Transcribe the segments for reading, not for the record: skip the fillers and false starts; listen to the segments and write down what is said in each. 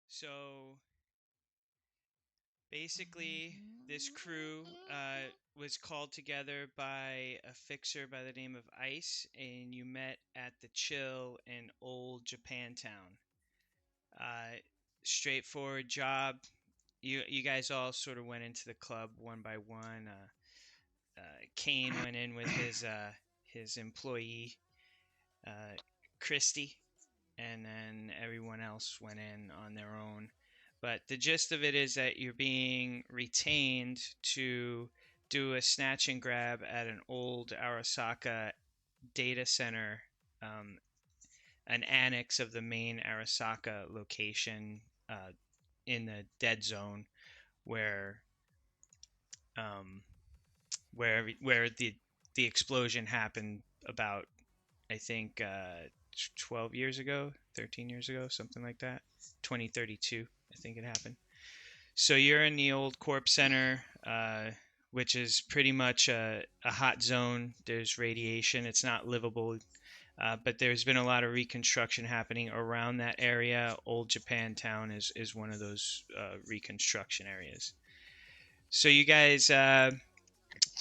So basically, this crew was called together by a fixer by the name of Ice, and you met at the Chill in Old Japantown. Uh, Straightforward job. You guys all sort of went into the club one by one. Kane went in with his employee Christy, and then everyone else went in on their own. But the gist of it is that you're being retained to do a snatch and grab at an old Arasaka data center, um, an annex of the main Arasaka location in the dead zone, where um, where the explosion happened about, I think, 12 years ago, 13 years ago, something like that. 2032, I think it happened. So you're in the old Corp Center, which is pretty much a hot zone. There's radiation. It's not livable, but there's been a lot of reconstruction happening around that area. Old Japantown is one of those reconstruction areas. So you guys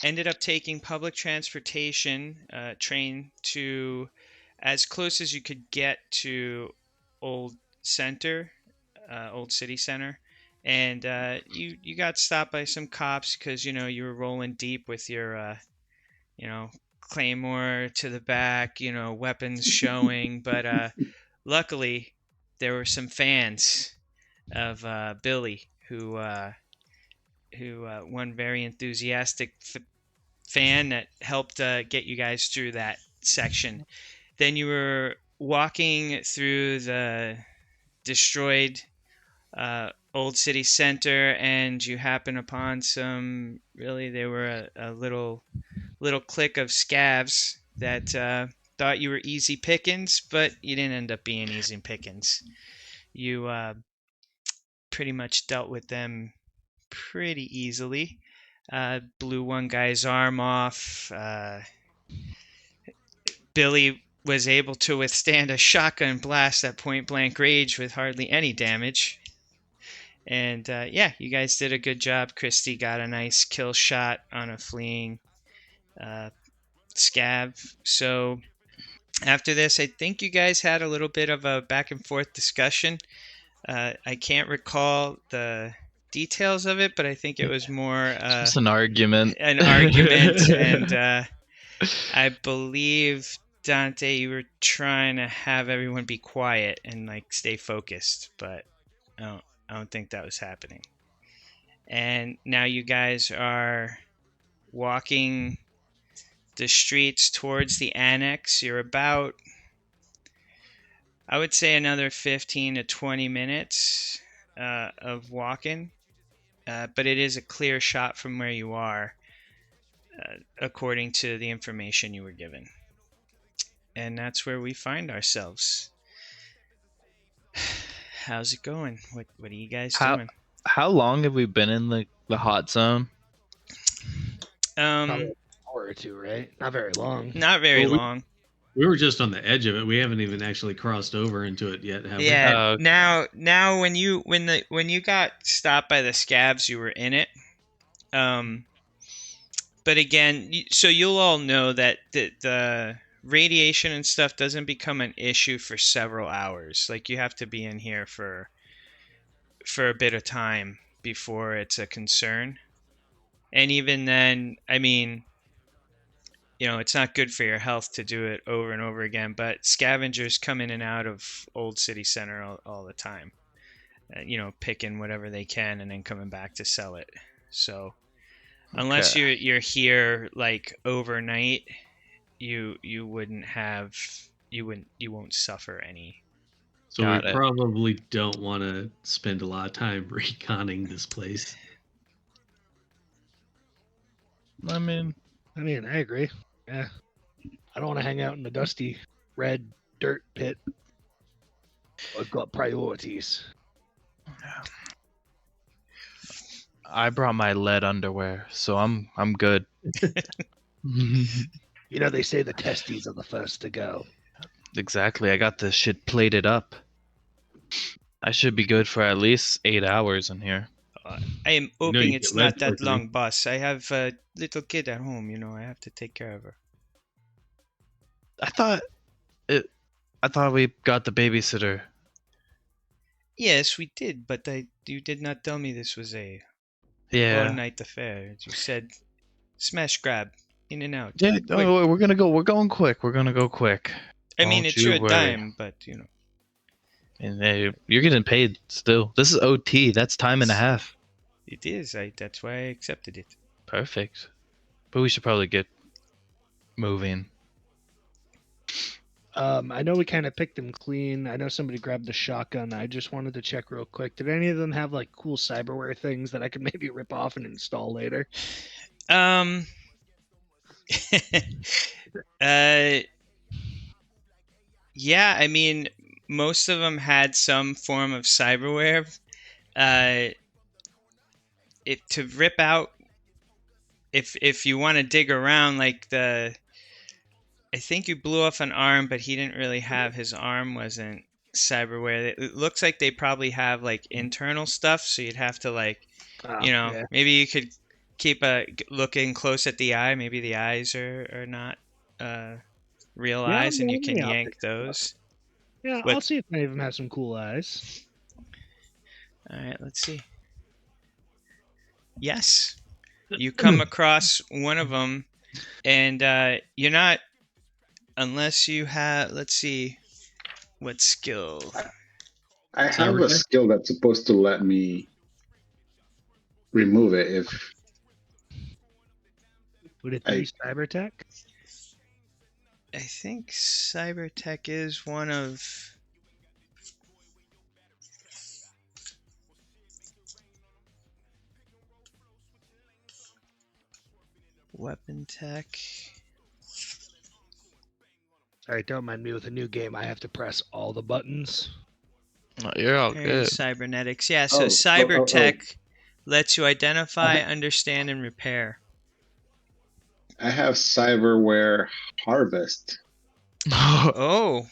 ended up taking public transportation, train to as close as you could get to Old Center, Old City Center, and you got stopped by some cops because you were rolling deep with your claymore to the back, weapons showing, but luckily there were some fans of Billy who one very enthusiastic fan that helped get you guys through that section. Then you were walking through the destroyed old city center, and you happen upon some. Really, they were a little clique of scavs that thought you were easy pickings, but you didn't end up being easy pickings. You pretty much dealt with them pretty easily. Blew one guy's arm off. Billy was able to withstand a shotgun blast at point blank range with hardly any damage. And yeah, you guys did a good job. Christy got a nice kill shot on a fleeing scav. So after this, I think you guys had a little bit of a back and forth discussion. I can't recall the details of it, but I think it was more just an argument. And I believe, Dante, you were trying to have everyone be quiet and like stay focused, but I don't think that was happening. And now you guys are walking the streets towards the annex. You're about, I would say, another 15 to 20 minutes of walking, but it is a clear shot from where you are, according to the information you were given. And that's where we find ourselves. How's it going? What are you guys doing? How long have we been in the hot zone? Probably an hour or two, right? Not very long. Not very long. We were just on the edge of it. We haven't even actually crossed over into it yet, have we? Yeah. Now when you got stopped by the scabs, you were in it. But again, so you'll all know that the radiation and stuff doesn't become an issue for several hours. Like, you have to be in here for a bit of time before it's a concern. And even then, I mean, it's not good for your health to do it over and over again, but scavengers come in and out of Old City Center all the time, picking whatever they can and then coming back to sell it. So unless you're here like overnight, you won't suffer any. So we probably don't want to spend a lot of time reconning this place. I mean, I agree. Yeah. I don't want to hang out in the dusty red dirt pit. I've got priorities. I brought my lead underwear, so I'm good. They say the testes are the first to go. Exactly. I got the shit plated up. I should be good for at least 8 hours in here. I am You hoping get it's red not that quickly. long, boss. I have a little kid at home. I have to take care of her. I thought we got the babysitter. Yes, we did, but you did not tell me this was a Yeah. all-night affair. You said smash grab, in and out. Yeah. Quick. Oh, we're going quick. We're gonna go quick. I mean, Don't it's you your worry. dime, but And you're getting paid still. This is OT. That's time and a half. it is. That's why I accepted it. Perfect. But we should probably get moving. I know we kind of picked them clean. I know somebody grabbed the shotgun. I just wanted to check real quick. Did any of them have like cool cyberware things that I could maybe rip off and install later? Uh, yeah. I mean, most of them had some form of cyberware. To rip out, if you want to dig around, like I think you blew off an arm, but he didn't really have, his arm wasn't cyberware. It looks like they probably have like internal stuff, so you'd have to like, Yeah. maybe you could keep looking close at the eye. Maybe the eyes are not real eyes, and you can maybe I'll yank pick them up. those. Yeah, What- I'll see if any of them have some cool eyes. All right, let's see. Yes, you come across one of them, and you're not, unless you have, let's see, what skill? I have Cyber a tech? skill that's supposed to let me remove it if Would it be cyber tech? I think cyber tech is one of. Weapon tech. Sorry, don't mind me with a new game. I have to press all the buttons. Oh, you're all There's good. cybernetics. Yeah, so Oh, cyber oh. tech lets you identify, understand, and repair. I have cyberware harvest. Oh,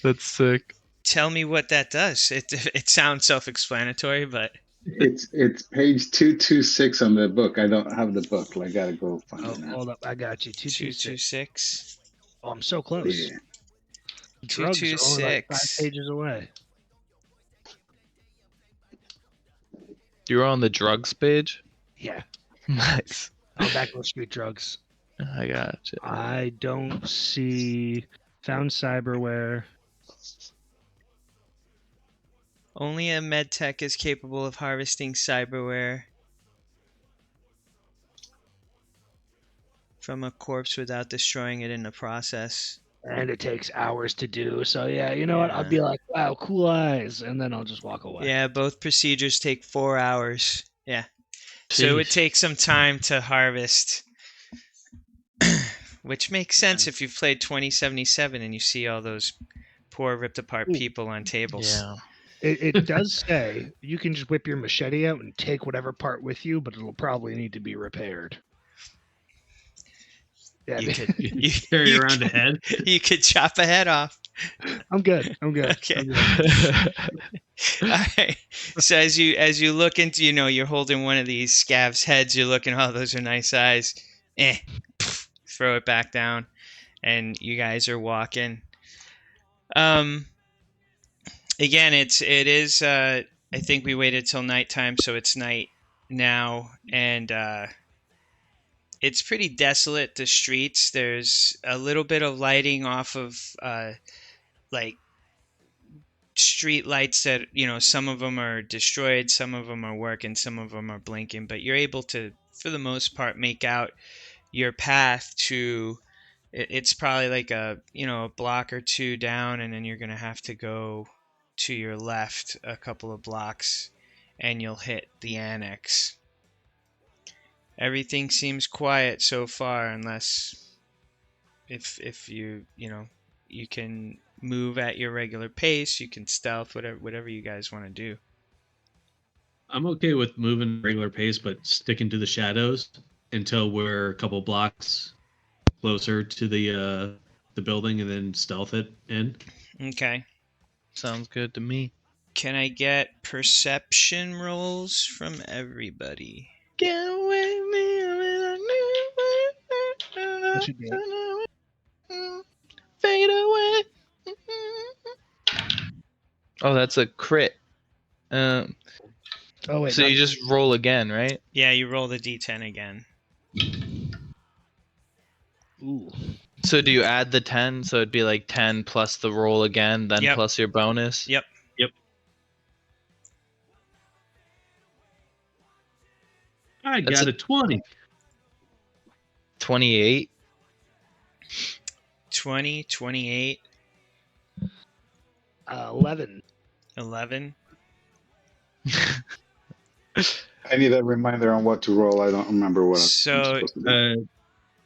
That's sick. tell me what that does. It sounds self-explanatory, but It's page 226 on the book. I don't have the book. I gotta go find Oh, it now. hold up. I got you. 226. 226. Oh, I'm so close. Yeah. Drugs are only like 5 226. pages away. You're on the drugs page? Yeah. Nice. I'm back with street drugs. I got you. I don't see found cyberware. Only a medtech is capable of harvesting cyberware from a corpse without destroying it in the process. And it takes hours to do. So, yeah, you know what? I'll be like, wow, cool eyes. And then I'll just walk away. Yeah, both procedures take 4 hours. Yeah. So it would Jeez. take some time to harvest, which makes sense if you've played 2077 and you see all those poor ripped apart Ooh. people on tables. Yeah. It does say you can just whip your machete out and take whatever part with you, but it'll probably need to be repaired. Yeah, You could you, Carry you around a could- head. You could chop a head off. I'm good. Okay. I'm good. All right. So as you look into, you're holding one of these scavs' heads. You're looking, oh, those are nice eyes. Throw it back down, and you guys are walking. Again, it is. I think we waited till nighttime, so it's night now, and it's pretty desolate. The streets. There's a little bit of lighting off of like street lights that some of them are destroyed, some of them are working, some of them are blinking, but you're able to, for the most part, make out your path to. It's probably like a block or two down, and then you're gonna have to go to your left a couple of blocks, and you'll hit the annex. Everything seems quiet so far, unless if you can move at your regular pace, you can stealth, whatever you guys want to do. I'm okay with moving regular pace, but sticking to the shadows until we're a couple blocks closer to the building, and then stealth it in. Okay. Sounds good to me. Can I get perception rolls from everybody? Get away with me. That should be it. Fade away. Oh, that's a crit. Um, Oh wait, so you just roll again, right? Yeah, you roll the d10 again. ooh. So do you add the 10? So it'd be like 10 plus the roll again, then Yep. plus your bonus? Yep. I That's got a 20. 28. 20, 28, 11. 11. I need a reminder on what to roll. I don't remember what I'm So, supposed to do.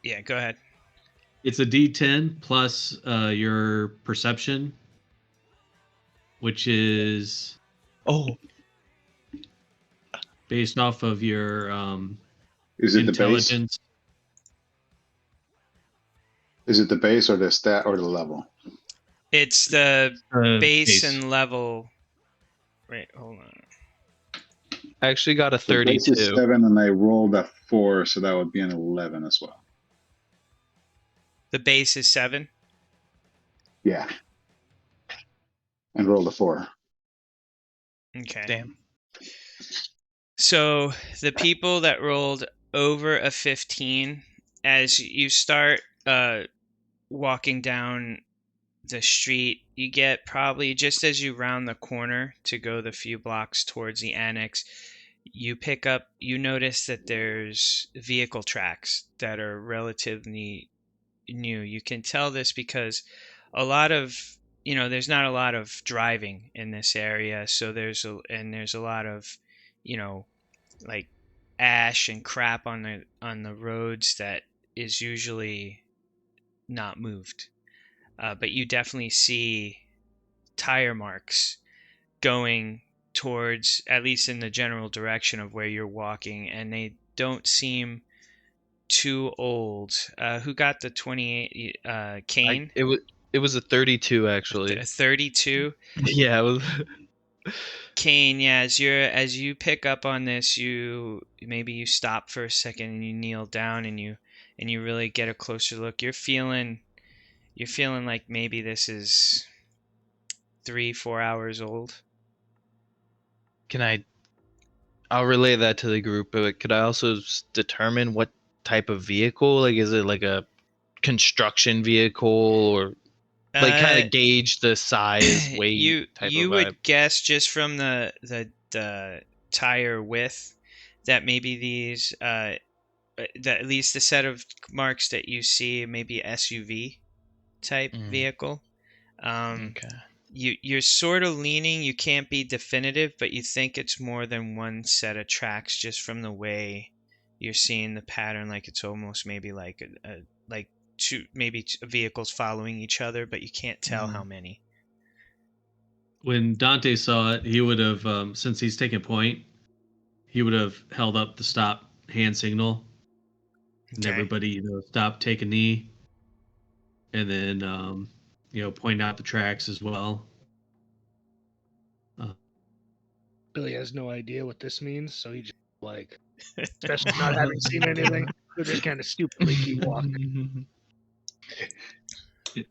yeah, go ahead. It's a D10 plus your perception, which is Oh, based off of your Is it the base? intelligence. Is it the base or the stat or the level? It's the base Base. and level. Wait, hold on. I actually got a The base 32. is 7 and I rolled a 4, so that would be an 11 as well. The base is 7. Yeah. And rolled a 4. Okay. Damn. So the people that rolled over a 15, as you start walking down the street, you get probably just as you round the corner to go the few blocks towards the annex, you notice that there's vehicle tracks that are relatively new. You can tell this because a lot of, there's not a lot of driving in this area, so there's a lot of, like ash and crap on the roads that is usually not moved. But you definitely see tire marks going towards, at least in the general direction of where you're walking, and they don't seem too old. Who got the 28? Kane? It was a 32 actually. A 32? Yeah, it was. Kane, yeah, as you pick up on this, maybe you stop for a second and you kneel down and you really get a closer look. You're feeling like maybe this is 3-4 hours old. I'll relay that to the group, but could I also determine what type of vehicle? Like, is it like a construction vehicle, or like kind of gauge the size, weight, type you of would vibe? guess just from the tire width that maybe these that at least the set of marks that you see maybe SUV type vehicle. Okay. You're sort of leaning, you can't be definitive, but you think it's more than one set of tracks just from the way you're seeing the pattern. Like it's almost maybe like two vehicles following each other, but you can't tell how many. When Dante saw it, he would have, since he's taking point, he would have held up the stop hand signal, and Okay. everybody, stop, take a knee, and then, point out the tracks as well. Billy has no idea what this means, so he just especially not having seen anything, he'll just kind of stupidly keep walking.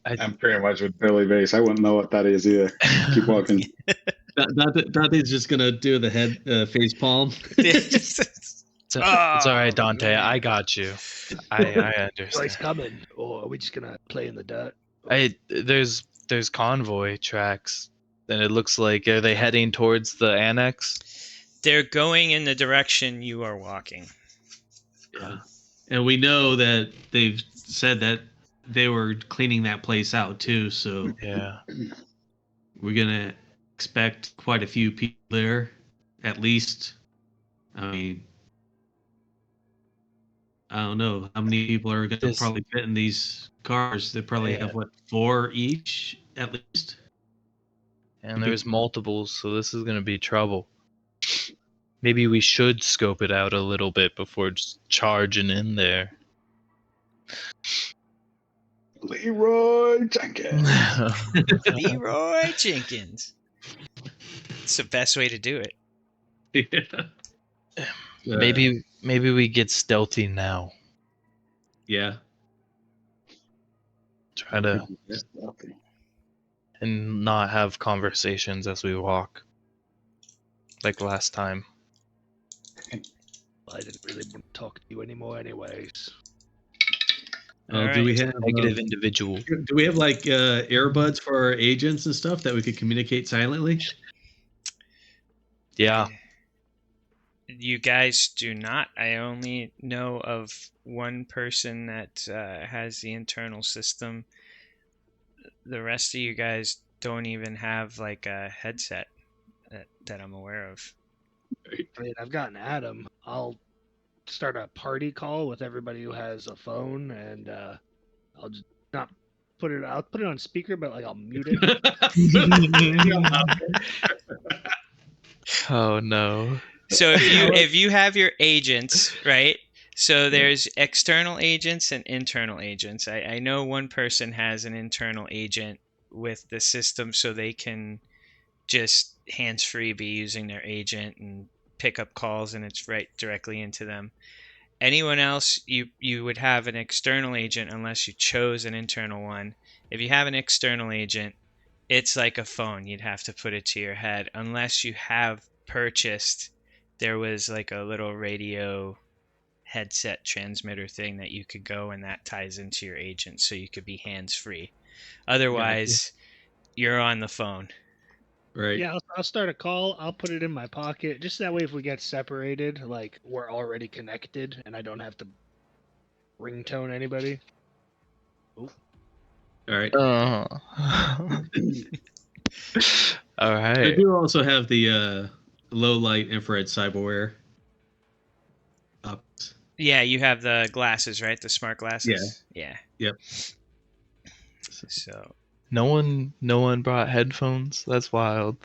I'm pretty much with Billy Base. I wouldn't know what that is either. Keep walking. Dante's just gonna do the head face palm. It's all right, Dante. man. I got you. I understand. He's coming, or are we just gonna play in the dirt? There's convoy tracks, and it looks like, are they heading towards the annex? They're going in the direction you are walking. Yeah. And we know that they've said that they were cleaning that place out too, so Yeah. we're gonna expect quite a few people there, at least. I mean, I don't know how many people are gonna probably fit in these cars. They probably have 4 each at least. And there's multiples, so this is gonna be trouble. Maybe we should scope it out a little bit before just charging in there. Leroy Jenkins. Leroy Jenkins. It's the best way to do it. Yeah. Maybe we get stealthy now. Yeah. Try to Okay. and not have conversations as we walk, like last time. I didn't really want to talk to you anymore, anyways. All Do we right. have Negative individual. Do we have like earbuds for our agents and stuff that we could communicate silently? Yeah. You guys do not. I only know of one person that has the internal system. The rest of you guys don't even have like a headset that I'm aware of. I mean, I've gotten Adam. I'll start a party call with everybody who has a phone, and I'll just not put it. I'll put it on speaker, but like I'll mute it. Oh no. So if you have your agents, right? So there's external agents and internal agents. I know one person has an internal agent with the system, so they can just hands-free be using their agent and pick up calls, and it's right directly into them. Anyone else, you would have an external agent unless you chose an internal one. If you have an external agent, it's like a phone. You'd have to put it to your head unless you have purchased. There was like a little radio headset transmitter thing that you could go, and that ties into your agent, so you could be hands-free. Otherwise, you're on the phone. Right. Yeah, I'll start a call. I'll put it in my pocket, just that way if we get separated, like we're already connected, and I don't have to ringtone anybody. All right. All I right. do also have the low light infrared cyberware. Yeah, you have the glasses, right? The smart glasses. Yeah. Yep. So No one brought headphones. That's wild.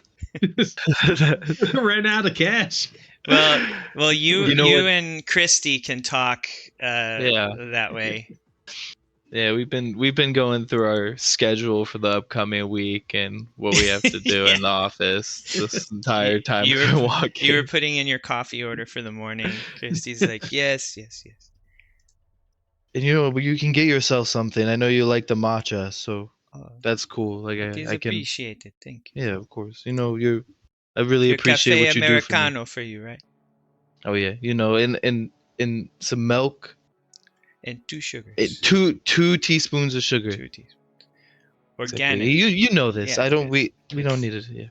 Ran out of cash. well, you what? and Christy can talk Yeah. that way. Yeah, we've been going through our schedule for the upcoming week and what we have to do Yeah. in the office this entire time You we're were walking. putting in your coffee order for the morning. Christy's like, yes. And you can get yourself something. I know you like the matcha, so that's cool. Like It is I can. appreciated. Thank you. Yeah, of course. I really Your appreciate cafe what you do for me. Americano for you, right? Oh yeah, and some milk. And 2 sugars. 2 teaspoons of sugar. 2 teaspoons. Exactly. Organic. You know this. Yeah, I don't. We don't need it. Yeah.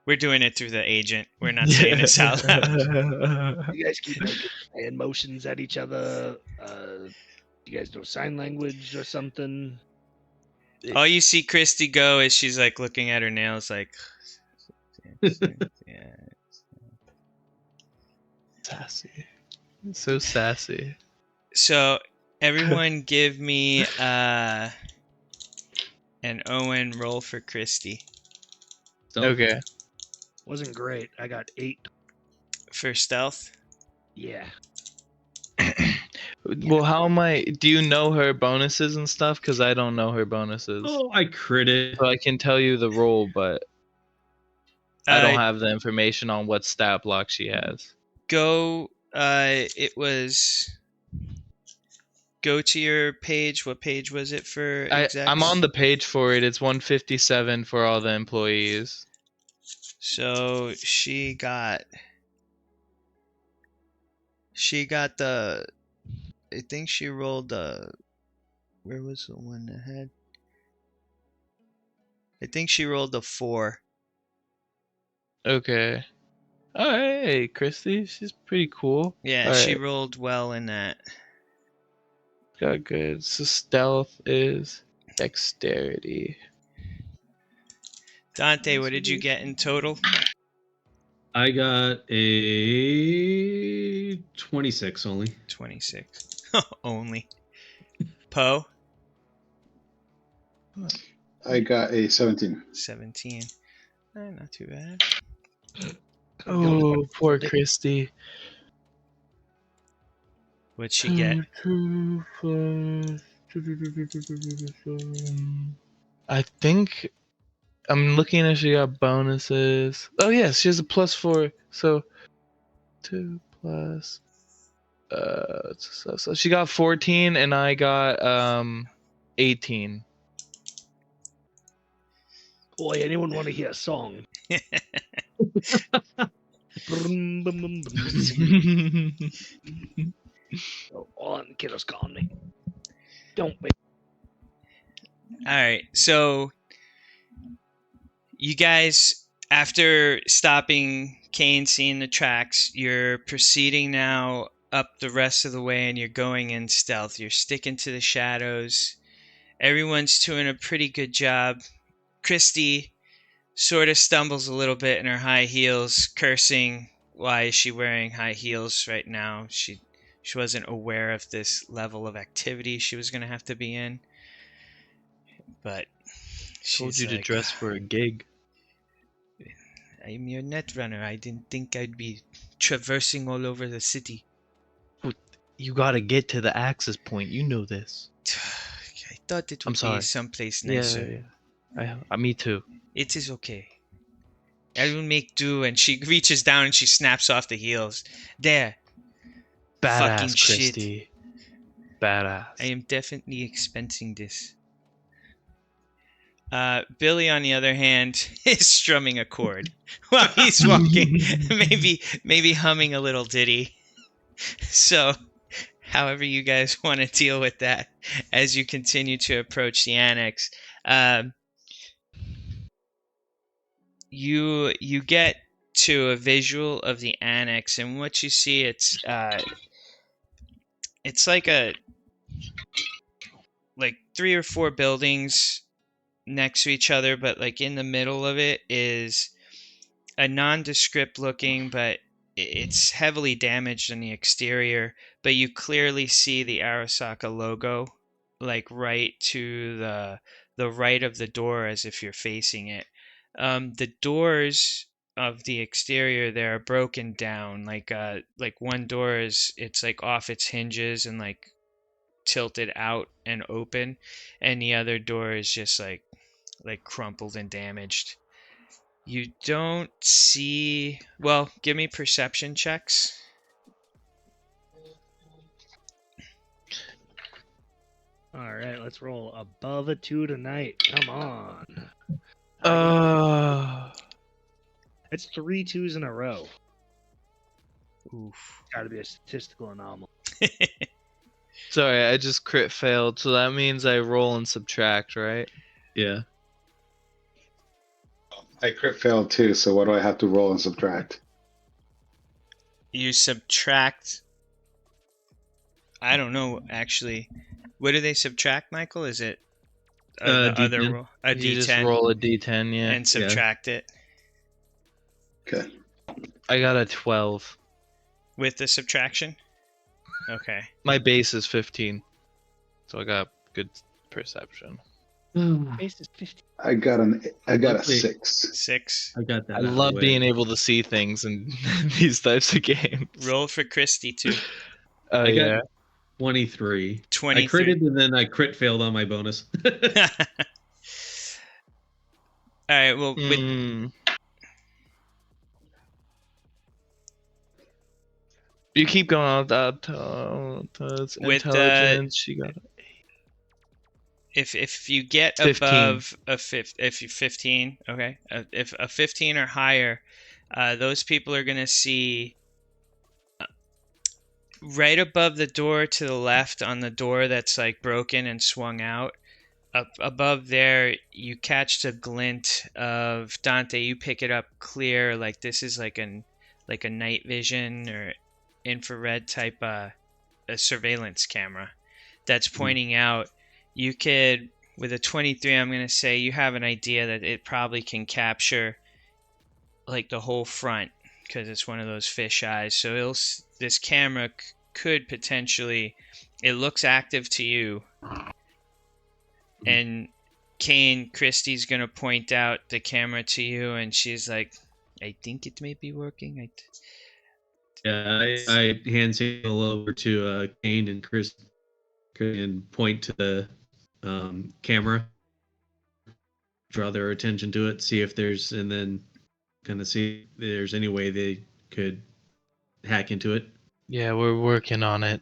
We're doing it through the agent. We're not saying this out loud. You guys keep making hand motions at each other. You guys know sign language or something? All you see Christy go is she's like looking at her nails, like, yeah. Sassy. So sassy. So everyone, give me an Owen roll for Christy. Okay. Wasn't great. I got 8. For stealth. Yeah. Well, how am I? Do you know her bonuses and stuff? Because I don't know her bonuses. Oh, I critted. So I can tell you the roll, but I don't have the information on what stat block she has. Go. It was. Go to your page. What page was it for execs? I'm on the page for it. It's 157 for all the employees. So she got the. I think she rolled the. Where was the one that had? I think she rolled the 4. Okay. All right, Christy. She's pretty cool. Yeah, All she right. rolled well in that. Got good. So stealth is dexterity. Dante, what did you get in total? I got a 26 only. 26. Only. Poe? I got a 17. 17. Not too bad. Oh, poor Christy. What'd she get? I think I'm looking if she got bonuses. Oh yes, she has a +4. So 2 plus. So she got 14, and I got 18. Boy, anyone want to hear a song? Brum, bum, bum, bum. Go on, kiddos, call me. Don't wait. All right, so you guys, after stopping Kane, seeing the tracks, you're proceeding now up the rest of the way, and you're going in stealth. You're sticking to the shadows. Everyone's doing a pretty good job. Christy sort of stumbles a little bit in her high heels, cursing. Why is she wearing high heels right now? She wasn't aware of this level of activity she was going to have to be in. But Told she's you to like, dress for a gig. I'm your netrunner. I didn't think I'd be traversing all over the city. You gotta get to the access point. You know this. I thought it I'm would be sorry. someplace Yeah, nicer. me too. It is okay. I will make do. And she reaches down and she snaps off the heels. There. Fucking Badass, shit. Christy. Badass. I am definitely expensing this. Billy, on the other hand, is strumming a chord while he's walking, maybe humming a little ditty. So, however you guys want to deal with that as you continue to approach the annex, you get to a visual of the annex, and what you see, it's like 3 or 4 buildings next to each other, but like in the middle of it is a nondescript looking, but it's heavily damaged on the exterior, but you clearly see the Arasaka logo like right to the right of the door, as if you're facing it. The doors of the exterior there are broken down, like one door it's like off its hinges and like tilted out and open, and the other door is just like crumpled and damaged. You don't see... Well, give me perception checks. All right, let's roll above a 2 tonight. Come on. It's 3 2s in a row. Oof. Got to be a statistical anomaly. Sorry, I just crit failed, so that means I roll and subtract, right? Yeah. I crit failed too, so what do I have to roll and subtract? You subtract... I don't know, actually. What do they subtract, Michael? Is it the D10. other roll? A You just D10 roll a D10, yeah. and subtract it Okay. I got a 12. with the subtraction? Okay. My base is 15, so I got good perception. Base is 50. I got a Luckily- 6. 6. I got that. I love being able to see things in these types of games. Roll for Christy, too. Oh, I got- yeah. 23. 23. I critted and then I crit failed on my bonus. All right, well, with You keep going on that With, intelligence. She got if you get 15. above if you 15, okay, if a 15 or higher, those people are gonna see right above the door to the left, on the door that's like broken and swung out. Up above there, you catch the glint of Dante. You pick it up clear, like this is like a night vision or infrared type a surveillance camera that's pointing out. You could, with a 23, I'm going to say you have an idea that it probably can capture like the whole front, because it's one of those fish eyes. So this camera could potentially, it looks active to you. And Kane, Christie's going to point out the camera to you, and she's like, I think it may be working. Yeah, I hand signal over to Kane and Chris and point to the camera. draw their attention to it, see if there's, and then kind of see if there's any way they could hack into it. Yeah, we're working on it.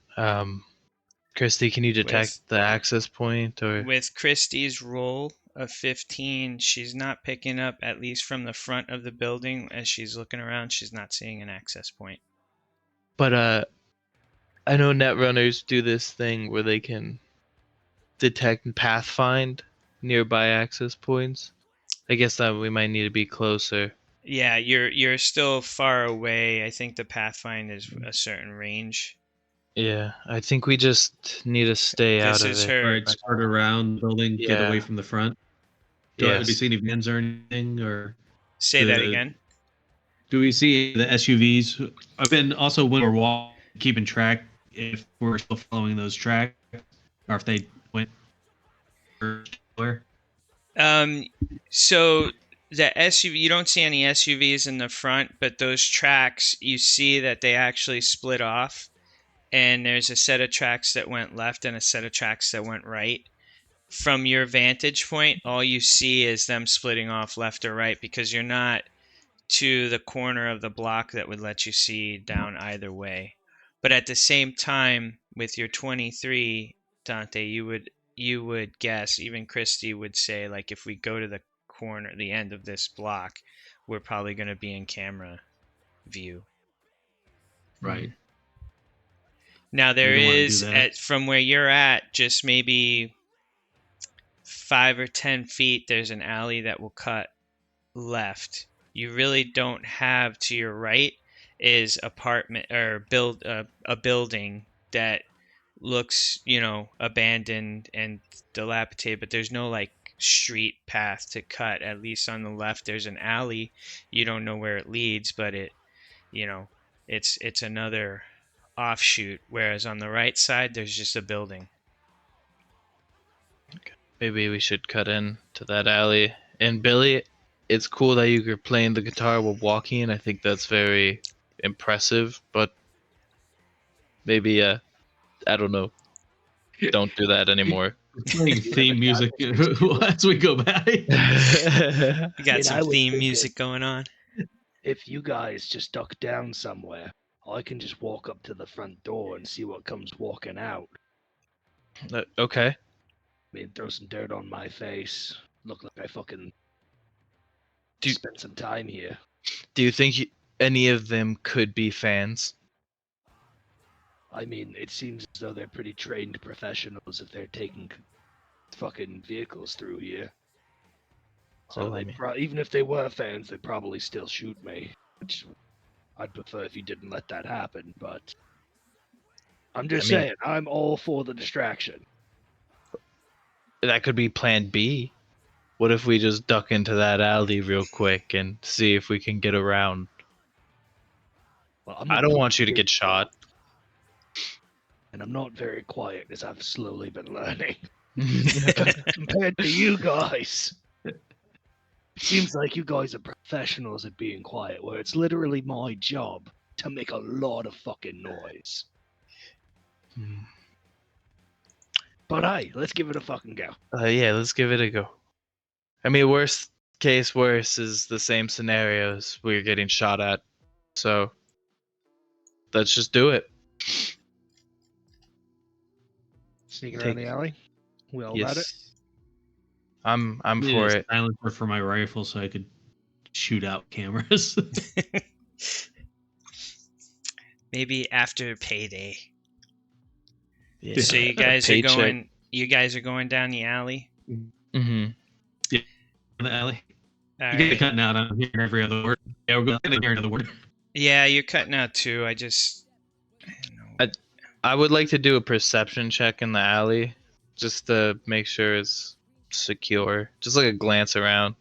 Christy, can you detect the access point or? With Christy's roll of 15, she's not picking up, at least from the front of the building as she's looking around, she's not seeing an access point. But I know netrunners do this thing where they can detect and pathfind nearby access points. I guess that we might need to be closer. Yeah, you're still far away. I think the pathfind is a certain range. Yeah, I think we just need to stay out This of is it. her. Right, start around the building, get Yeah. away from the front. Do Yes. we see any vans or anything, or Say that again. do we see the SUVs? I've been also when we're walking, keeping track if we're still following those tracks, or if they went where. So the SUV, you don't see any SUVs in the front, but those tracks, you see that they actually split off, and there's a set of tracks that went left and a set of tracks that went right. From your vantage point, all you see is them splitting off left or right, because you're not to the corner of the block that would let you see down either way. But at the same time, with your 23, Dante, you would guess, even Christy would say, like, if we go to the corner, the end of this block, we're probably going to be in camera view. Right. Now there We don't wanna do is, that. from where you're at, just maybe 5 or 10 feet, there's an alley that will cut left. You really don't have, to your right is apartment or a building that looks, abandoned and dilapidated, but there's no like street path to cut. At least on the left there's an alley. You don't know where it leads, but it's another offshoot, whereas on the right side there's just a building. Maybe we should cut in to that alley. And Billy, it's cool that you're playing the guitar while walking. I think that's very impressive, but maybe I don't know. Don't do that anymore. Playing theme music as we go by. You got I some would theme think music going on. If you guys just duck down somewhere, I can just walk up to the front door and see what comes walking out. Okay. I mean, throw some dirt on my face. Look like I fucking spent some time here. Do you think any of them could be fans? I mean, it seems as though they're pretty trained professionals if they're taking fucking vehicles through here. So even if they were fans, they'd probably still shoot me, which I'd prefer if you didn't let that happen, but I'm just saying, I'm all for the distraction. That could be plan B. What if we just duck into that alley real quick and see if we can get around? Well, I don't want you to get shot. And I'm not very quiet, as I've slowly been learning. Compared to you guys. It seems like you guys are professionals at being quiet, where it's literally my job to make a lot of fucking noise. But hey, let's give it a fucking go. Yeah, let's give it a go. I mean, worst case worse is the same scenarios we're getting shot at. So let's just do it. Sneaking around the alley? We all about it? I'm Need for a it. silencer for my rifle so I could shoot out cameras. Maybe after payday. Yeah. So you guys are Paycheck. going. You guys are going down the alley. Mm-hmm. In the alley. All You get right. cutting out. I'm hearing every other word. Yeah, we're going to hear another word. Yeah, you're cutting out too. I don't know. I would like to do a perception check in the alley, just to make sure it's secure. Just like a glance around.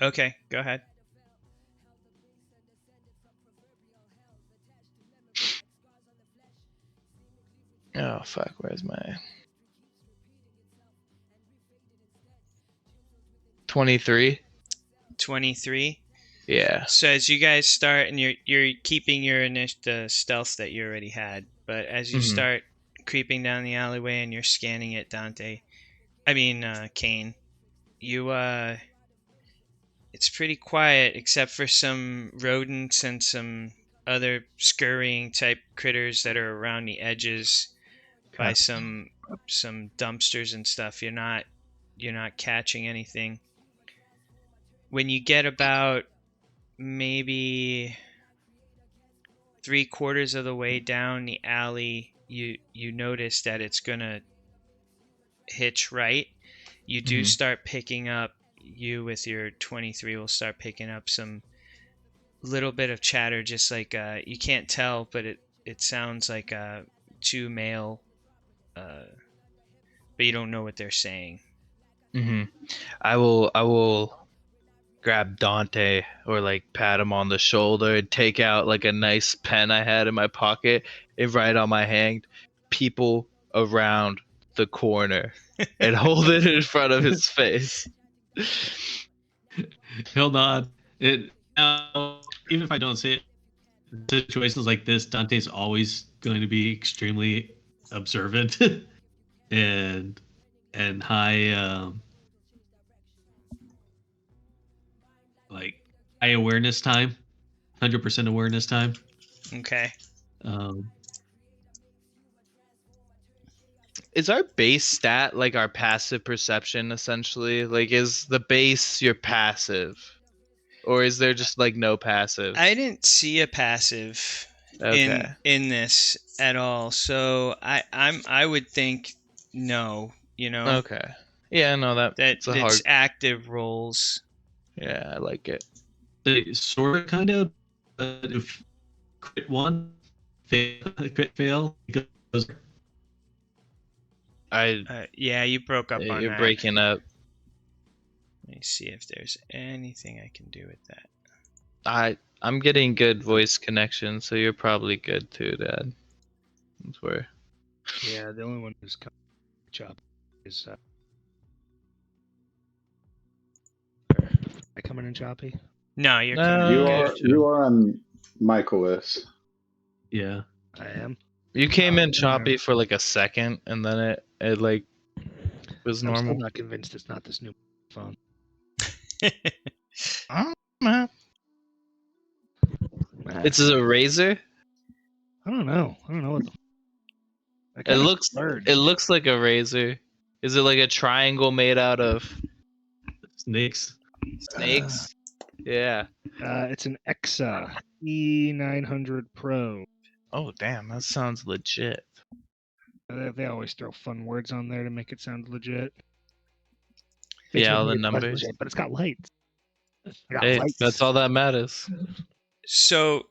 Okay, go ahead. Oh fuck, where's my 23? 23. Yeah. So as you guys start, and you're keeping your the stealth that you already had, but as you start creeping down the alleyway and you're scanning it, Kane, you it's pretty quiet except for some rodents and some other scurrying type critters that are around the edges by some dumpsters and stuff. You're not catching anything. When you get about maybe 3/4 of the way down the alley, you notice that it's gonna hitch right. You do start picking up, you with your 23 will start picking up some little bit of chatter, just like you can't tell, but it sounds like two male, but you don't know what they're saying. I will grab Dante or like pat him on the shoulder and take out like a nice pen I had in my pocket and write on my hand, "People around the corner," and hold it in front of his face. He'll nod. Even if I don't say it, situations like this, Dante's always going to be extremely observant and high like high awareness time, 100% awareness time. Okay. Is our base stat like our passive perception essentially? Like, is the base your passive, or is there just like no passive? I didn't see a passive Okay. in this at all, so I would think no. Okay. Yeah, no, It's hard. active rolls. Yeah, I like it. They sort of, kind of. If crit one, crit fail, it goes. Yeah, you broke up on You're that. breaking up. Let me see if there's anything I can do with that. I'm getting good voice connection, so you're probably good too, Dad. That's where. Yeah, the only one who's coming job is I coming in choppy? No, you're coming. You are on macOS. Yeah, I am. You came in choppy for like a second, and then it like was I'm normal. still not convinced it's not this new phone. It's a razor. I don't know what It looks like a razor. Is it like a triangle made out of snakes? Snakes? Yeah. It's an Exa E900 Pro. Oh damn, that sounds legit. They always throw fun words on there to make it sound legit. Yeah, all the numbers. Legit, but it's got lights. Hey, that's all that matters. So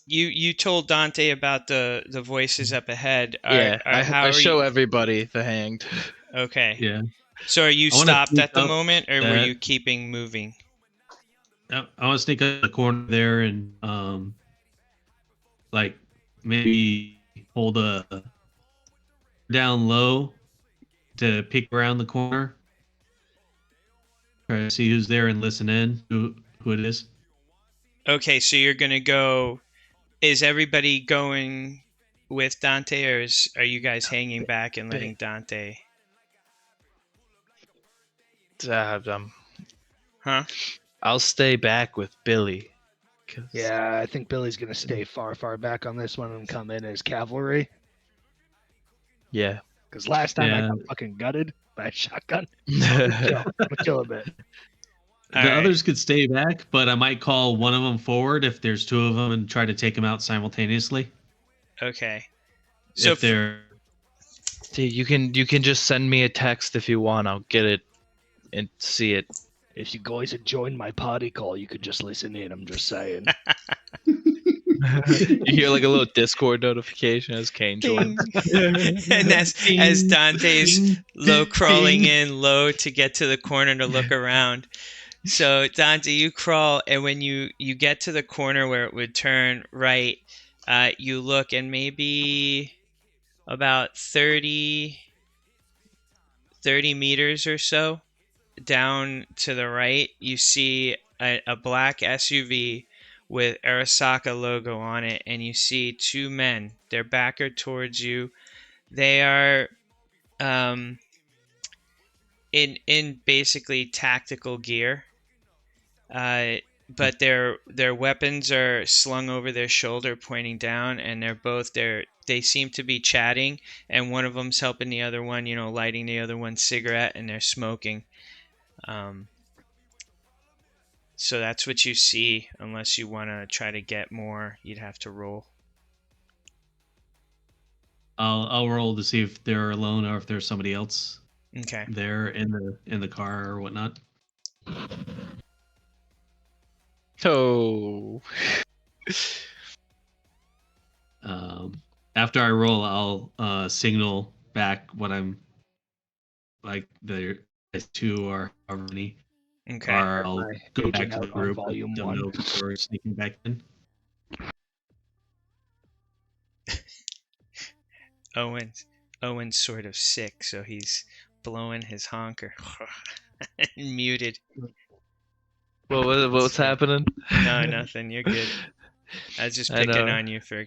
you told Dante about the voices up ahead. I show everybody the hanged. Okay. Yeah. So are you stopped at the moment, or were you keeping moving? I want to sneak up the corner there and like maybe hold a down low to peek around the corner. Try to see who's there and listen in, who it is. Okay, so you're gonna go. Is everybody going with Dante, or are you guys hanging back and letting Dante? Huh? I'll stay back with Billy. Yeah, I think Billy's gonna stay far back on this one and come in as cavalry. Yeah. Because last time I got fucking gutted by a shotgun. I'm gonna kill a bit. The others could stay back, but I might call one of them forward if there's two of them and try to take them out simultaneously. Okay. So if they're, dude, you can just send me a text if you want. I'll get it and see it. If you guys had joined my party call, you could just listen in. I'm just saying. You hear like a little Discord notification as Kane joins. And as Dante's crawling in low to get to the corner to look around. So Dante, you crawl, and when you get to the corner where it would turn right, you look, and maybe about 30 meters or so down to the right, you see a black SUV with Arasaka logo on it, and you see two men. They're backed towards you. They are in basically tactical gear. But their weapons are slung over their shoulder, pointing down, and they seem to be chatting, and one of them's helping the other one, lighting the other one's cigarette, and they're smoking. So that's what you see. Unless you want to try to get more, you'd have to roll. I'll roll to see if they're alone or if there's somebody else Okay. there in the car or whatnot. Oh. After I roll, I'll signal back what I'm like. The two or however many. Okay. Or I'll go back Paging to the out on group. volume Don't 1. know before sneaking back in. Owen's sort of sick, so he's blowing his honker. Muted. What's happening? No, nothing. You're good. I was just picking on you for.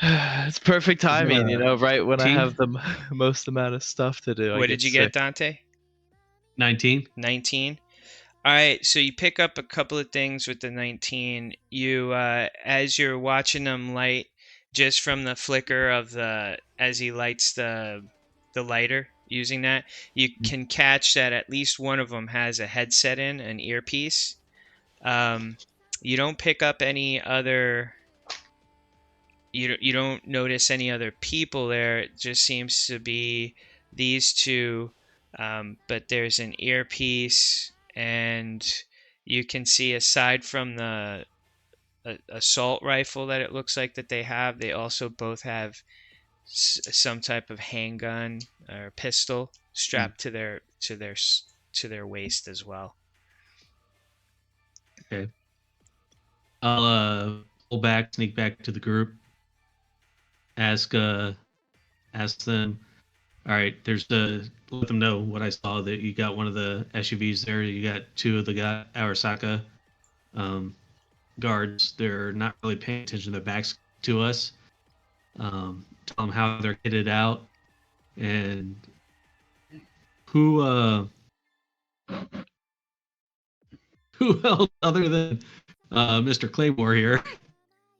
It's perfect timing, right when I have the most amount of stuff to do. What did you get, Dante? 19. 19. All right, so you pick up a couple of things with the 19. You, as you're watching them light, just from the flicker of as he lights the lighter, using that, you can catch that at least one of them has a headset in, an earpiece. You don't pick up any other. You don't notice any other people there. It just seems to be these two, but there's an earpiece, and you can see aside from the assault rifle that it looks like that they have, they also both have some type of handgun or pistol strapped to their waist as well. Okay. I'll pull back, sneak back to the group. Ask them. All right, let them know what I saw. That you got one of the SUVs there. You got two of the Arasaka guards. They're not really paying attention. Their backs to us. Tell them how they're kitted out, and who else other than Mr. Claymore here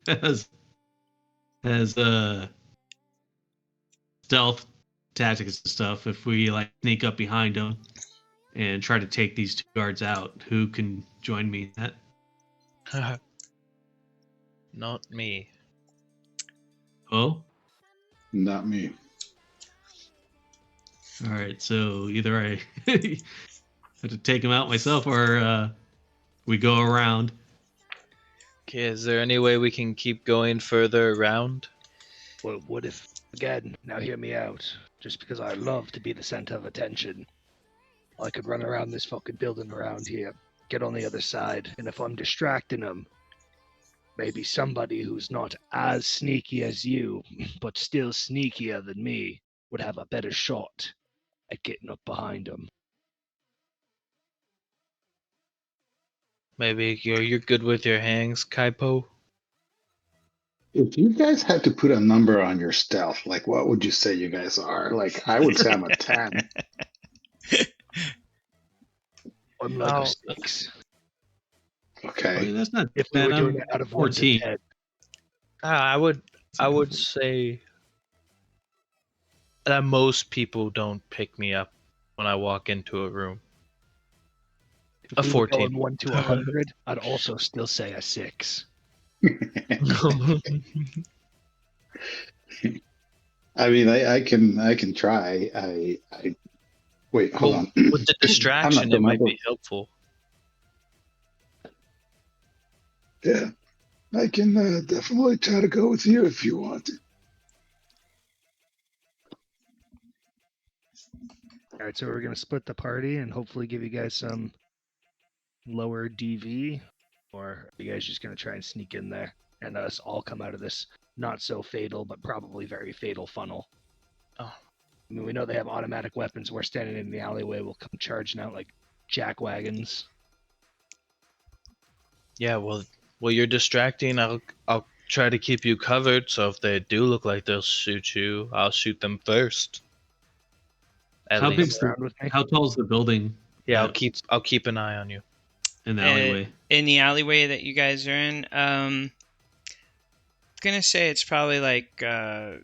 has stealth tactics and stuff. If we sneak up behind them and try to take these two guards out, who can join me in that? Not me. Oh? Not me. All right, so either I have to take him out myself or we go around. Okay, is there any way we can keep going further around? Well, what if, again, now hear me out, just because I love to be the center of attention, I could run around this fucking building around here, get on the other side, and if I'm distracting them, maybe somebody who's not as sneaky as you, but still sneakier than me, would have a better shot at getting up behind them. Maybe you're good with your hands, Kaipo? If you guys had to put a number on your stealth, what would you say you guys are? I would say I'm a 10. I'm like a 6. Okay. That's not If we bad. were doing I'm it out of 14. 14. I would say that most people don't pick me up when I walk into a room. If A we 14. were going 1 to 100, I'd also still say a 6. I mean, I can try. I wait. Hold on. With the distraction, it might be helpful. Yeah, I can definitely try to go with you if you want to. All right, so we're going to split the party and hopefully give you guys some lower DV, or are you guys just going to try and sneak in there and us all come out of this not so fatal, but probably very fatal funnel? Oh. I mean, we know they have automatic weapons. We're standing in the alleyway. We'll come charging out like jack wagons. Yeah, well, you're distracting. I'll try to keep you covered. So if they do look like they'll shoot you, I'll shoot them first. At How least. big's how tall's the building? Yeah, I'll keep an eye on you. in the alleyway? In the alleyway that you guys are in, I'm gonna say it's probably like 4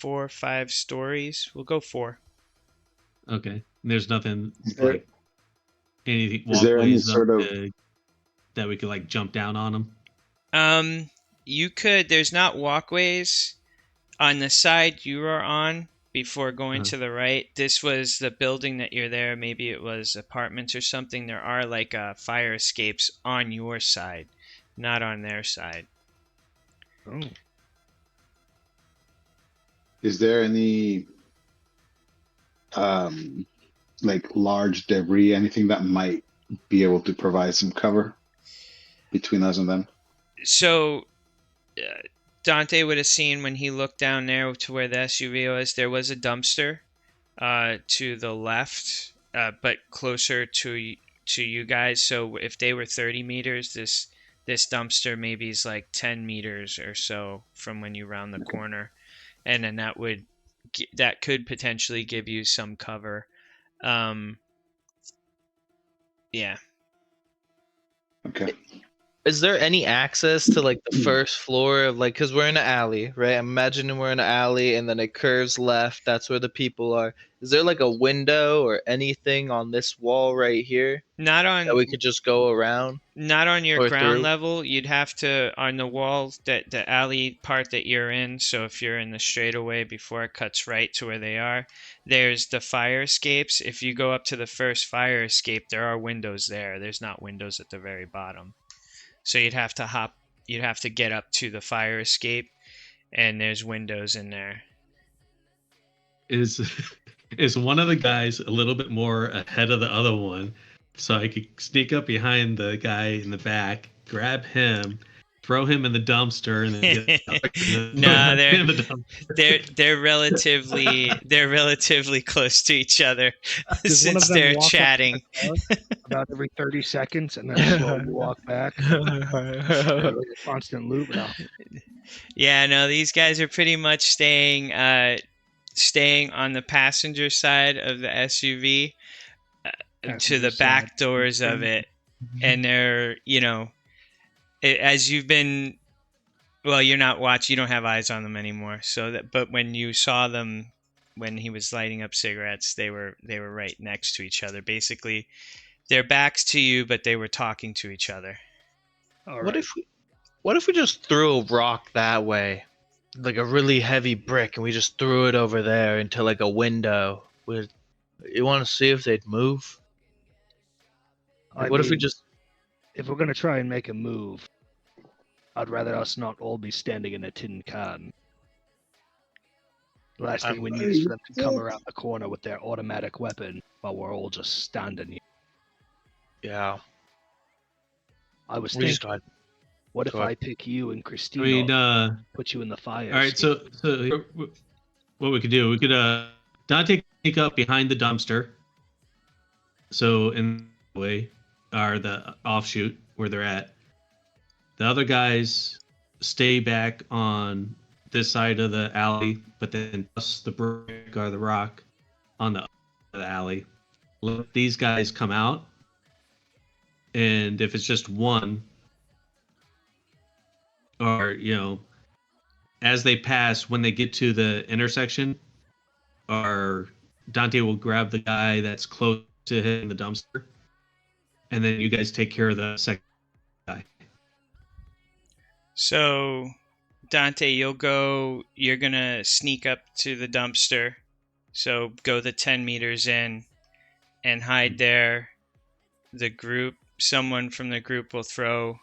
or 5 stories. We'll go 4. Okay. There's nothing Is there, like any is there any walkways up sort of that we could like jump down on them. You could. There's not walkways on the side you are on before going to the right. This was the building that you're there. Maybe it was apartments or something. There are like fire escapes on your side, not on their side. Oh. is there any like large debris, anything that might be able to provide some cover between us and them? So Dante would have seen when he looked down there to where the SUV was, there was a dumpster to the left, but closer to you guys. So if they were 30 meters, this dumpster maybe is like 10 meters or so from when you round the corner, and then that could potentially give you some cover. Yeah. Okay. Is there any access to like the first floor of like, because we're in an alley, right? I'm imagining we're in an alley and then it curves left. That's where the people are. Is there like a window or anything on this wall right here Not on that we could just go around Not on your or ground through? level. You'd have to on the wall, that the alley part that you're in. So if you're in the straightaway before it cuts right to where they are, there's the fire escapes. If you go up to the first fire escape, there are windows there. There's not windows at the very bottom. So you'd have to get up to the fire escape, and there's windows in there. Is one of the guys a little bit more ahead of the other one, so I could sneak up behind the guy in the back, grab him, throw him in the dumpster, and then get No, in the dumpster. they're relatively close to each other Does one of since them they're walk up to chatting. the car about every 30 seconds and then slowly walk back? Like a constant loop now. Yeah, no, these guys are pretty much staying on the passenger side of the SUV to the back doors of it, and they're, as you've been, well, you're not watching, you don't have eyes on them anymore. But when you saw them, when he was lighting up cigarettes, they were right next to each other. Basically, their backs to you, but they were talking to each other. What if we just threw a rock that way, like a really heavy brick, and we just threw it over there into like a window? You want to see if they'd move? Like, what if we just? If we're gonna try and make a move, I'd rather us not all be standing in a tin can. The last thing we need is for them to come around the corner with their automatic weapon while we're all just standing here. Yeah. I was thinking, what if I pick you and Christina, put you in the fire? All right, so what we could do, we could Dante sneak up behind the dumpster. So in the way, or the offshoot where they're at. The other guys stay back on this side of the alley, but then plus the brick or the rock on the other side of the alley. Let these guys come out, and if it's just one, or as they pass, when they get to the intersection, or Dante will grab the guy that's close to him in the dumpster, and then you guys take care of the second guy. So, Dante, you're gonna sneak up to the dumpster. So go the 10 meters in and hide there. Someone from the group will throw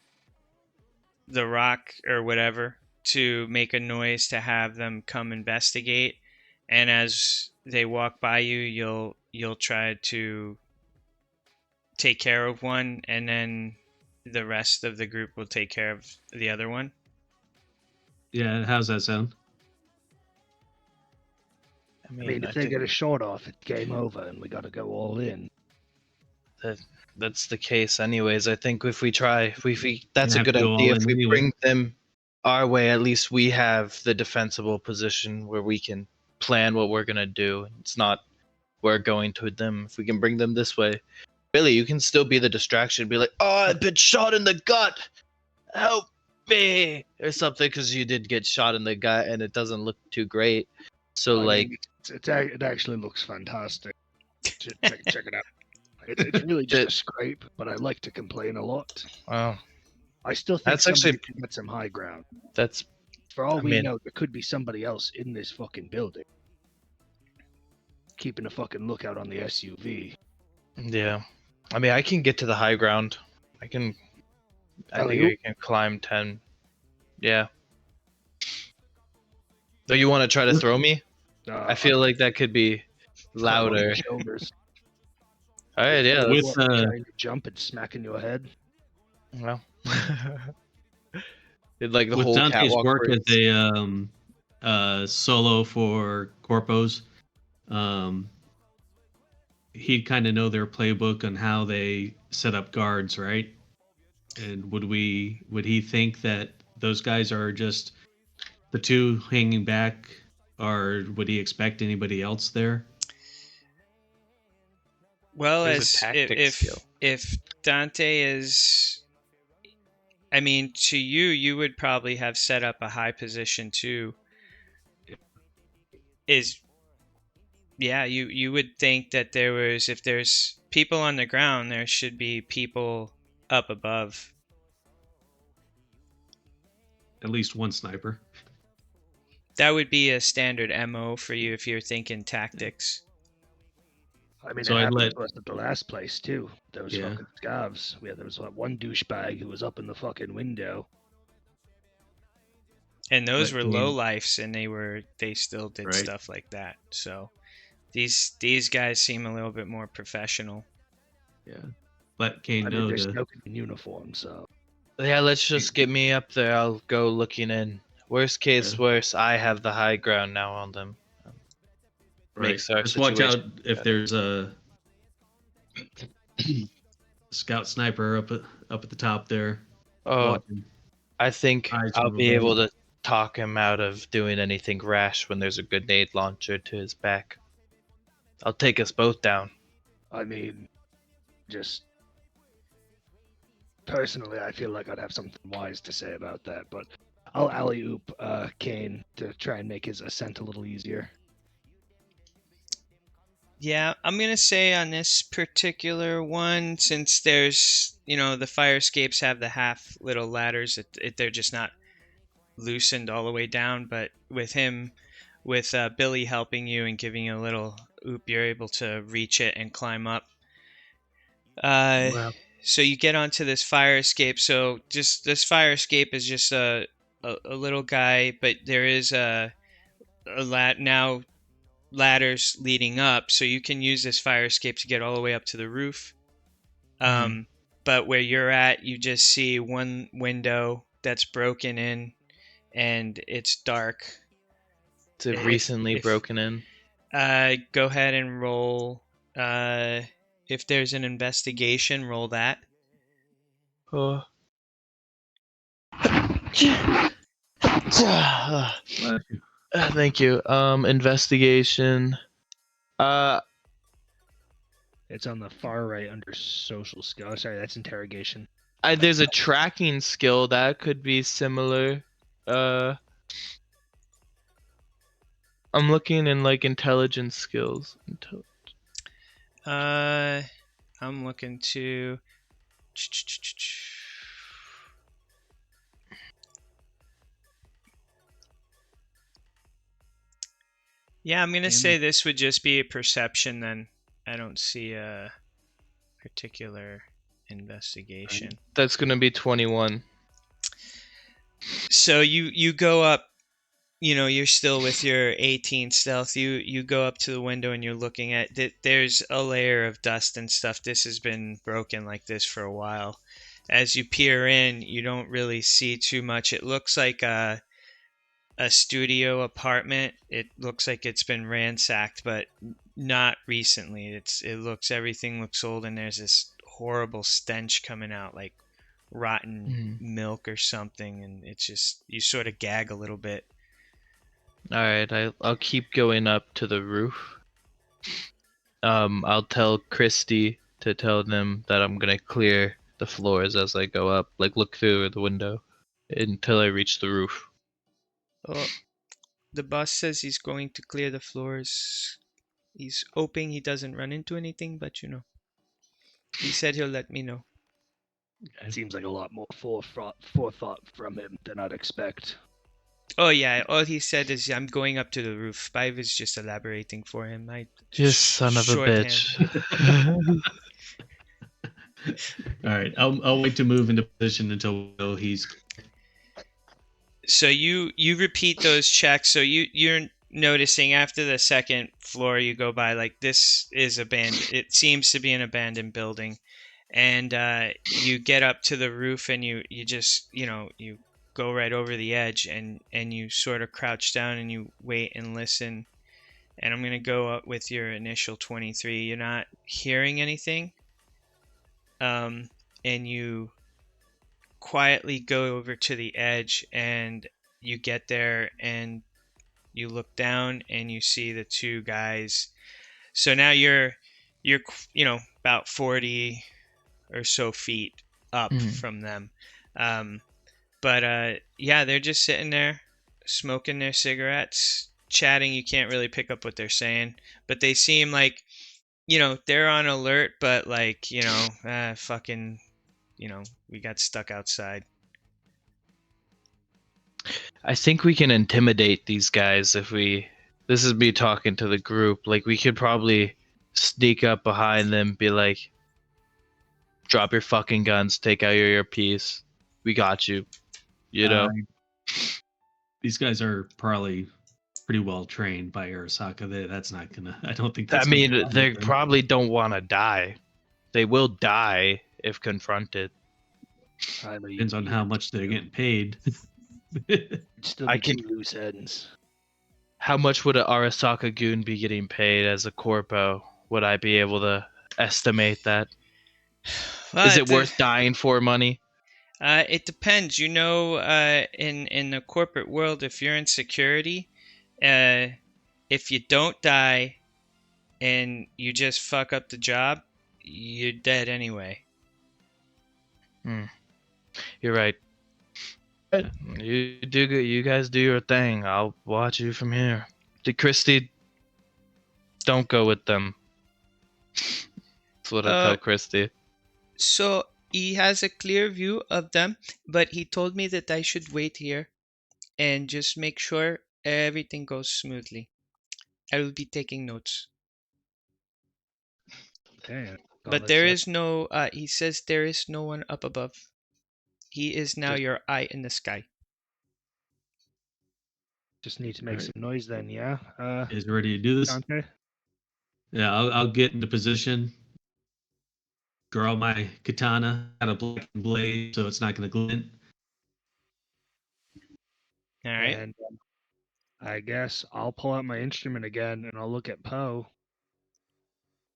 the rock or whatever to make a noise to have them come investigate. And as they walk by you, you'll try to take care of one, and then the rest of the group will take care of the other one. Yeah, how's that sound? I mean, if they get a shot off, it's game over, and we got to go all in. That's the case, anyways. I think if we try, that's a good go idea. all If in we anyway. bring them our way, at least we have the defensible position where we can plan what we're gonna do. It's not we're going to them. If we can bring them this way, Really, you can still be the distraction. Be like, oh, I've been shot in the gut. Help me, or something, because you did get shot in the gut, and it doesn't look too great. So I mean, it actually looks fantastic. Check it out. It's really just a scrape, but I like to complain a lot. Wow. I still think That's somebody actually can get some high ground. that's For all I we mean- know, there could be somebody else in this fucking building, keeping a fucking lookout on the SUV. yeah. I mean, I can get to the high ground. I think I can climb 10. Yeah. So you want to try to throw me? I feel like that could be louder. Shoulders. All right, yeah. With, What, trying to jump and smacking your head. Well, did like the with whole Dante's catwalk work as breaks. a solo for corpos, he'd kind of know their playbook on how they set up guards, right? And would he think that those guys are just the two hanging back, or would he expect anybody else there? Well, There's a as tactics skill. if Dante is, I mean, to you, you would probably have set up a high position too. You would think that if there's people on the ground, there should be people up above. At least one sniper. That would be a standard MO for you if you're thinking tactics. I mean, So it I'd happened let- to us at the last place too. Those Yeah. fucking scavs. Yeah, there was one douchebag who was up in the fucking window. And those Let were Kane- low lifes, and they still did Right. stuff like that. So these guys seem a little bit more professional. Yeah. Let Kane I mean, know they're to. smoking in uniform, so Yeah, let's just get me up there. I'll go looking in. Worst case, Yeah. worse. I have the high ground now on them. Right. Makes our Just watch out situation if better. there's a scout sniper up at the top there. Oh, watching. I think Eyes I'll on the be able road. to talk him out of doing anything rash when there's a grenade launcher to his back. I'll take us both down. I mean, just personally, I feel like I'd have something wise to say about that, but I'll alley-oop Kane to try and make his ascent a little easier. Yeah, I'm gonna say on this particular one, since there's the fire escapes have the half little ladders, they're just not loosened all the way down. But with Billy helping you and giving you a little oop, you're able to reach it and climb up. Wow. So you get onto this fire escape. So just this fire escape is just a little guy, but there is a ladders leading up, so you can use this fire escape to get all the way up to the roof. But where you're at, you just see one window that's broken in, and it's dark. It's recently broken in. Go ahead and roll. If there's an investigation, roll that. Oh. Thank you. Investigation. It's on the far right under social skill. Oh, sorry, that's interrogation. There's a tracking skill that could be similar. I'm looking in like intelligence skills. I'm looking to. Yeah, I'm gonna say this would just be a perception then. I don't see a particular investigation. That's gonna be 21. So you go up, you're still with your 18 stealth. You go up to the window and you're looking at there's a layer of dust and stuff. This has been broken like this for a while. As you peer in, you don't really see too much. It looks like a studio apartment. It looks like it's been ransacked, but not recently. Everything looks old, and there's this horrible stench coming out, like rotten milk or something, and it's just, you sort of gag a little bit. All right, I'll keep going up to the roof. I'll tell Christy to tell them that I'm gonna clear the floors as I go up, like look through the window until I reach the roof. Oh, the boss says he's going to clear the floors. He's hoping he doesn't run into anything, but he said he'll let me know. It seems like a lot more forethought from him than I'd expect. Oh yeah, all he said is I'm going up to the roof. Spive is just elaborating for him. You son of a bitch. All right, I'll wait to move into position until he's. So you repeat those checks. So you're noticing after the second floor you go by, like, this is abandoned. It seems to be an abandoned building, and you get up to the roof and you just you go right over the edge and you sort of crouch down and you wait and listen. And I'm gonna go up with your initial 23. You're not hearing anything. And you quietly go over to the edge and you get there and you look down and you see the two guys. So now you're about 40 or so feet up from them. But yeah, they're just sitting there smoking their cigarettes, chatting. You can't really pick up what they're saying, but they seem like they're on alert, but like fucking we got stuck outside. I think we can intimidate these guys if this is me talking to the group, like we could probably sneak up behind them, be like, drop your fucking guns, take out your earpiece, we got you, These guys are probably pretty well trained by Arasaka. That's not gonna. I don't think that's. I mean, they probably don't want to die. They will die if confronted. Depends on how much they're getting paid. Still I can loose ends. How much would an Arasaka goon be getting paid as a corpo? Would I be able to estimate that? Is it worth dying for money? It depends. In the corporate world, if you're in security, if you don't die and you just fuck up the job, you're dead anyway. You're right. You guys do your thing. I'll watch you from here. Christy, don't go with them. That's what I tell Christy. So he has a clear view of them, but he told me that I should wait here and just make sure everything goes smoothly. I will be taking notes. Damn. But there is no, he says there is no one up above. He is now your eye in the sky. Just need to make some noise then, yeah? Is ready to do this? Dante? Yeah, I'll get into position. Draw my katana, got a black blade, so it's not going to glint. All right. And I guess I'll pull out my instrument again and I'll look at Poe.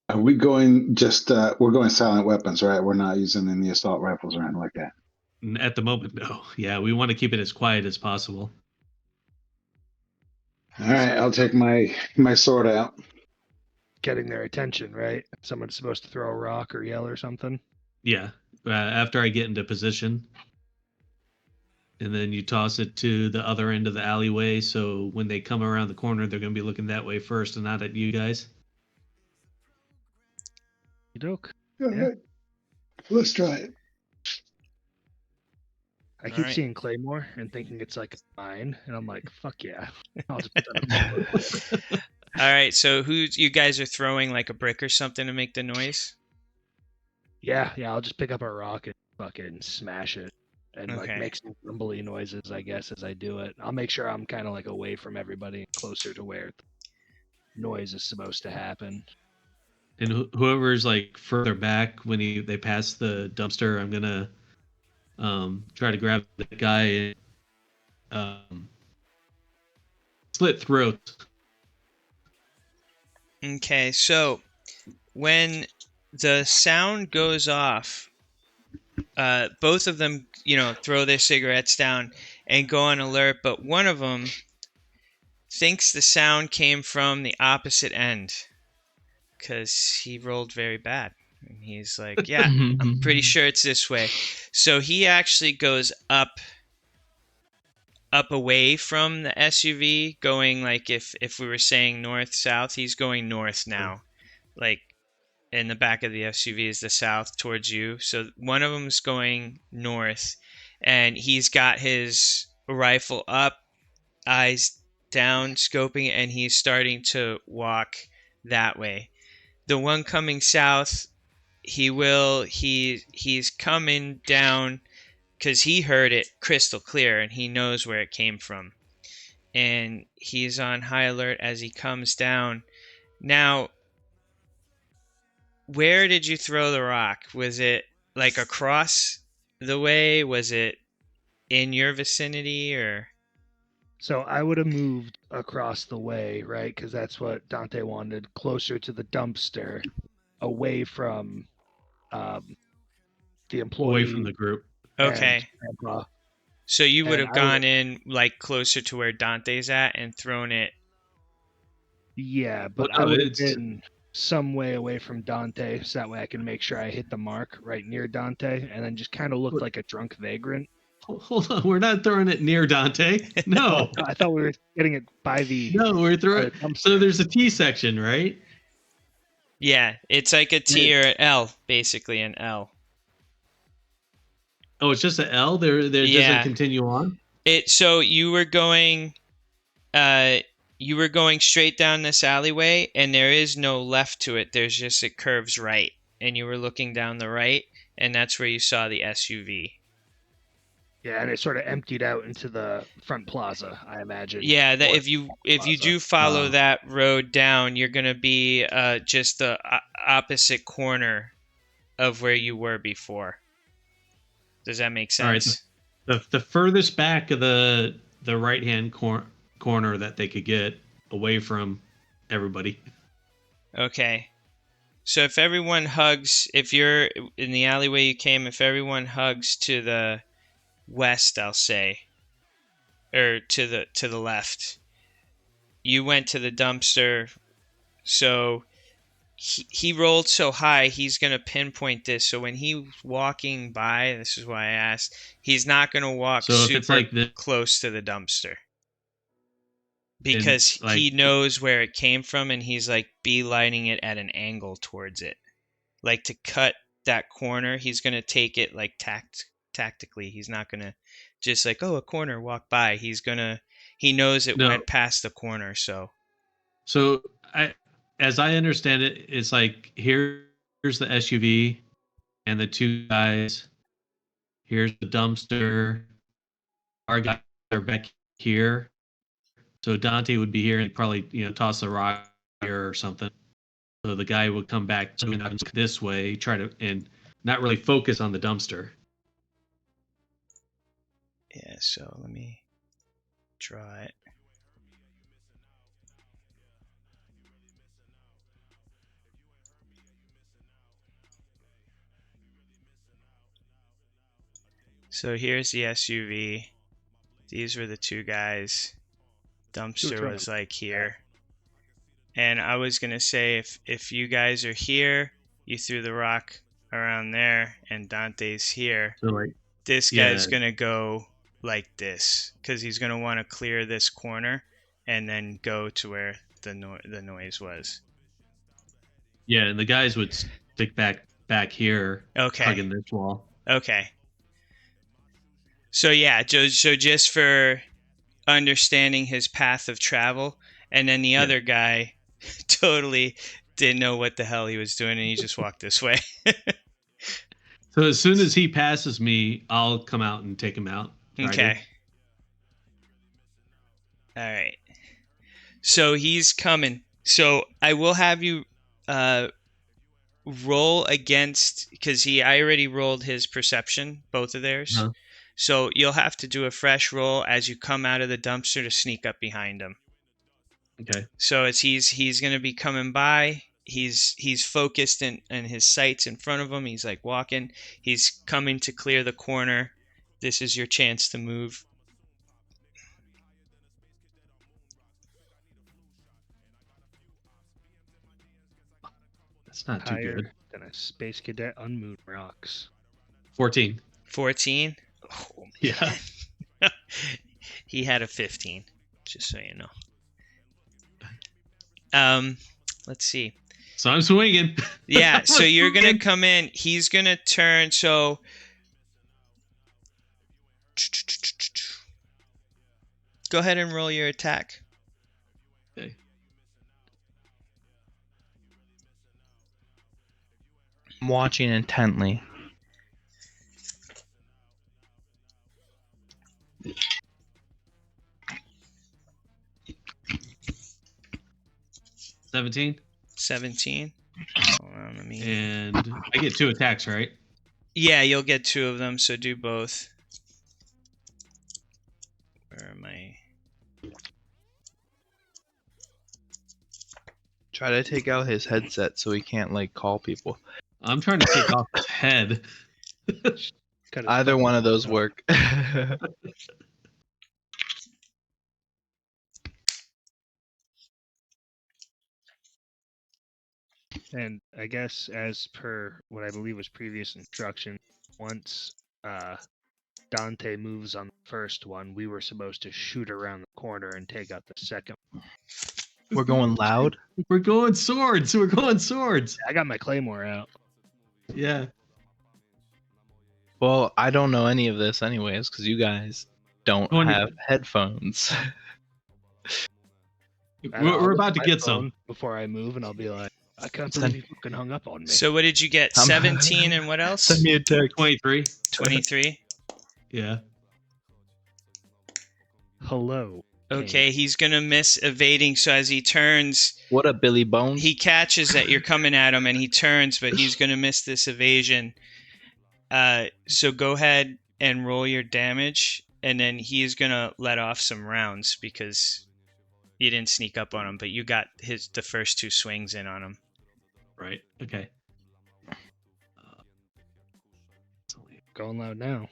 Are we going we're going silent weapons, right? We're not using any assault rifles or anything like that. At the moment, no. Yeah, we want to keep it as quiet as possible. All right, I'll take my sword out. Getting their attention, right? Someone's supposed to throw a rock or yell or something. Yeah, after I get into position. And then you toss it to the other end of the alleyway, so when they come around the corner, they're going to be looking that way first and not at you guys. Doke. Yeah. Let's try it. I keep seeing Claymore and thinking it's like mine, and I'm like, fuck yeah. I'll just put that up. All right, so you guys are throwing like a brick or something to make the noise? Yeah, I'll just pick up a rock and fucking smash it and like make some rumbly noises, I guess, as I do it. I'll make sure I'm kind of like away from everybody, closer to where the noise is supposed to happen. And whoever's like further back when they pass the dumpster, I'm gonna try to grab the guy and slit throat. Okay, so when the sound goes off, both of them, throw their cigarettes down and go on alert, but one of them thinks the sound came from the opposite end because he rolled very bad. And he's like, yeah, I'm pretty sure it's this way. So he actually goes up away from the SUV, going like if we were saying north south, he's going north now. Like in the back of the SUV is the south towards you. So one of them's going north, and he's got his rifle up, eyes down, scoping, and he's starting to walk that way. The one coming south, he's coming down because he heard it crystal clear and he knows where it came from. And he's on high alert as he comes down. Now, where did you throw the rock? Was it like across the way? Was it in your vicinity or? So I would have moved across the way, right? Because that's what Dante wanted, closer to the dumpster, away from the employee. Away from the group. Okay. So you would have gone in like closer to where Dante's at and thrown it. Yeah, but I would have been some way away from Dante, so that way I can make sure I hit the mark right near Dante, and then just kind of look like a drunk vagrant. Hold on, we're not throwing it near Dante. No. I thought we were getting it by the. No, we're throwing. So there's a T section, right? Yeah, it's like a T or an L, basically an L. Oh, it's just an L. There doesn't continue on. So you were going straight down this alleyway, and there is no left to it. There's just, it curves right, and you were looking down the right, and that's where you saw the SUV. Yeah, and it sort of emptied out into the front plaza, I imagine. Yeah, that if you do follow that road down, you're gonna be just the opposite corner of where you were before. Does that make sense? All right. The furthest back of the right-hand corner that they could get away from everybody. Okay. So if everyone hugs, if you're in the alleyway you came, if everyone hugs to the west, I'll say, or to the left, you went to the dumpster. So he rolled so high, he's going to pinpoint this. So when he's walking by, this is why I asked, he's not going to walk super close to the dumpster. Because he knows where it came from, and he's like beelining it at an angle towards it. Like to cut that corner, he's going to take it like tactically. He's not going to just like, oh, a corner, walk by. He knows it went past the corner, so. So as I understand it, it's like here's the SUV and the two guys. Here's the dumpster. Our guys are back here. So Dante would be here and probably, toss a rock here or something. So the guy would come back this way, try to, and not really focus on the dumpster. Yeah, so let me draw it. So here's the SUV. These were the two guys. Dumpster was like here. And I was going to say, if you guys are here, you threw the rock around there, and Dante's here. So like, this guy's going to go like this, because he's going to want to clear this corner and then go to where the noise was. Yeah, and the guys would stick back here, hugging this wall. Okay. So yeah, so just for understanding his path of travel, and then the other guy totally didn't know what the hell he was doing, and he just walked this way. So as soon as he passes me, I'll come out and take him out. Okay. All right. So he's coming. So I will have you roll against, because I already rolled his perception, both of theirs. Uh-huh. So you'll have to do a fresh roll as you come out of the dumpster to sneak up behind him. Okay. So as he's going to be coming by, he's focused and his sights in front of him. He's like walking. He's coming to clear the corner. This is your chance to move. That's not too Higher good. than a space cadet on moon rocks. 14. 14. Oh, Yeah. man. He had a 15, just so you know. Let's see. So I'm swinging. Yeah, I'm so you're gonna swinging. come in. He's gonna turn. So go ahead and roll your attack. Okay. I'm watching intently. $17. 17. Hold on, let me. And I get 2 attacks, right? Yeah, you'll get 2 of them. So do both. Where am I? Try to take out his headset so he can't like call people. I'm trying to take off his head. Cut his Either fucking one of those off. work. And I guess as per what I believe was previous instruction, once Dante moves on the first one, we were supposed to shoot around the corner and take out the second. We're going loud. We're going swords. We're going swords. I got my claymore out. Yeah. Well, I don't know any of this anyways because you guys don't Go on your- have headphones. We're about to get some. Before I move, and I'll be like, I can't Send- believe you fucking hung up on me. So what did you get? I'm- 17 and what else? Send me a text. 23. 23. Yeah. Hello. Okay, he's gonna miss evading. So as he turns, What up, Billy Bones? he catches that you're coming at him, and he turns, but he's gonna miss this evasion. So go ahead and roll your damage, and then he's gonna let off some rounds because you didn't sneak up on him, but you got the first 2 swings in on him. Right. Okay. Going loud now.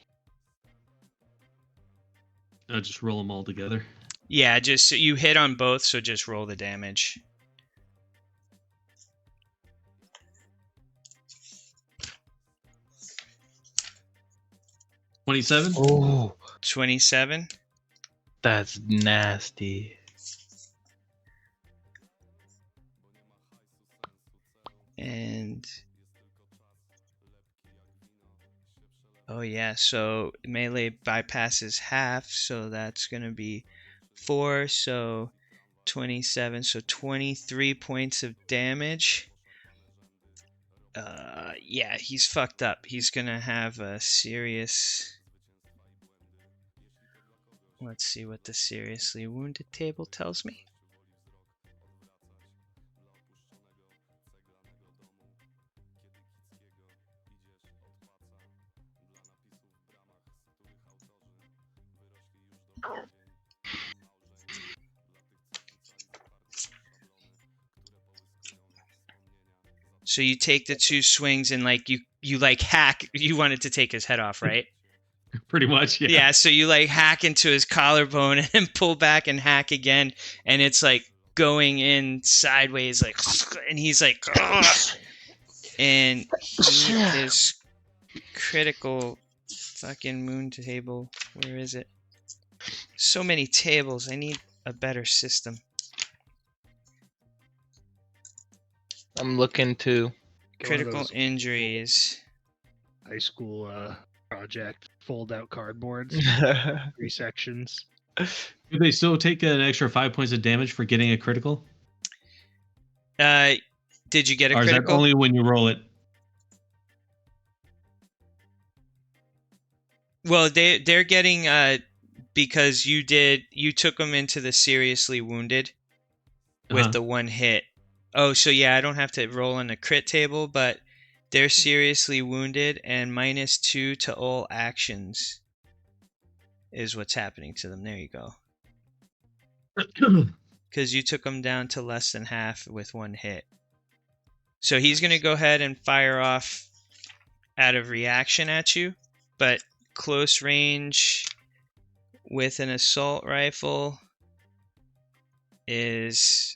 I'll just roll them all together. Yeah, just you hit on both, so just roll the damage. $27. Oh, 27. that's nasty. And oh yeah, so melee bypasses half, so that's gonna be 4, so 27, so 23 points of damage. Yeah, he's fucked up. He's gonna have a serious. Let's see what the seriously wounded table tells me. So you take the 2 swings and like you like hack. You wanted to take his head off, right? Pretty much. Yeah. Yeah. So you like hack into his collarbone and then pull back and hack again, and it's like going in sideways, like, and he's like, ugh. And he is critical. Fucking moon table. Where is it? So many tables. I need a better system. I'm looking to. Critical injuries. High school project, fold out cardboards, 3 sections. Do they still take an extra 5 points of damage for getting a critical? Did you get a Or is that critical? only when you roll it? Well, they're getting because you took them into the seriously wounded with the 1 hit. Oh, so yeah, I don't have to roll on a crit table, but they're seriously wounded and -2 to all actions is what's happening to them. There you go. Because you took them down to less than half with 1 hit. So he's going to go ahead and fire off out of reaction at you, but close range with an assault rifle is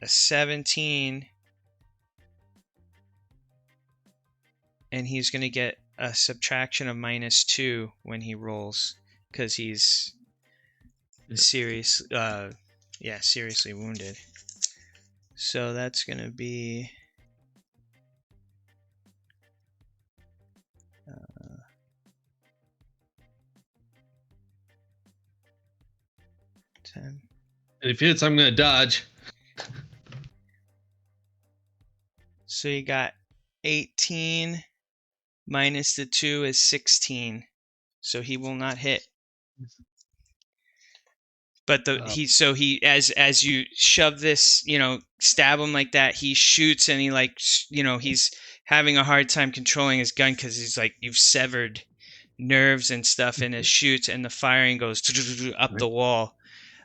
a 17 and he's going to get a subtraction of -2 when he rolls because he's seriously wounded. So that's going to be 10. And if it hits, I'm gonna dodge. So you got 18 minus the 2 is 16. So he will not hit. But he as you shove this, stab him like that, he shoots and he he's having a hard time controlling his gun because he's like, you've severed nerves and stuff in his shoots, and the firing goes up the wall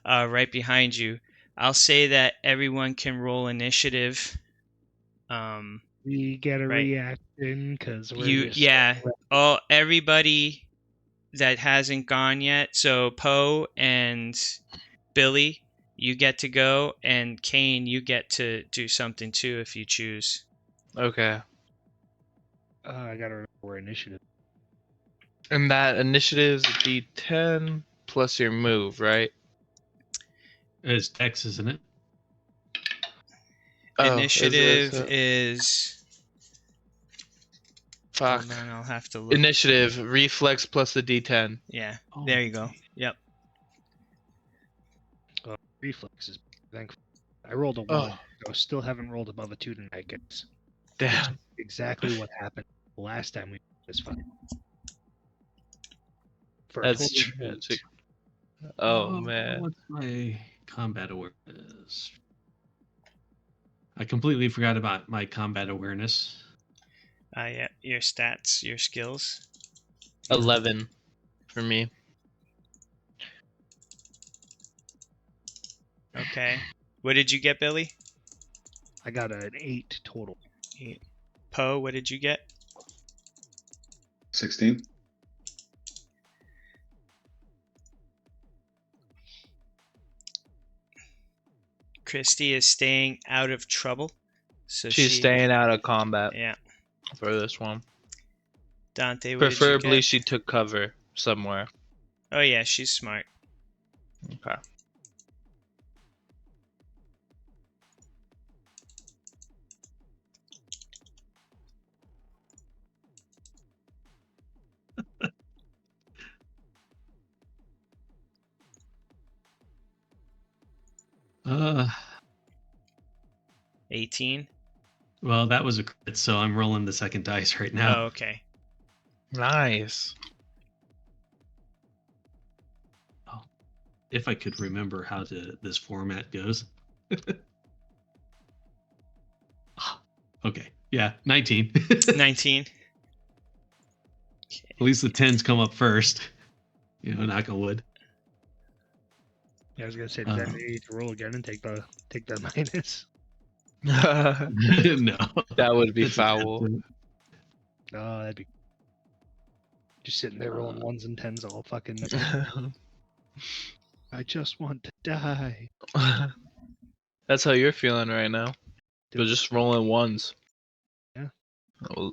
right behind you. I'll say that everyone can roll initiative. We get a reaction because we're everybody that hasn't gone yet. So Poe and Billy, you get to go, and Kane, you get to do something too if you choose. Okay. I gotta remember we're initiative. And that initiative is a D10 plus your move, right? It's Dex, isn't it? Initiative is. Fuck. Hold on, I'll have to look. Initiative, reflex plus the D10. Yeah, there you go. Yep. Reflexes. Thankfully, I rolled a 1. So still haven't rolled above a 2 tonight, guys. Damn. Exactly what happened last time we did this fight. That's tragic. Oh man. What's my combat awareness? I completely forgot about my combat awareness. Yeah, your stats, your skills. 11 for me. Okay. What did you get, Billy? I got an 8 total. 8. Poe, what did you get? 16. Christy is staying out of trouble. So she's staying out of combat. Yeah. For this one. Dante, what preferably did you get? she took cover somewhere. Oh yeah, she's smart. Okay. Uh, 18. Well, that was a crit, so I'm rolling the second dice right now. Oh, okay. Nice. Oh, if I could remember how this format goes. Okay. Yeah, 19. 19. At least the 10s come up first. Knock on wood. Yeah, I was gonna say, does that need to roll again and take the minus? No. That would be foul. No, that'd be just sitting there rolling 1s and 10s all fucking. I just want to die. That's how you're feeling right now. You're just rolling 1s. Yeah. Oh.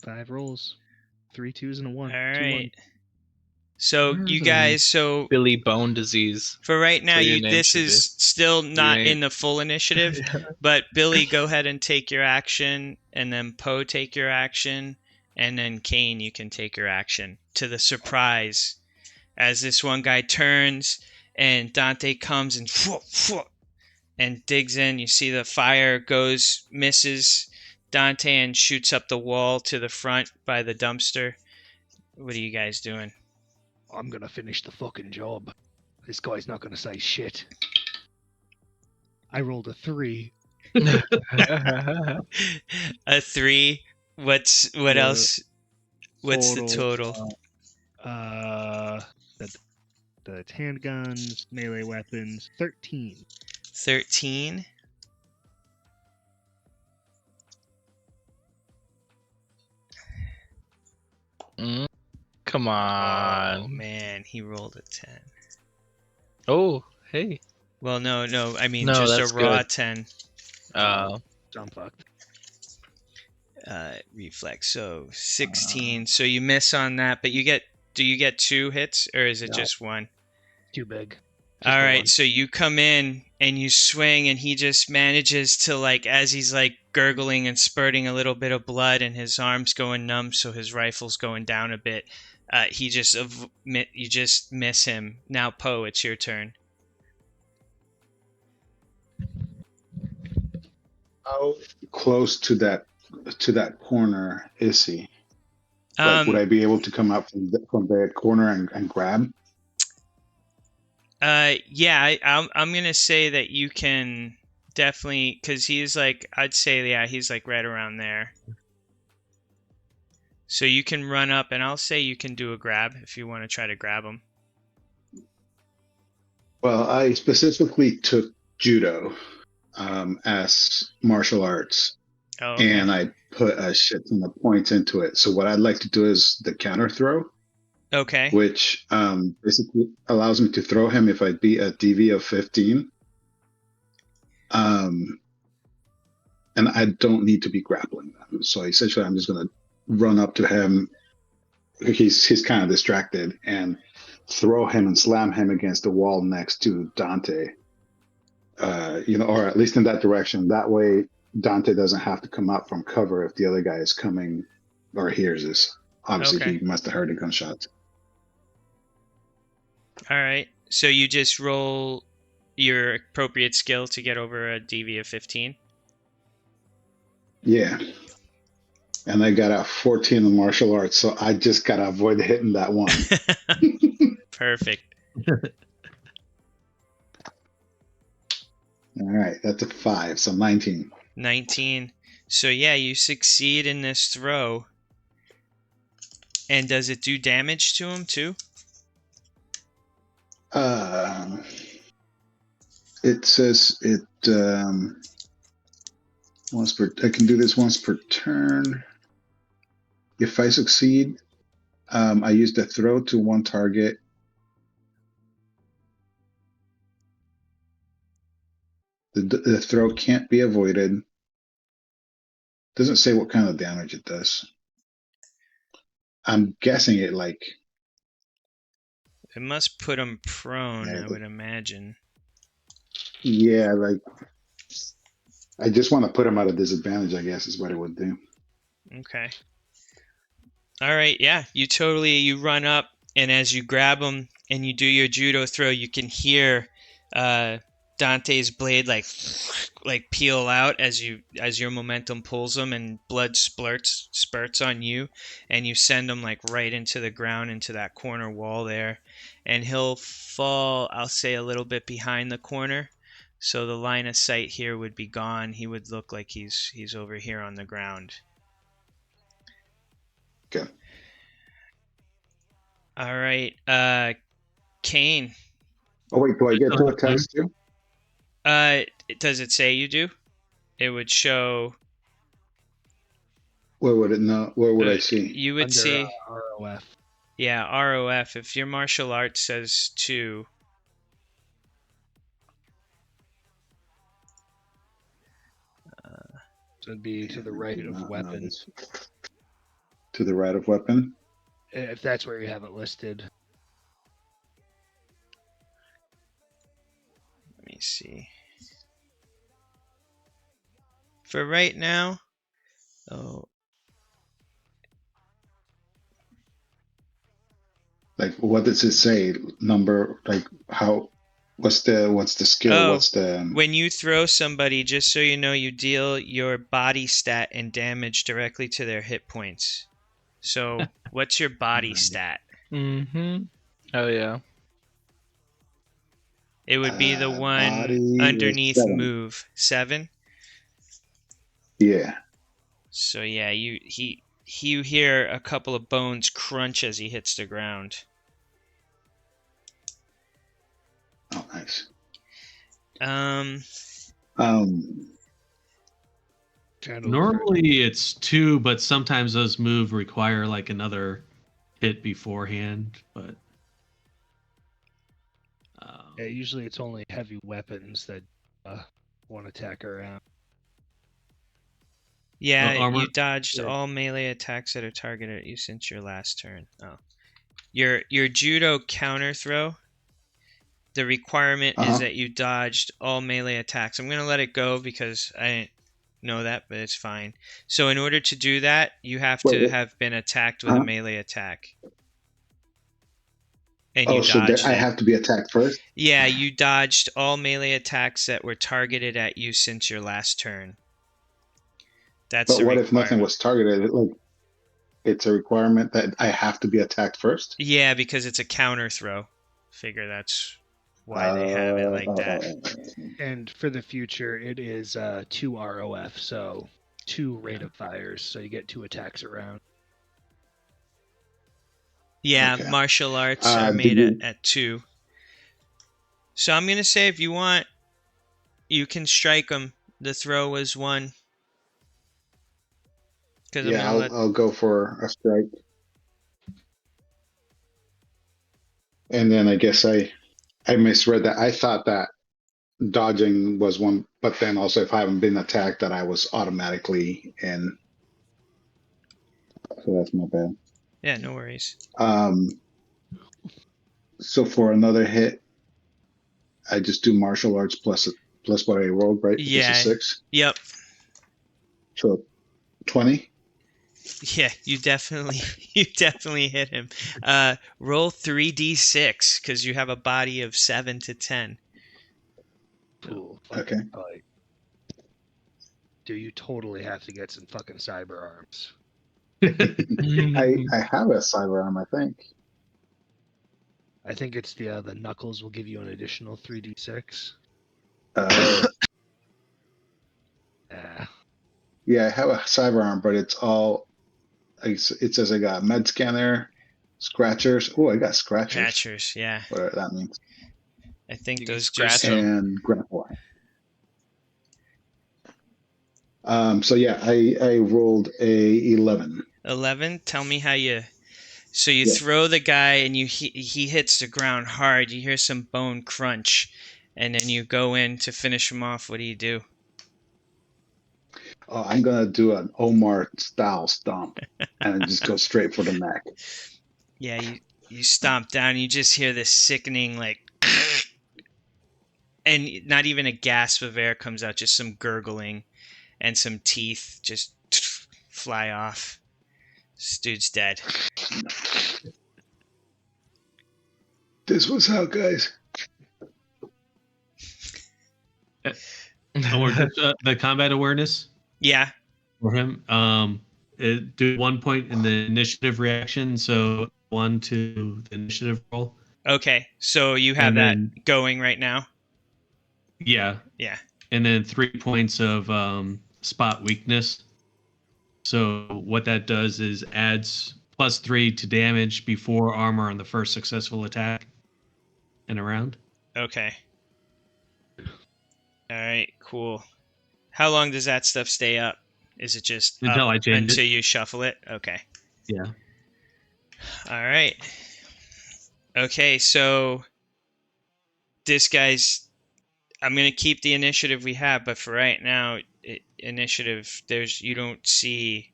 5 rolls, 3 2s and a 1. All right. So you guys, Billy Bone Disease. For right now, So this is still not in the full initiative. But Billy, go ahead and take your action, and then Poe take your action, and then Kane, you can take your action. To the surprise, as this one guy turns, and Dante comes and digs in. You see the fire misses Dante, and shoots up the wall to the front by the dumpster. What are you guys doing? I'm gonna finish the fucking job. This guy's not gonna say shit. I rolled a 3. A 3. What else? What's the total? The handguns, melee weapons, 13. 13. Come on. Oh man, he rolled a 10. Oh, hey. Well, no. I mean, No, just that's a raw good. 10. I'm fucked. Reflex. So 16. So you miss on that, but you get. Do you get 2 hits or is it No. just 1? Too big. All Just the right, one. so you come in and you swing, and he just manages to, like, as he's like gurgling and spurting a little bit of blood, and his arms going numb, so his rifle's going down a bit. You just miss him. Now, Poe, it's your turn. How close to that corner is he? Like, would I be able to come up from that corner and grab? Yeah, I'm gonna say that you can definitely, because he's like, I'd say, yeah, he's like right around there. So you can run up, and I'll say you can do a grab if you want to try to grab him. Well, I specifically took judo as martial arts, Oh, okay. and I put a shit ton of points into it. So what I'd like to do is the counter throw. Okay. Which basically allows me to throw him if I beat a DV of 15. And I don't need to be grappling them. So essentially, I'm just going to run up to him. He's kind of distracted, and throw him and slam him against the wall next to Dante. Or at least in that direction. That way, Dante doesn't have to come out from cover if the other guy is coming or hears us. Obviously, Okay. he must have heard the gunshots. All right. So you just roll your appropriate skill to get over a DV of 15. Yeah. And I got a 14 in martial arts, so I just got to avoid hitting that one. Perfect. All right, that's a 5, so 19. 19. So yeah, you succeed in this throw. And does it do damage to him too? It says it once per. I can do this once per turn. If I succeed, I use the throw to one target. The throw can't be avoided. Doesn't say what kind of damage it does. I'm guessing it like. It must put him prone, Yeah, I would imagine. Yeah, like. I just want to put him at a disadvantage, I guess, is what it would do. Okay. All right, yeah. You run up, and as you grab him and you do your judo throw, you can hear Dante's blade like peel out as your momentum pulls him, and blood spurts on you, and you send him like right into the ground, into that corner wall there, and he'll fall, I'll say, a little bit behind the corner. So the line of sight here would be gone. He would look like he's over here on the ground. Okay. All right, Kane. Oh wait, do I get 2 attacks too? Does it say you do? It would show. Where would it know? Where would I see? You would Under, see. ROF. Yeah, ROF. If your martial arts says 2. So it'd be to the right of weapon. To the right of weapon? If that's where you have it listed. Let me see. For right now, Like, what does it say? Number, like, how? What's the skill? What's the? When you throw somebody, just so you know, you deal your body stat and damage directly to their hit points. So, what's your body stat? Mm-hmm. Oh yeah. It would be the one body underneath 7. move 7. Yeah. So yeah, you hear a couple of bones crunch as he hits the ground. Oh, nice. Normally it's 2, but sometimes those moves require like another hit beforehand. But Yeah, usually it's only heavy weapons that one attack around. Yeah, armor? you dodged Yeah. all melee attacks that are targeted at you since your last turn. Oh. Your judo counter throw, the requirement is that you dodged all melee attacks. I'm going to let it go because I didn't know that, but it's fine. So in order to do that, you have to have been attacked with a melee attack. And you so dodged I it. have to be attacked first? Yeah, you dodged all melee attacks that were targeted at you since your last turn. That's But the what if nothing requirement. was targeted? Like, it's a requirement that I have to be attacked first? Yeah, because it's a counter throw. Figure that's why they have it like that. And for the future, it is 2 ROF, so 2 rate of fires, so you get 2 attacks around. Yeah, Okay. martial arts are made at 2. So I'm going to say if you want, you can strike them. The throw was 1. Yeah, I'll go for a strike. And then I guess I misread that. I thought that dodging was 1, but then also if I haven't been attacked, that I was automatically in. So that's my bad. Yeah, no worries. So for another hit, I just do martial arts plus what I rolled, right? Yeah. It's a 6. Yep. So 20. Yeah, you definitely hit him. Roll 3d6 because you have a body of 7 to 10. Cool. Okay. Fight. Do you totally have to get some fucking cyber arms? I have a cyber arm, I think. I think it's the knuckles will give you an additional 3d6. Yeah, I have a cyber arm, but it's all. It says I got med scanner, scratchers. Oh, I got scratchers. Scratchers, yeah. Whatever that means. I think You can those scratch just. And grapple. So yeah, I rolled a 11. 11. Tell me how you. So you Yeah. throw the guy and he hits the ground hard. You hear some bone crunch, and then you go in to finish him off. What do you do? Oh, I'm gonna do an Omar style stomp and just go straight for the neck. Yeah, you stomp down. And you just hear this sickening like, and not even a gasp of air comes out. Just some gurgling, and some teeth just fly off. This dude's dead. This was how, guys. The combat awareness Yeah. for him. Do 1 point in the initiative reaction, so 1 to the initiative roll. Okay, so you have And that then- going right now? Yeah. Yeah. And then 3 points of spot weakness. So what that does is adds +3 to damage before armor on the first successful attack in a round. Okay. All right, cool. How long does that stuff stay up? Is it just Until I change until it. you shuffle it? Okay. Yeah. All right. Okay, so this guy's. I'm gonna keep the initiative we have, but for right now, initiative. You don't see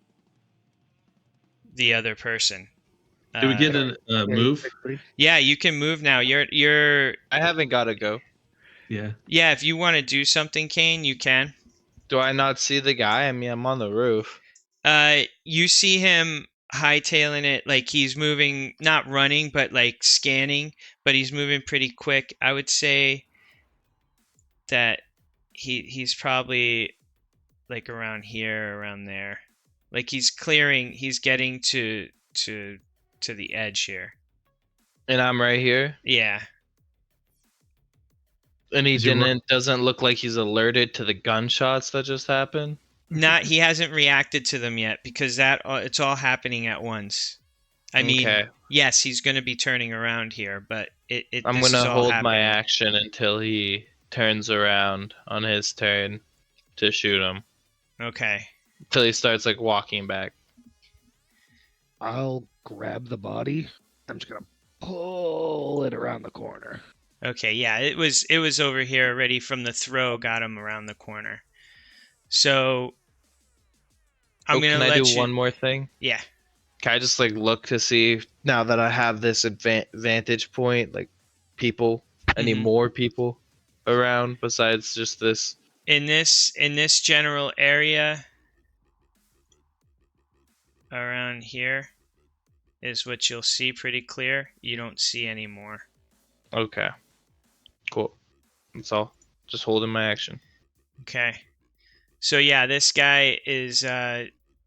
the other person. Do we get a move? Yeah, you can move now. You're. I haven't got to go. Yeah. Yeah, if you want to do something, Kane, you can. Do I not see the guy? I mean, I'm on the roof. You see him hightailing it, like he's moving, not running, but like scanning, but he's moving pretty quick. I would say that he's probably like around here, around there. Like he's getting to the edge here. And I'm right here. Yeah. And he doesn't look like he's alerted to the gunshots that just happened. He hasn't reacted to them yet because it's all happening at once. I mean, yes, he's going to be turning around here, but I'm going to hold my action until he turns around on his turn to shoot him. Okay. Until he starts like walking back. I'll grab the body. I'm just gonna pull it around the corner. Okay, yeah, it was over here already from the throw, got him around the corner. So I'm can gonna I do let you. one more thing? Yeah. Can I just like look to see now that I have this vantage point, like people, any Mhm. more people around besides just this? In this general area around here is what you'll see pretty clear. You don't see any more. Okay, cool. That's all. Just holding my action. Okay. So yeah, this guy is.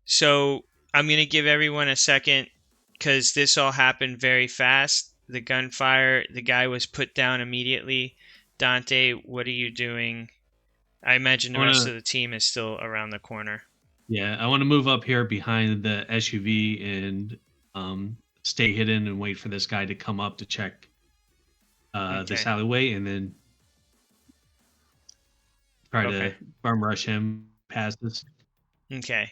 So I'm gonna give everyone a second because this all happened very fast. The gunfire. The guy was put down immediately. Dante, what are you doing? I imagine the rest of the team is still around the corner. Yeah, I want to move up here behind the SUV and stay hidden and wait for this guy to come up to check this Okay. alleyway, and then try Okay. to bum rush him past this. Okay.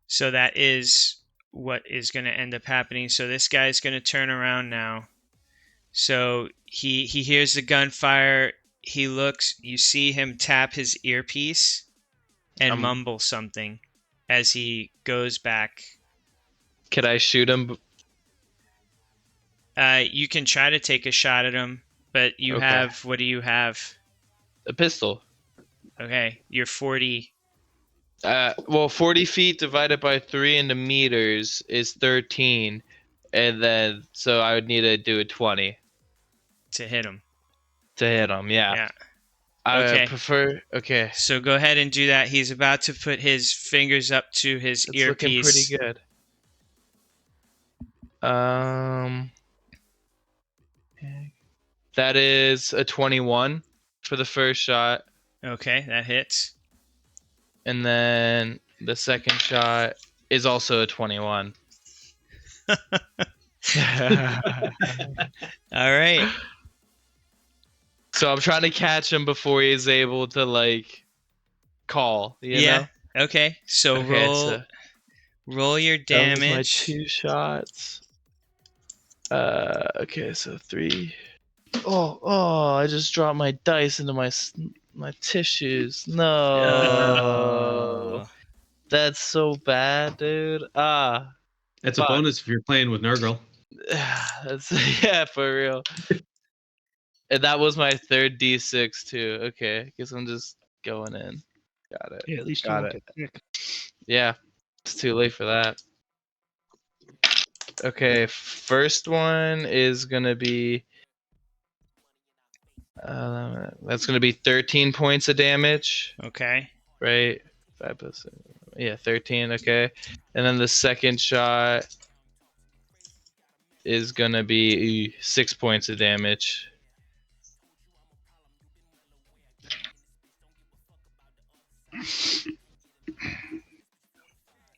So that is what is going to end up happening. So this guy's going to turn around now. So he hears the gunfire. He looks. You see him tap his earpiece and mumble something as he goes back. Could I shoot him? You can try to take a shot at him, but you Okay. have. What do you have? A pistol. Okay, you're 40. Well, 40 feet divided by 3 into meters is 13, and then so I would need to do a 20 To hit him. to hit him. Yeah. Yeah. I Okay. prefer. Okay. So go ahead and do that. He's about to put his fingers up to his It's looking pretty earpiece. good. That is a 21 for the first shot, Okay, that hits. and then the second shot is also a 21. All right. So I'm trying to catch him before he's able to like call. You know? Okay. So Okay, roll your that was my damage. 2 shots. Okay, so 3. Oh! I just dropped my dice into my tissues. No, Oh. that's so bad, dude. That's Fuck. a bonus if you're playing with Nurgle. That's yeah, for real. And that was my third D6 too. Okay, guess I'm just going in. Got it. Yeah, at least you Got won't it. get sick. Yeah, it's too late for that. Okay, first one is gonna be. That's gonna be 13 points of damage. Okay. Right? 5 plus. Yeah, 13. Okay, and then the second shot is gonna be 6 points of damage.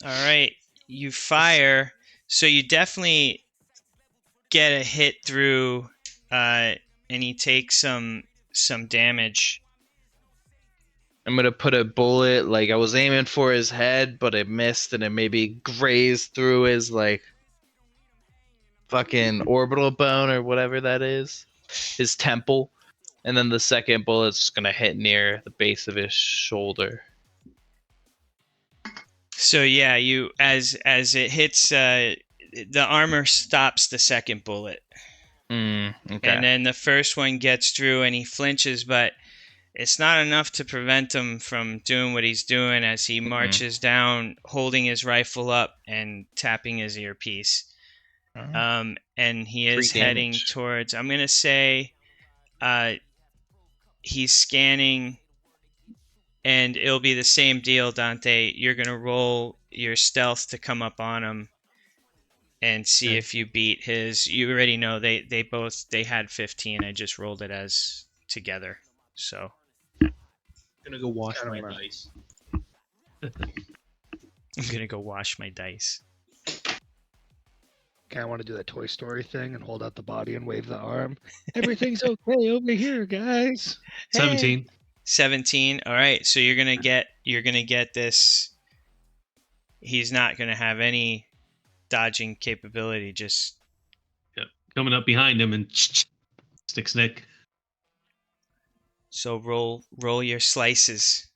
All right. You fire. So you definitely get a hit through, and you take some damage. I'm gonna put a bullet, like I was aiming for his head, but it missed and it maybe grazed through his like fucking orbital bone or whatever that is, his temple, and then the second bullet's just gonna hit near the base of his shoulder. So yeah, you as it hits, the armor stops the second bullet. Okay. And then the first one gets through and he flinches, but it's not enough to prevent him from doing what he's doing as he marches down, holding his rifle up and tapping his earpiece. And he is heading towards, I'm going to say, he's scanning, and it'll be the same deal, Dante. You're going to roll your stealth to come up on him and see if you beat his. You already know they had 15. I just rolled it as together. So I'm gonna go wash my dice. I'm gonna go wash my dice. Kind of want to do that Toy Story thing and hold out the body and wave the arm. Everything's okay over here, guys. 17. 17. All right. So you're gonna get this. He's not gonna have any dodging capability. Just Coming up behind him and stick Nick. so roll your slices.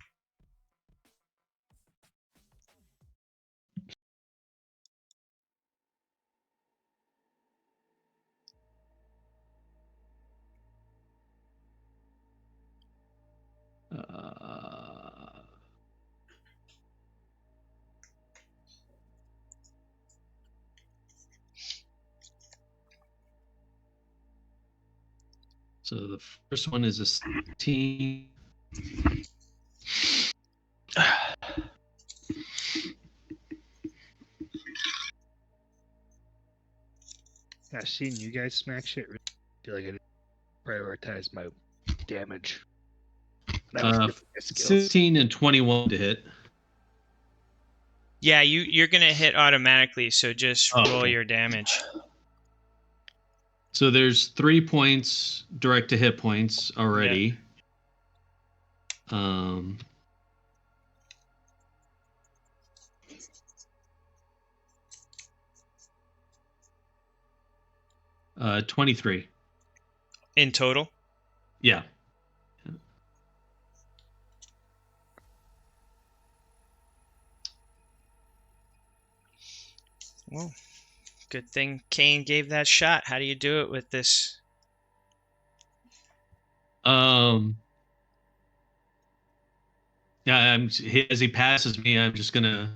So the first one is a 16. I've seen you guys smack shit. I feel like I didn't prioritize my damage. That was good for my skills. 16 and 21 to hit. Yeah, you're gonna hit automatically, so just roll okay. your damage. So there's 3 points direct to hit points already. Yeah. 23 in total. Yeah. Well, good thing Kane gave that shot. How do you do it with this? Yeah, as he passes me, I'm just gonna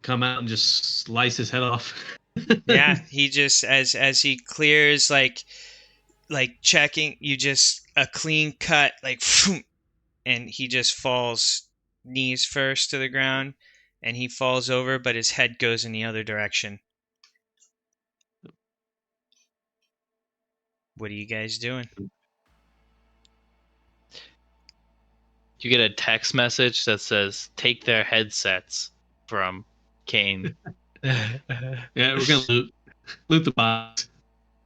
come out and just slice his head off. Yeah, he just as he clears like checking, you just a clean cut like, and he just falls knees first to the ground, and he falls over, but his head goes in the other direction. What are you guys doing? You get a text message that says, "Take their headsets," from Kane. Yeah, we're gonna loot the box.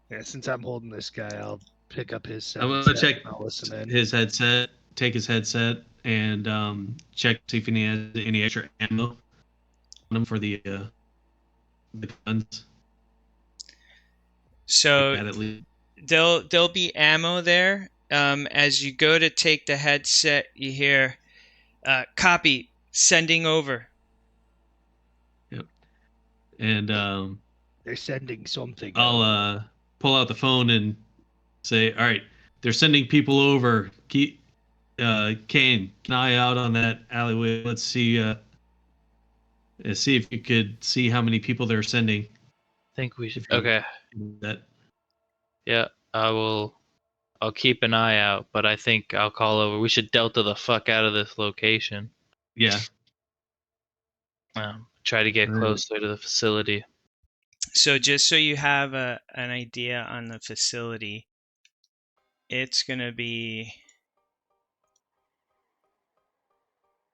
Yeah, since I'm holding this guy, I'll pick up his I'm gonna check and I'll listen in. his headset, take his headset, and check see if he has any extra ammo on him for the guns. So Like that at least. there'll be ammo there. As you go to take the headset, you hear, "Copy, sending over." Yep. And They're sending something. I'll pull out the phone and say, "All right, they're sending people over. Keep Kane, keep an eye out on that alleyway. Let's see if you could see how many people they're sending." I think we should. If you- Okay. That Yeah, I'll keep an eye out, but I think I'll call over. We should Delta the fuck out of this location. yeah. Try to get Alright. closer to the facility. So just so you have an idea on the facility, it's going to be...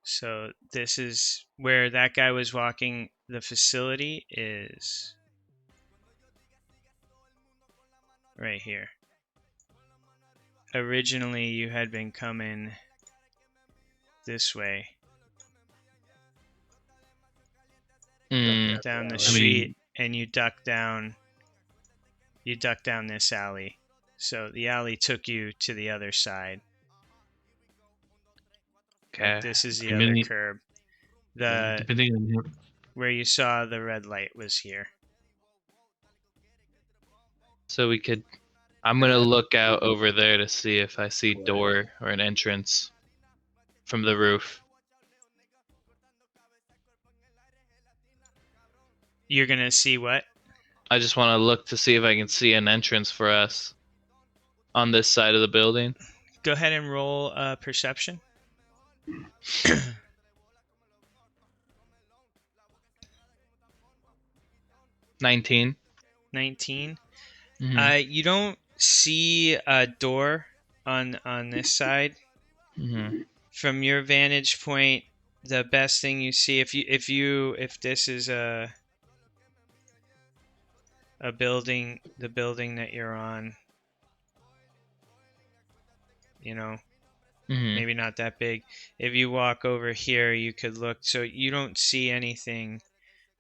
So this is where that guy was walking. The facility is right here. Originally, you had been coming this way. Down the street, and you duck down this alley. So the alley took you to the other side. Okay. Like this is the other curb. Depending on where you saw the red light was here. So we could. I'm gonna look out over there to see if I see door or an entrance from the roof. You're gonna see what? I just want to look to see if I can see an entrance for us on this side of the building. Go ahead and roll perception. 19. 19. Mm-hmm. You don't see a door on this side. Mm-hmm. From your vantage point, the best thing you see, if this is a building, the building that you're on, you know, maybe not that big. If you walk over here, you could look. So you don't see anything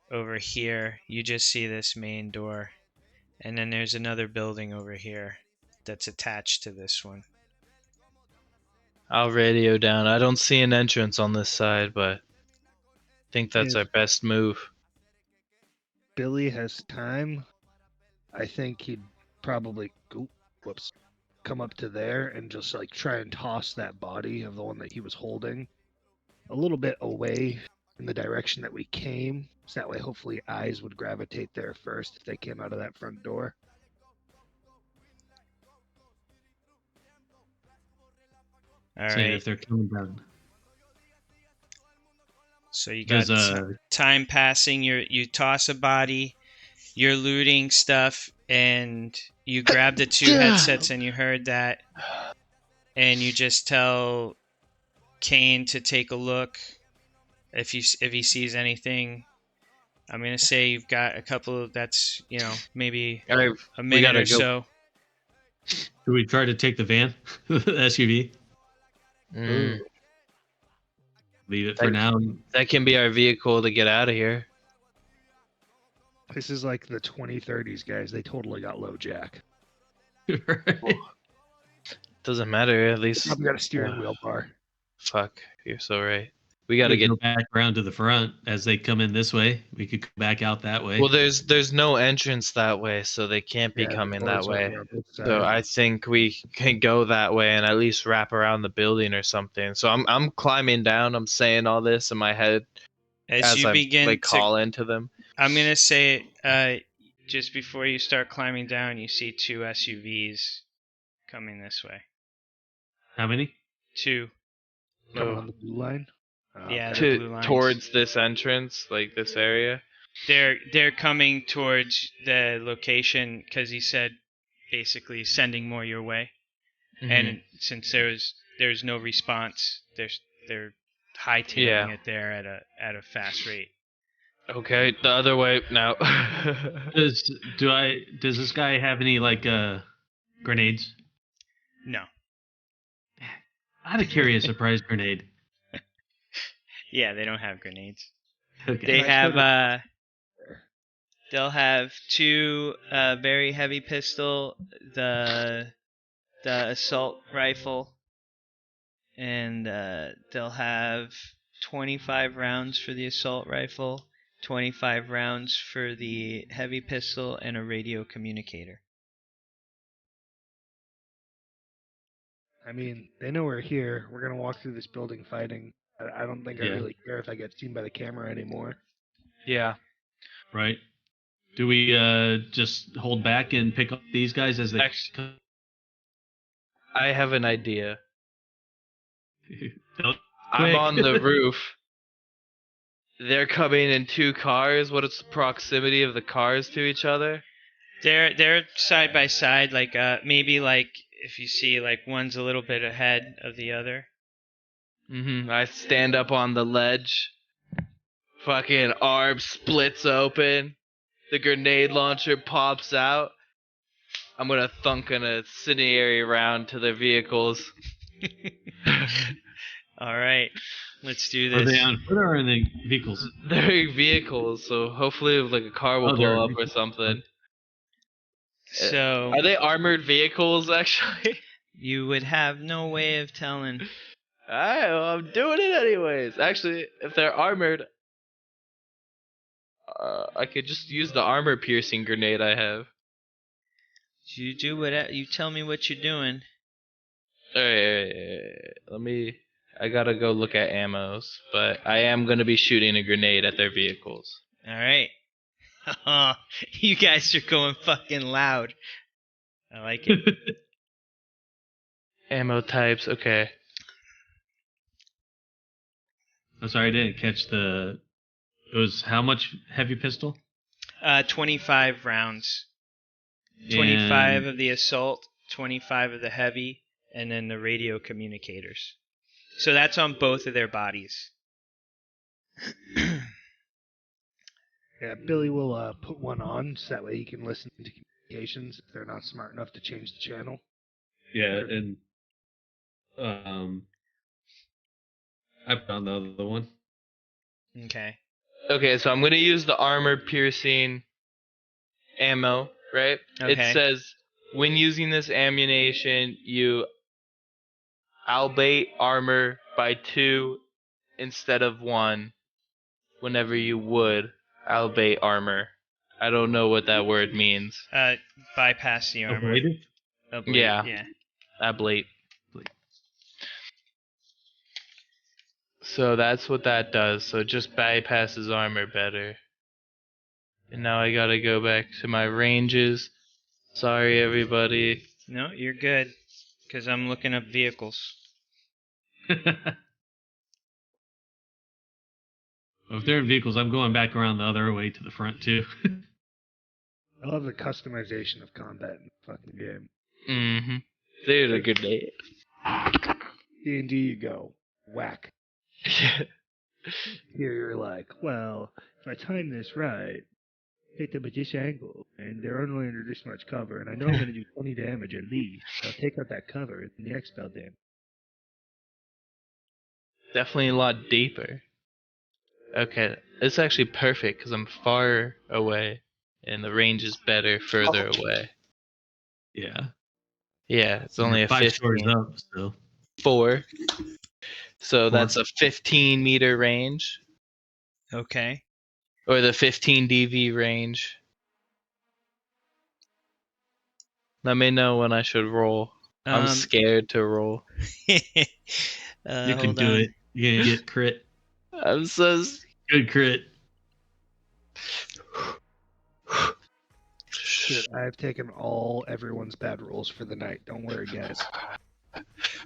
over here. You just see this main door. And then there's another building over here that's attached to this one. I'll radio down. I don't see an entrance on this side, but I think that's our best move. Billy has time. I think he'd probably come up to there and just like try and toss that body of the one that he was holding a little bit away in the direction that we came. So that way hopefully eyes would gravitate there first if they came out of that front door. All Seeing right. if they're coming down. So you got time passing. You toss a body. You're looting stuff, and you grab the 2 headsets, and you heard that, and you just tell Kane to take a look if he sees anything. I'm gonna say you've got a couple. That's maybe a minute or so. Do we try to take the van, the SUV? Mm. Leave it for now. That can be our vehicle to get out of here. This is like the 2030s, guys. They totally got low jack. Right. Doesn't matter. At least Probably got a steering wheel bar. Fuck, you're so right. We gotta go back around to the front as they come in this way. We could come back out that way. Well, there's no entrance that way, so they can't be coming that way. So I think we can go that way and at least wrap around the building or something. So I'm climbing down. I'm saying all this in my head as you begin to call into them. I'm gonna say just before you start climbing down, you see 2 SUVs coming this way. How many? 2. Coming on the blue line. Yeah, the blue lines. Towards this entrance, like this area. They're coming towards the location because he said basically sending more your way, and since there's no response, they're hightailing it there at a fast rate. Okay, the other way now. Does this guy have any grenades? No. I'd have carry a surprise grenade. Yeah, they don't have grenades. Okay. They have they'll have 2 very heavy pistol, the assault rifle, and they'll have 25 rounds for the assault rifle, 25 rounds for the heavy pistol, and a radio communicator. I mean, they know we're here. We're gonna walk through this building fighting. I don't think I really care if I get seen by the camera anymore. Yeah. Right. Do we just hold back and pick up these guys as they come? I have an idea. I'm on the roof. They're coming in 2 cars. What is the proximity of the cars to each other? They're side by side, maybe if you see one's a little bit ahead of the other. I stand up on the ledge. Fucking arm splits open. The grenade launcher pops out. I'm gonna thunk an incendiary round to their vehicles. All right, let's do this. Are they on foot or are they vehicles? They're vehicles, so hopefully a car will blow up or something. So are they armored vehicles actually? You would have no way of telling. Alright, well, I'm doing it anyways. Actually, if they're armored, I could just use the armor-piercing grenade I have. You do what? You tell me what you're doing. Alright, I gotta go look at ammos, but I am gonna be shooting a grenade at their vehicles. Alright. You guys are going fucking loud. I like it. Ammo types, okay. I'm sorry, I didn't catch it was how much heavy pistol? 25 rounds. 25 of the assault, 25 of the heavy, and then the radio communicators. So that's on both of their bodies. Yeah, Billy will put one on so that way he can listen to communications if they're not smart enough to change the channel. Yeah, and I found the other one. Okay. Okay, so I'm gonna use the armor-piercing ammo, right? Okay. It says, when using this ammunition, you albate armor by 2 instead of 1 whenever you would albate armor. I don't know what that word means. Bypass the armor. Ablative? Yeah. Ablate. So that's what that does. So it just bypasses armor better. And now I gotta go back to my ranges. Sorry, everybody. No, you're good. Because I'm looking up vehicles. If they're in vehicles, I'm going back around the other way to the front too. I love the customization of combat in the fucking game. Mm-hmm. There's a grenade. D&D you go. Whack. Here you're like, well, if I time this right, hit them at this angle, and they're only under this much cover, and I know I'm going to do 20 damage at least. I'll take out that cover, and the expel damage. Definitely a lot deeper. Okay, it's actually perfect because I'm far away, and the range is better further away. Yeah. Yeah, it's only a 5 stories 15. up, so 4. So 4. that's a 15 meter range, Okay. or the 15 DV range. Let me know when I should roll. I'm scared to roll. You can do it. You're gonna get crit. I'm so Good crit. Shit, I've taken everyone's bad rolls for the night. Don't worry, guys.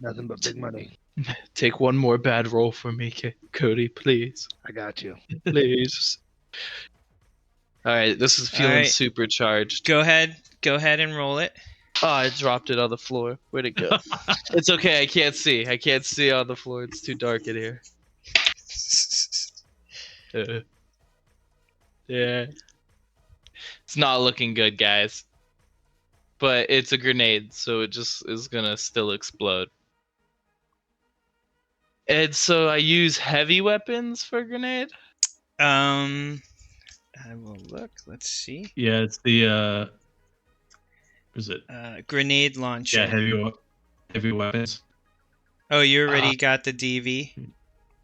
Nothing but big money. Take one more bad roll for me, Cody, please. I got you. Please. All right, this is feeling right. supercharged. Go ahead and roll it. Oh, I dropped it on the floor. Where'd it go? It's okay. I can't see. I can't see on the floor. It's too dark in here. Yeah. It's not looking good, guys. But it's a grenade, so it just is gonna still explode. And so I use heavy weapons for grenade? I will look. Let's see. Yeah, it's the is it? Grenade launcher. Yeah, heavy weapons. Oh, you already got the DV?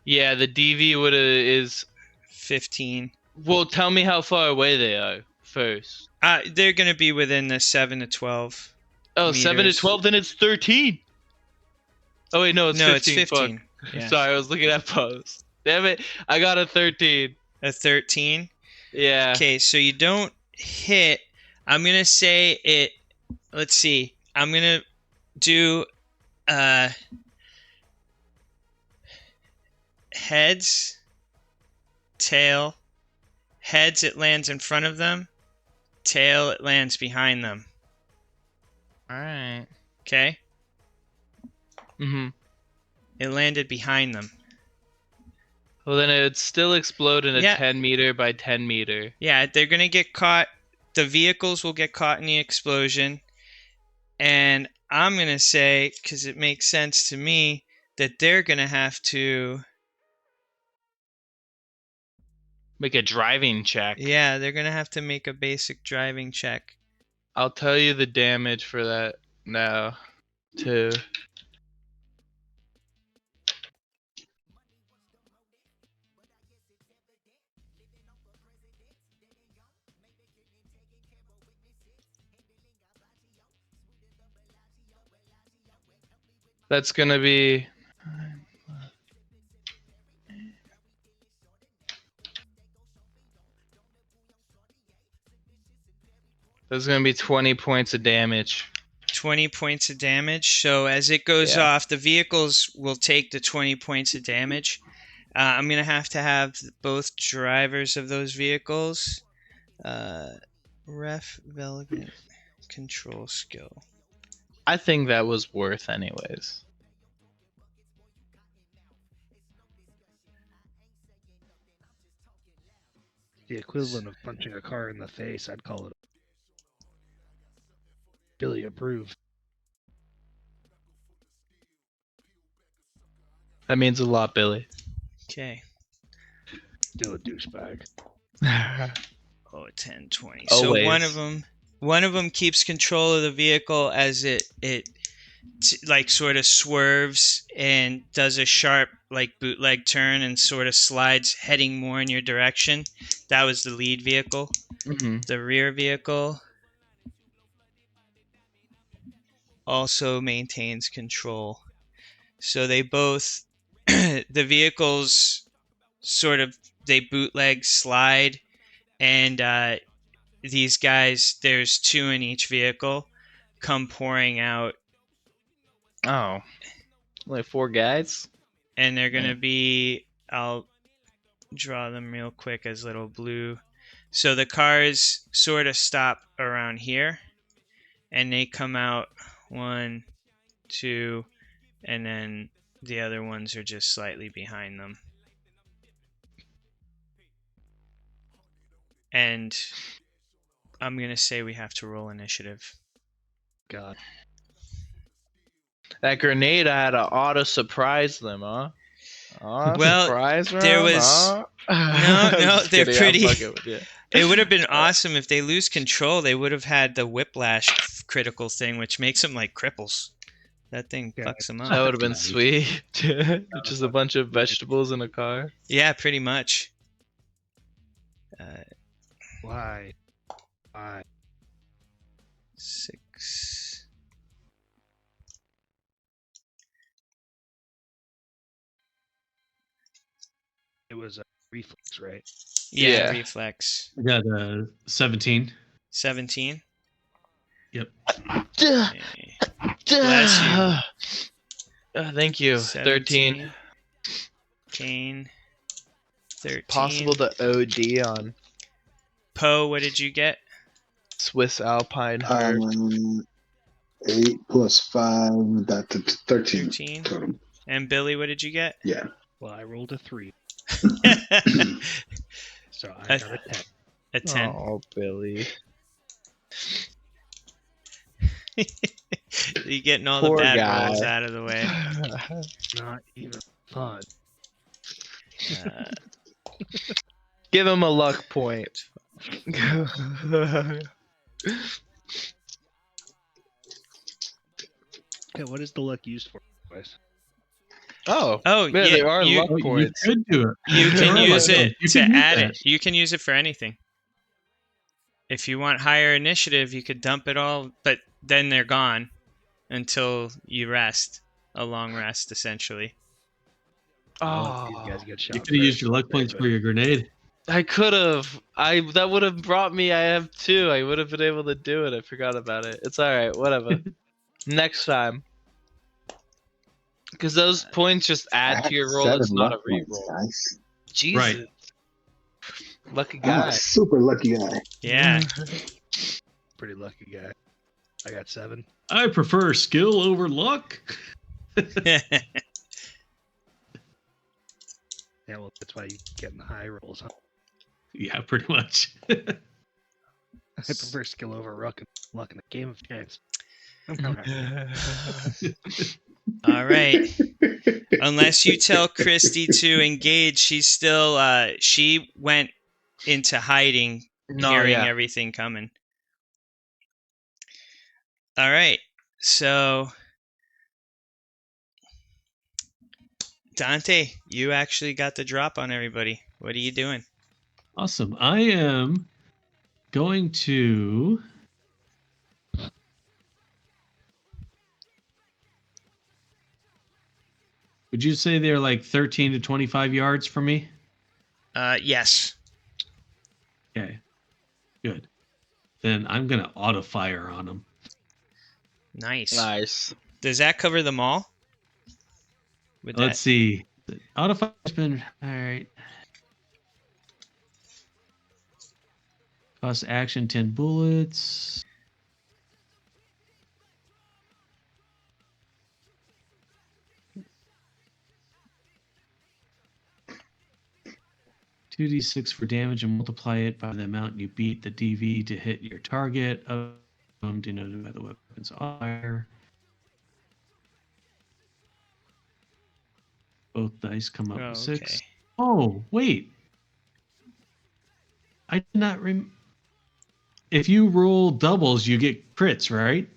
Yeah, the DV is 15. Well, tell me how far away they are first. They're going to be within the 7 to 12. Oh, meters. 7 to 12, then it's 13. Oh wait, no, it's 15. It's 15. Yeah. Sorry, I was looking at posts. Damn it, I got a 13. A 13? Yeah. Okay, so you don't hit. I'm going to say it. Let's see. I'm going to do heads, tail. Heads, it lands in front of them. Tail, it lands behind them. Alright. Okay? Mm-hmm. It landed behind them. Well, then it would still explode in a Yeah. 10 meter by 10 meter. Yeah, they're going to get caught. The vehicles will get caught in the explosion. And I'm going to say, because it makes sense to me, that they're going to have to... Make a driving check. Yeah, they're going to have to make a basic driving check. I'll tell you the damage for that now, too. That's gonna be... That's gonna be 20 points of damage. 20 points of damage. So as it goes off, the vehicles will take the 20 points of damage. I'm going to have both drivers of those vehicles. Ref Velvet control skill. I think that was worth anyways. The equivalent of punching a car in the face, I'd call it. Billy approved. That means a lot, Billy. Okay. Still a douchebag. Oh, 10, 20. Always. So one of them keeps control of the vehicle as it like sort of swerves and does a sharp like bootleg turn and sort of slides heading more in your direction. That was the lead vehicle. Mm-hmm. The rear vehicle also maintains control. So they both the vehicles sort of they bootleg slide, and these guys, there's 2 in each vehicle, come pouring out. Oh, like 4 guys? and they're gonna be. I'll draw them real quick as little blue. So the cars sort of stop around here, and they come out 1, 2, and then the other ones are just slightly behind them. And I'm gonna say we have to roll initiative. God. That grenade, I had to auto surprise them, huh? Well, surprise there round, was huh? no, Just they're kidding, I'm pretty. fucking with you. It would have been awesome if they lose control. They would have had the whiplash critical thing, which makes them like cripples. That thing fucks them That up. would have been sweet. Just a bunch of vegetables in a car. Yeah, pretty much. Why? 6. It was a reflex, right? Yeah, Yeah. reflex. I got 17. 17. Yep. Okay. Bless you. Thank you. 13. Kane. 13. Possible to OD on Poe, what did you get? Swiss Alpine Herd. 8 plus 5, that's 13. 13. Total. And Billy, what did you get? Yeah. Well, I rolled a 3, so I A- got a 10. A 10. Oh, Billy. You getting all Poor the bad guy. rolls out of the way. Not even fun. Give him a luck point. Okay, what is the luck used for, guys? Oh, Oh, yeah, yeah, there are you- luck Oh, you points. could do it. You There can are use luck it You to can use add that. it. You can use it for anything. If you want higher initiative, you could dump it all, but then they're gone until you rest. A long rest, essentially. Well, Oh, these guys get shot. You could have used first, your luck points for your grenade. I could have. That would have brought me. I have 2. I would have been able to do it. I forgot about it. It's all right. Whatever. Next time. Because those points just I add had to your roll. 7 It's not a luck points, reroll. guys. Jesus. Right. Lucky I'm guy. a super lucky guy. Yeah. Pretty lucky guy. I got 7. I prefer skill over luck. Yeah, well, that's why you get in the high rolls, huh? Yeah, pretty much. I prefer skill over luck in a game of chance. All right. Unless you tell Christy to engage, she's still. She went into hiding, No, hearing yeah. everything coming. All right. So, Dante, you actually got the drop on everybody. What are you doing? Awesome. I am going to. Would you say they're like 13 to 25 yards from me? Yes. Okay. Good. Then I'm going to auto fire on them. Nice. Nice. Does that cover them all? Would Let's see. Auto fire's been. All right. Cost action 10 bullets. Two d6 for damage and multiply it by the amount you beat the DV to hit your target. Denoted by the weapon's fire. Both dice come up Oh, with 6. okay. Oh, wait. I did not If you roll doubles, you get crits, right?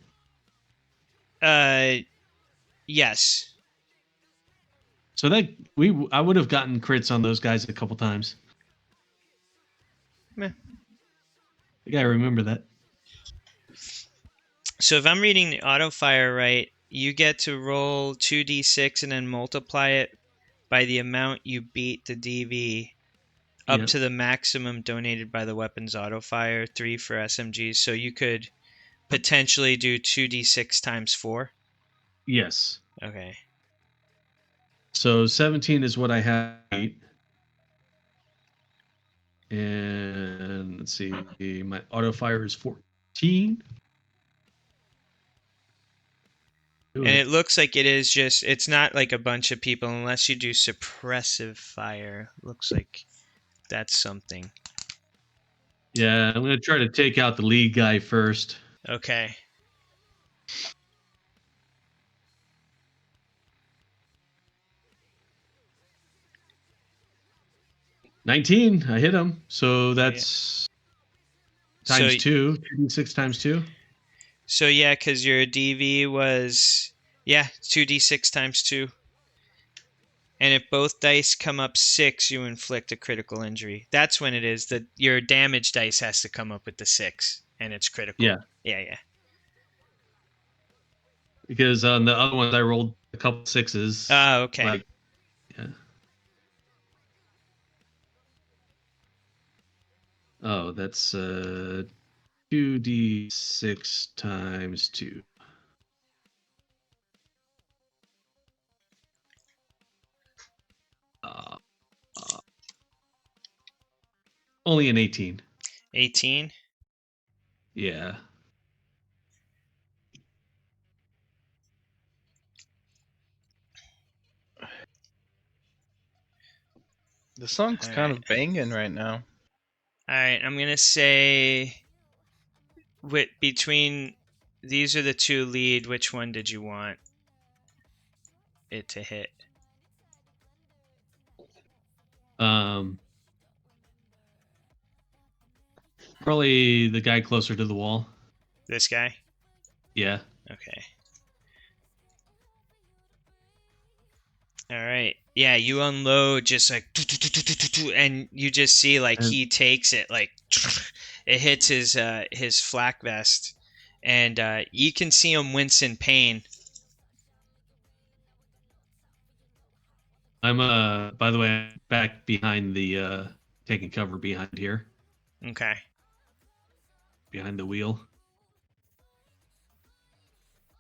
Yes. So that I would have gotten crits on those guys a couple times. Meh. I gotta remember that. So if I'm reading the auto fire right, you get to roll 2d6 and then multiply it by the amount you beat the DV up Yep. to the maximum donated by the weapons auto fire, 3 for SMGs. So you could potentially do 2d6 times 4. Yes. Okay. So 17 is what I have. And let's see, my auto fire is 14. And it looks like it is just, it's not like a bunch of people unless you do suppressive fire. Looks like that's something. Yeah, I'm going to try to take out the lead guy first. Okay. $19, I hit him. So that's times So- 2, 2d6 times 2. So yeah, because your DV was, 2d6 times 2. And if both dice come up 6, you inflict a critical injury. That's when it is that your damage dice has to come up with the 6, and it's critical. Yeah. Yeah. Because on the other ones, I rolled a couple 6s. Oh, okay. Like, yeah. Oh, that's 2d6 times 2. Only an 18. 18? Yeah. The song's kind of banging right now. All right, I'm going to say between these are the two lead, which one did you want it to hit? Probably the guy closer to the wall. This guy? Yeah. Okay. All right. Yeah, you unload just like, and you just see like he takes it like it hits his flak vest, and you can see him wince in pain. I'm by the way, back behind the taking cover behind here. Okay. Behind the wheel.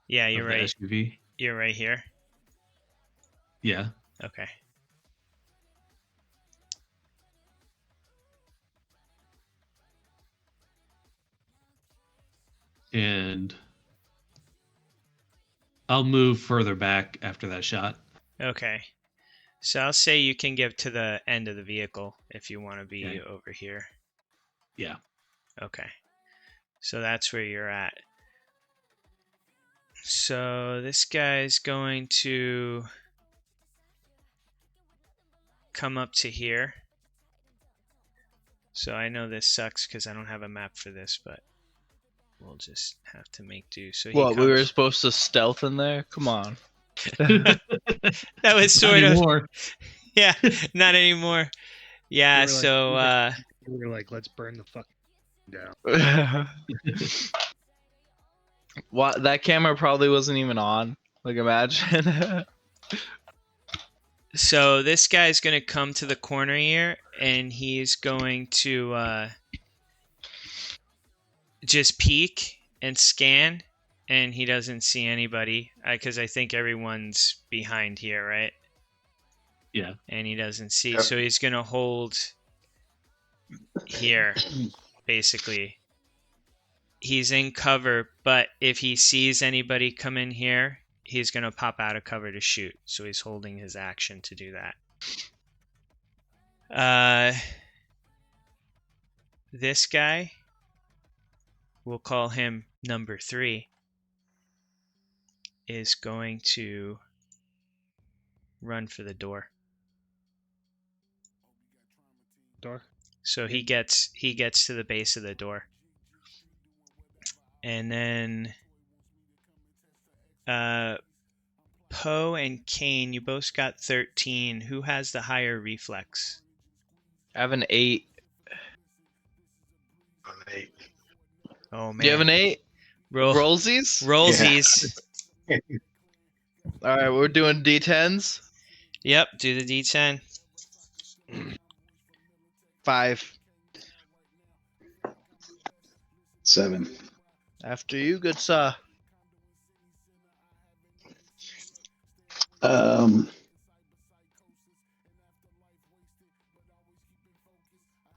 Yeah, you're right. SUV. You're right here. Yeah. Okay. And I'll move further back after that shot. Okay. So I'll say you can get to the end of the vehicle if you want to be over here. Yeah. Okay. So that's where you're at. So this guy's going to come up to here. So I know this sucks because I don't have a map for this, but we'll just have to make do. So we were supposed to stealth in there? Come on. That was sort of. Yeah, not anymore. Yeah, so we were like, let's burn the fuck down. What, that camera probably wasn't even on. Like, imagine. So this guy's going to come to the corner here, and he's going to just peek and scan, and he doesn't see anybody, because I think everyone's behind here, right? Yeah. And he doesn't see, Yep. so he's going to hold here, basically. He's in cover, but if he sees anybody come in here, he's going to pop out of cover to shoot. So he's holding his action to do that. This guy, we'll call him number 3, is going to run for the door. Door? So he gets to the base of the door. And then Poe and Kane, you both got 13. Who has the higher reflex? I have an 8. Oh, man. Do you have an 8? Rollsies? Rollsies. Yeah. All right, we're doing D10s. Yep, do the D10. 5. 7. After you, good sir.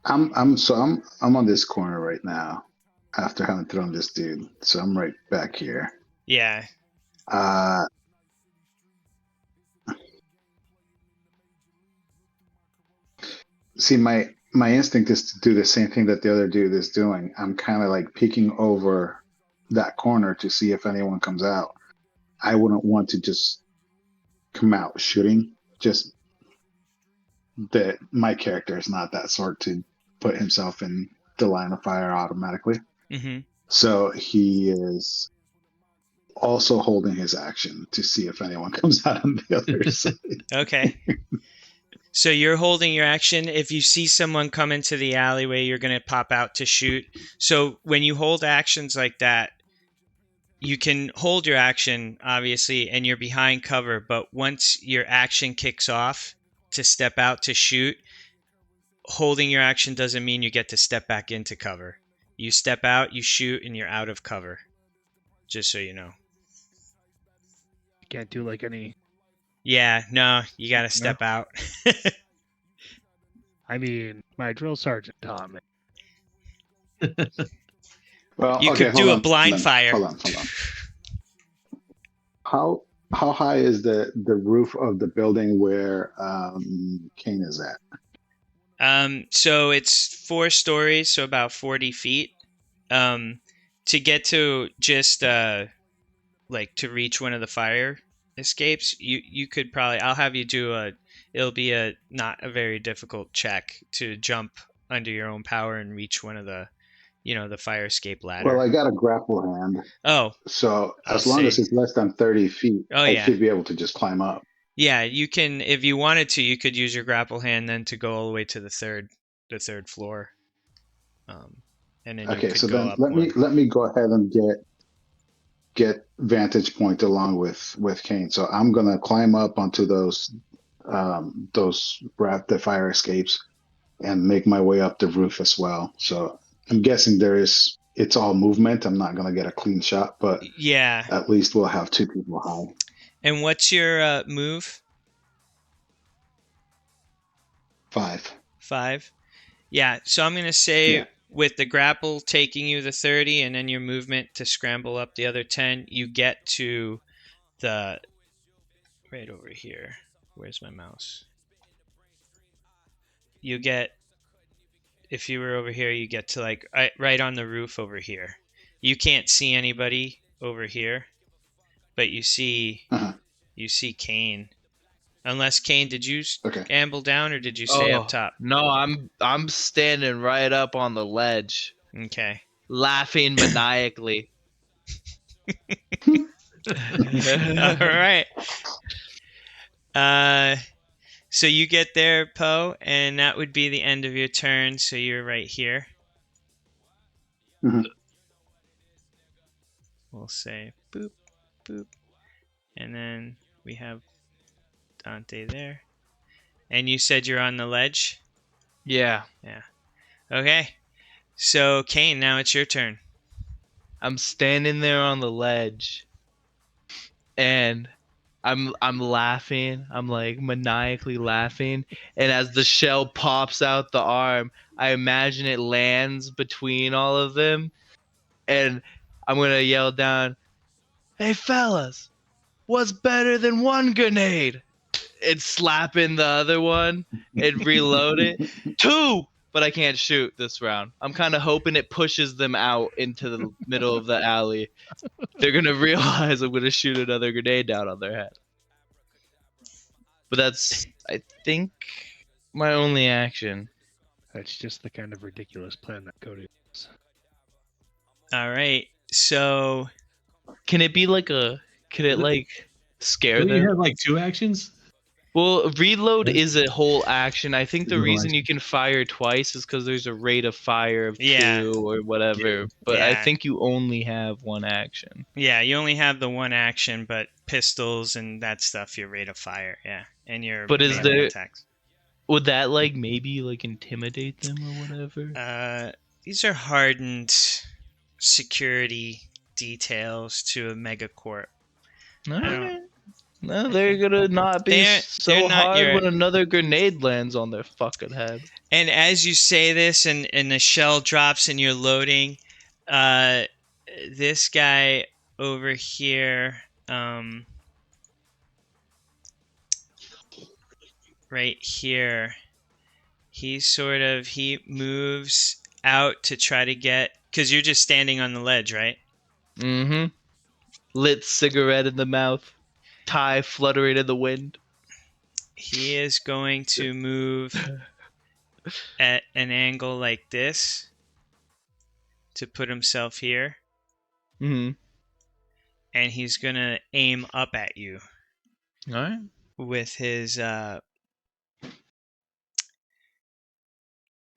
I'm on this corner right now after having thrown this dude. So I'm right back here. Yeah. See, my instinct is to do the same thing that the other dude is doing. I'm kind of like peeking over that corner to see if anyone comes out. I wouldn't want to just come out shooting. Just that my character is not that sort to put himself in the line of fire automatically. Mm-hmm. So he is also holding his action to see if anyone comes out on the other side. Okay. So you're holding your action. If you see someone come into the alleyway, you're going to pop out to shoot. So when you hold actions like that, you can hold your action, obviously, and you're behind cover. But once your action kicks off to step out to shoot, holding your action doesn't mean you get to step back into cover. You step out, you shoot, and you're out of cover. Just so you know. You can't do like any. Yeah, no, you got to step out. I mean, my drill sergeant taught me. Well, you okay, could do a on, blind fire. Hold on. How high is the roof of the building where Kane is at? So it's 4 stories, so about 40 feet. To get to just like to reach one of the fire escapes, you could probably, I'll have you do it'll be not a very difficult check to jump under your own power and reach one of the, the fire escape ladder. Well, I got a grapple hand. Oh. So as long as it's less than 30 feet, I should be able to just climb up. Yeah, you can, if you wanted to, you could use your grapple hand then to go all the way to the third floor. And then okay, so then let me go ahead and get vantage point along with Kane. So I'm gonna climb up onto the fire escapes and make my way up the roof as well. So I'm guessing it's all movement. I'm not gonna get a clean shot, but yeah, at least we'll have 2 people high. And what's your move? 5. 5. Yeah, so I'm gonna say with the grapple taking you the 30 and then your movement to scramble up the other 10, you get to the right over here. Where's my mouse? You get, if you were over here, you get to like right on the roof over here. You can't see anybody over here, but you see Kane. Unless Kane, did you amble down or did you stay up top? No, I'm standing right up on the ledge. Okay. Laughing maniacally. All right. So you get there, Poe, and that would be the end of your turn. So you're right here. Mm-hmm. We'll say boop, boop, and then we have Dante there. And you said you're on the ledge? Yeah. Yeah. Okay. So Kane, now it's your turn. I'm standing there on the ledge, and I'm laughing. I'm like maniacally laughing, and as the shell pops out the arm, I imagine it lands between all of them, and I'm gonna yell down, "Hey fellas, what's better than one grenade?" And slapping the other one and reload it. 2, but I can't shoot this round. I'm kind of hoping it pushes them out into the middle of the alley. They're gonna realize I'm gonna shoot another grenade down on their head. But that's, I think, my only action. That's just the kind of ridiculous plan that Cody has. All right. So can it be like can it like scare them? You have like 2 actions? Well, reload is a whole action. I think the reason you can fire twice is because there's a rate of fire of 2 or whatever. But I think you only have 1 action. Yeah, you only have the 1 action, but pistols and that stuff, your rate of fire, and your attacks. Would that like maybe like intimidate them or whatever? These are hardened security details to a megacorp. No, they're gonna not be They're so not hard your. when another grenade lands on their fucking head. And as you say this, and the shell drops, and you're loading, this guy over here, right here, he moves out to try to get, because you're just standing on the ledge, right? Mm-hmm. Lit cigarette in the mouth, tie fluttering in the wind. He is going to move at an angle like this to put himself here, Mm-hmm. and he's gonna aim up at you All right. with his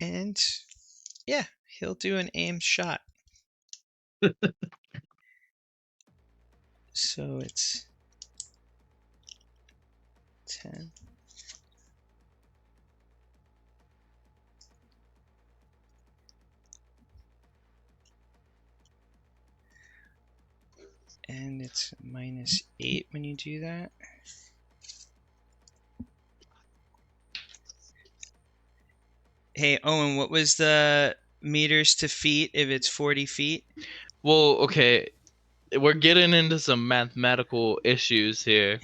and yeah, he'll do an aim shot. So it's 10. And it's -8 when you do that. Hey, Owen, what was the meters to feet if it's 40 feet? Well, okay, we're getting into some mathematical issues here.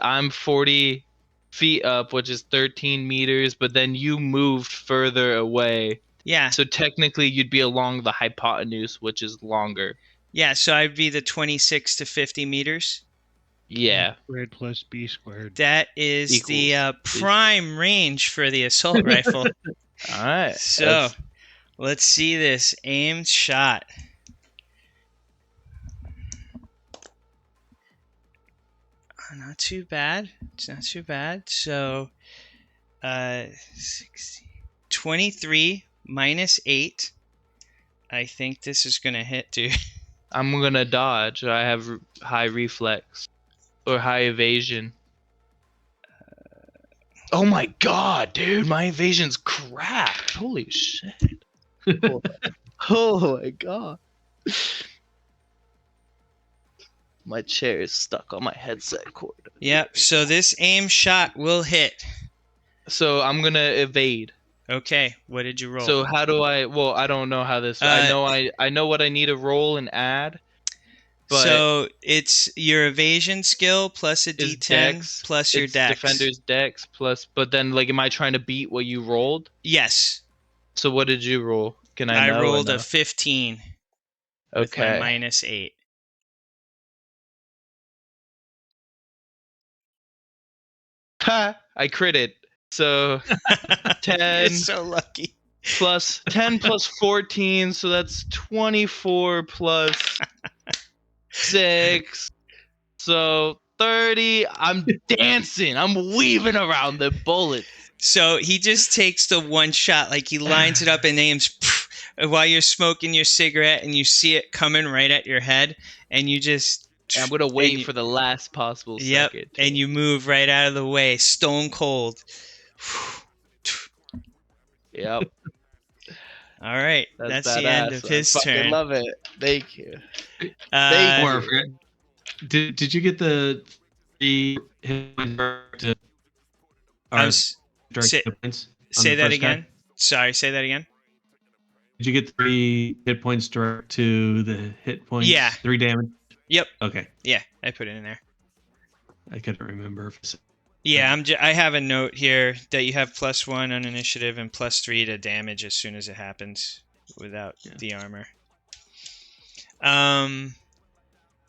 I'm 40 feet up, which is 13 meters, but then you moved further away. Yeah. So technically you'd be along the hypotenuse, which is longer. Yeah, so I'd be the 26 to 50 meters. Yeah. Squared plus B squared. That is Equals the prime range for the assault rifle. All right. So let's see this aimed shot. Not too bad. It's not too bad. So 23 -8. I think this is going to hit, dude. I'm going to dodge. I have high reflex or high evasion. Oh my god, dude. My evasion's cracked. Holy shit. Oh my god. My chair is stuck on my headset cord. Yep, so this aim shot will hit. So I'm going to evade. Okay, what did you roll? So how do I? Well, I don't know how this. I know what I need to roll and add. But so it's your evasion skill plus a D10 dex, plus your dex. Defender's dex plus. But then, like, am I trying to beat what you rolled? Yes. So what did you roll? Can I know? I rolled a 15. With my -8. Ha! I critted. So 10. You're so lucky. Plus 10 plus 14, so that's 24 plus 6. So 30. I'm dancing. I'm weaving around the bullets. So he just takes the one shot, like he lines it up and aims while you're smoking your cigarette, and you see it coming right at your head, and you just. And I'm gonna wait for the last possible second. And you move right out of the way, stone cold. Yep. All right, that's the end of his turn. I love it. Thank you. Thank you. Did you get the 3 hit points to? Say that again. Guy? Sorry, say that again. Did you get 3 hit points direct to the hit points? Yeah. 3 damage? Yep. Okay. Yeah, I put it in there. I couldn't remember. Yeah, I have a note here that you have +1 on initiative and +3 to damage as soon as it happens without the armor.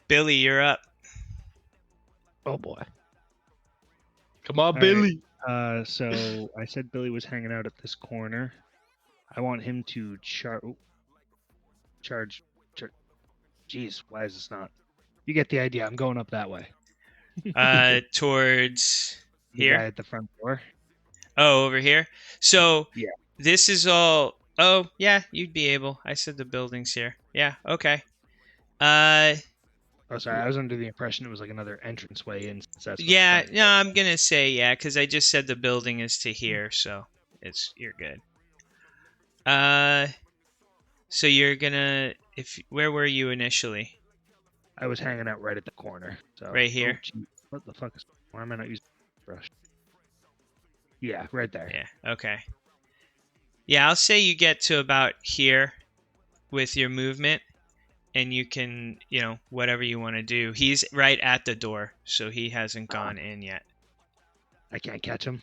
Billy, you're up. Oh boy. Come on, Billy. Right. So I said Billy was hanging out at this corner. I want him to charge. Jeez, why is this not? You get the idea. I'm going up that way. Towards the here? guy at the front door. Oh, over here? So yeah. This is all... Oh, yeah, you'd be able. I said the building's here. Yeah, okay. Oh, sorry. I was under the impression it was like another entranceway in. Yeah, no, I'm going to say yeah, because I just said the building is to here, so you're good. So you're going to... Where were you initially? I was hanging out right at the corner. So. Right here? What the fuck is? Why am I not using brush? Yeah, right there. Yeah. Okay. Yeah, I'll say you get to about here with your movement, and you can, whatever you want to do. He's right at the door, so he hasn't gone in yet. I can't catch him.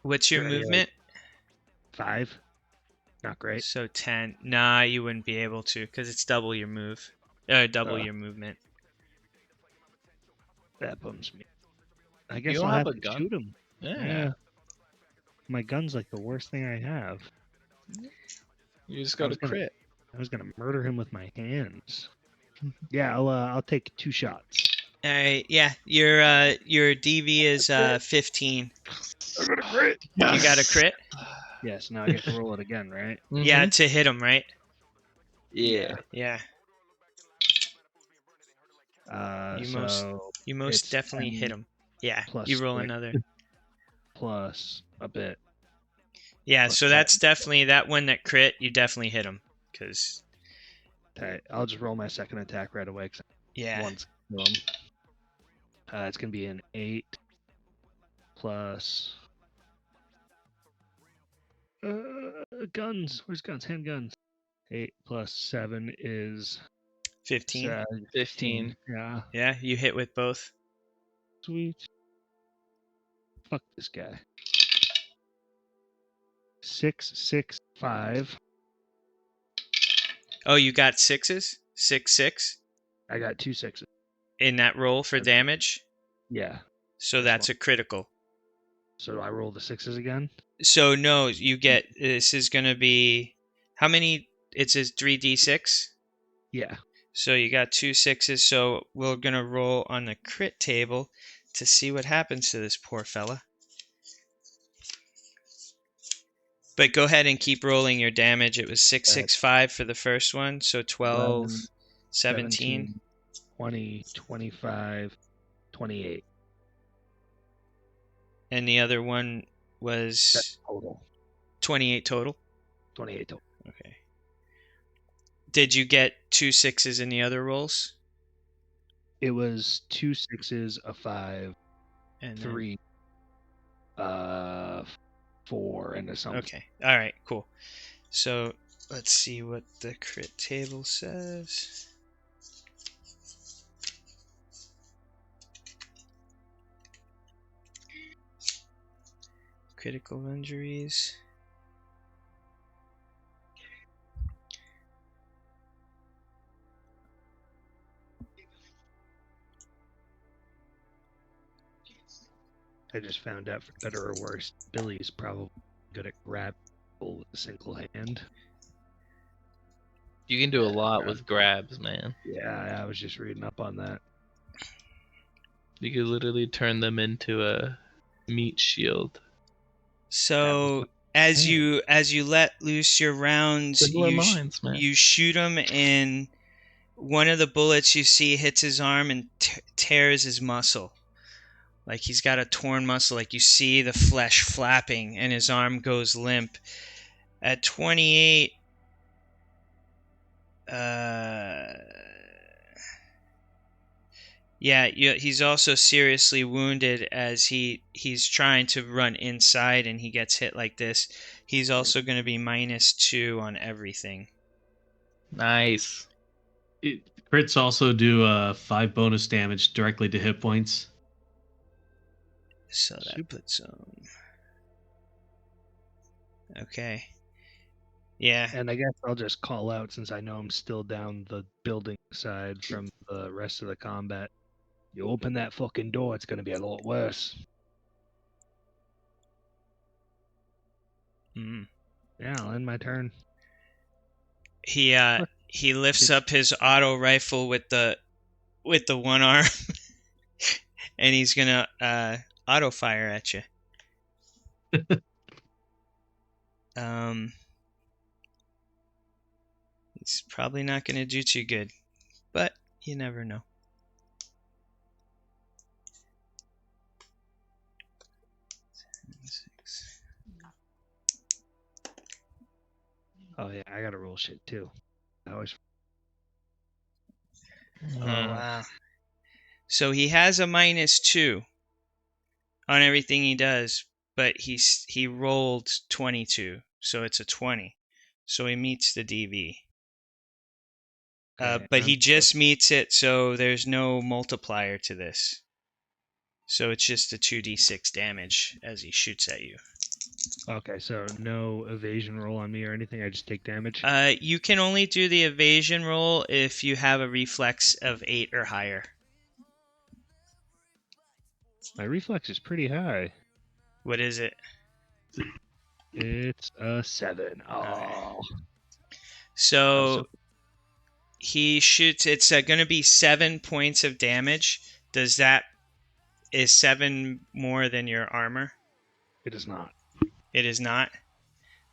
What's your Sure, movement? 5. Not great. So 10. Nah, you wouldn't be able to, because it's double your move. Double your movement. That bums me. I guess don't I'll have have a to gun? shoot him. Yeah. My gun's like the worst thing I have. You just got to crit. I was gonna murder him with my hands. Yeah, I'll take 2 shots. All right. Yeah, your DV is 15. I got a crit. You got a crit? Yes. Now I get to roll it again, right? Yeah, to hit him, right? Yeah. Yeah. You most definitely hit him. Yeah. You roll another. Plus a bit. Yeah, Plus so that's definitely that one that crit. You definitely hit him, because. Okay, I'll just roll my second attack right away. Yeah. Once kill him. It's gonna be an 8 plus guns. Where's guns? Handguns. 8 plus 7 is 15. 15. Yeah. Yeah, you hit with both. Sweet. Fuck this guy. 6, 6, 5. Oh, you got 6s? 6, 6? I got 2 6s. In that roll for damage? Yeah. So that's a critical. So I roll the 6s again? So no, you get, this is going to be, how many, it says 3d6? Yeah. So you got 2 6s, so we're going to roll on the crit table to see what happens to this poor fella. But go ahead and keep rolling your damage. It was 6, 6, 5 for the first one, so 12, 11, 17. 20, 25, 28. And the other one was That's total. 28 total? 28 total. Okay. Did you get 2 6s in the other rolls? It was 2 6s, a 5, And 3, 4, and a something. Okay. All right, cool. So let's see what the crit table says. Critical injuries. I just found out, for better or worse, Billy's probably good at grabbing people with a single hand. You can do a lot with grabs, man. Yeah, I was just reading up on that. You could literally turn them into a meat shield. So as you let loose your rounds, you shoot him, and one of the bullets you see hits his arm and tears his muscle. Like he's got a torn muscle, like you see the flesh flapping, and his arm goes limp. At 28, he's also seriously wounded as he's trying to run inside, and he gets hit like this. He's also going to be -2 on everything. Nice. Crits also do 5 bonus damage directly to hit points. So that puts him. Okay. Yeah. And I guess I'll just call out, since I know I'm still down the building side from the rest of the combat. You open that fucking door, it's going to be a lot worse. Mm. Yeah, I'll end my turn. He lifts up his auto rifle with the one arm, and he's gonna auto fire at you. He's probably not gonna do too good, but you never know. Oh yeah, I gotta roll shit too. I always Oh, wow. So he has a -2 on everything he does, but he rolled 22, so it's a 20. So he meets the DV. Okay, But he just meets it, so there's no multiplier to this. So it's just a 2d6 damage as he shoots at you. Okay, so no evasion roll on me or anything. I just take damage. You can only do the evasion roll if you have a reflex of 8 or higher. My reflex is pretty high. What is it? It's a 7. Oh. Okay. So he shoots. It's going to be 7 points of damage. Is 7 more than your armor? It is not. It is not.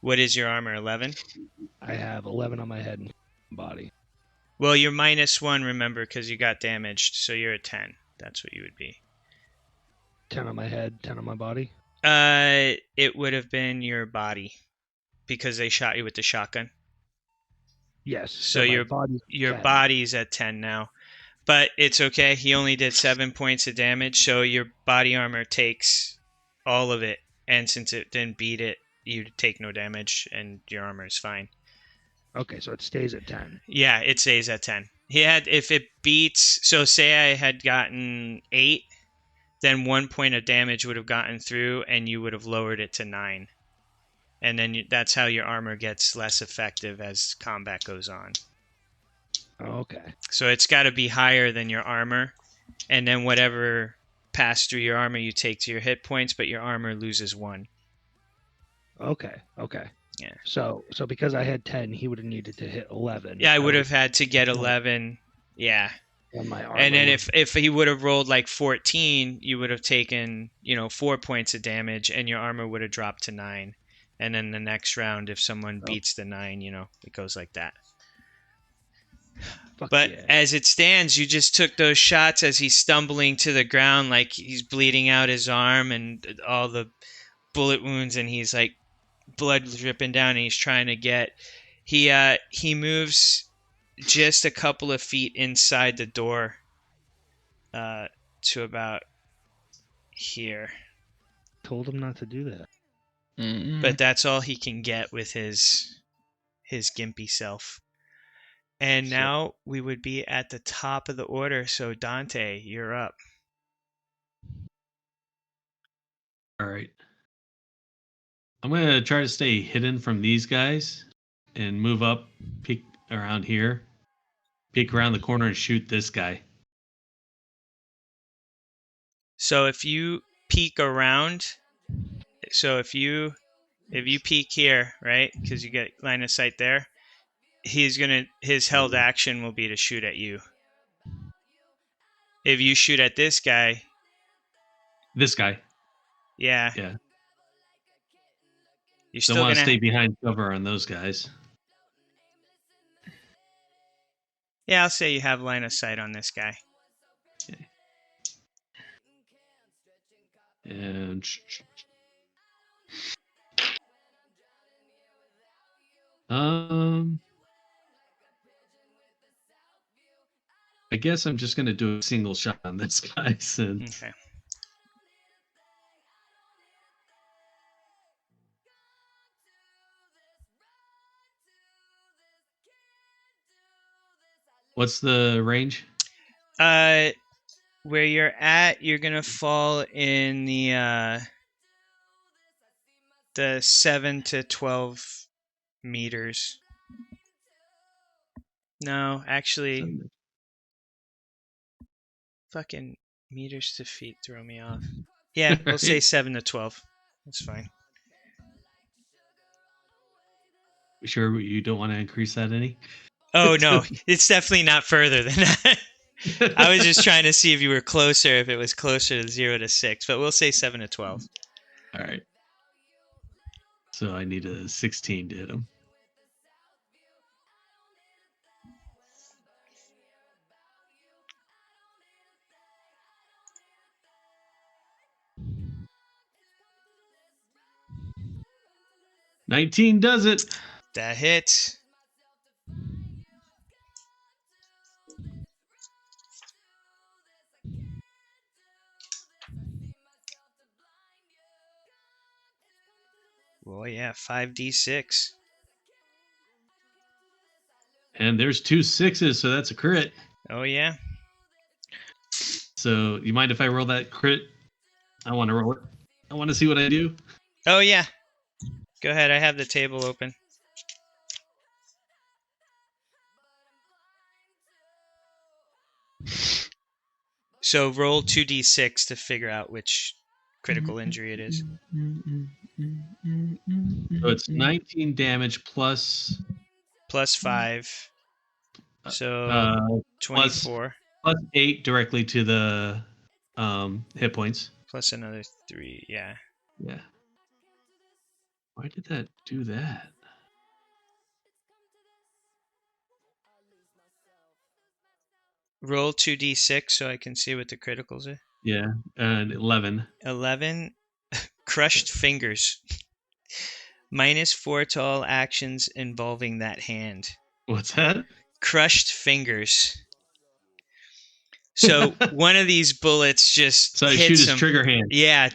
What is your armor? 11? I have 11 on my head and body. Well, you're -1, remember, because you got damaged, so you're at 10. That's what you would be. 10 on my head, 10 on my body. It would have been your body because they shot you with the shotgun. Yes. So your body's at 10 now. But it's okay. He only did 7 points of damage, so your body armor takes all of it. And since it didn't beat it, you take no damage, and your armor is fine. Okay, so it stays at 10. Yeah, it stays at 10. If it beats, so say I had gotten 8, then 1 point of damage would have gotten through, and you would have lowered it to 9. And then that's how your armor gets less effective as combat goes on. Okay. So it's got to be higher than your armor, and then whatever passed through your armor you take to your hit points, but your armor loses 1. Okay. Yeah. So because I had 10, he would have needed to hit 11. Yeah, I would have had to get 11. Yeah. On my armor. And then if he would have rolled like 14, you would have taken, 4 points of damage, and your armor would have dropped to 9. And then the next round, if someone beats the 9, it goes like that. But yeah. as it stands, you just took those shots as he's stumbling to the ground, like he's bleeding out his arm and all the bullet wounds, and he's like blood dripping down, and he's trying to get. He moves just a couple of feet inside the door, to about here. Told him not to do that. Mm-mm. But that's all he can get with his gimpy self. And now we would be at the top of the order. So Dante, you're up. All right. I'm going to try to stay hidden from these guys and move up, peek around here, peek around the corner and shoot this guy. So if you peek around, if you peek here, right? Because you get line of sight there, his held action will be to shoot at you. If you shoot at this guy. This guy. Yeah. Yeah. You're Still still want gonna to stay behind cover on those guys. Yeah, I'll say you have line of sight on this guy. Okay. And I guess I'm just gonna do a single shot on this guy since. Okay. What's the range? Where you're at, you're gonna fall in the 7 to 12 meters. No, actually, fucking meters to feet throw me off. Yeah, we'll say 7 to 12. That's fine. Sure, you don't want to increase that any? Oh no, it's definitely not further than that. I was just trying to see if you were closer, if it was closer to 0 to 6, but we'll say 7 to 12. All right. So I need a 16 to hit him. $19 does it. That hits. Oh yeah, 5d6. And there's 2 6s, so that's a crit. Oh yeah. So you mind if I roll that crit? I want to roll it. I want to see what I do. Oh yeah. Go ahead. I have the table open. So roll 2d6 to figure out which critical injury it is. So it's 19 damage plus Plus 5. So uh, 24. plus 8 directly to the hit points. Plus another 3. Yeah. Yeah. Why did that do that? Roll 2d6 so I can see what the criticals are. Yeah, and 11. 11. Crushed fingers. -4 to all actions involving that hand. What's that? Crushed fingers. So one of these bullets just So I hits shoot his him. trigger hand. Yeah,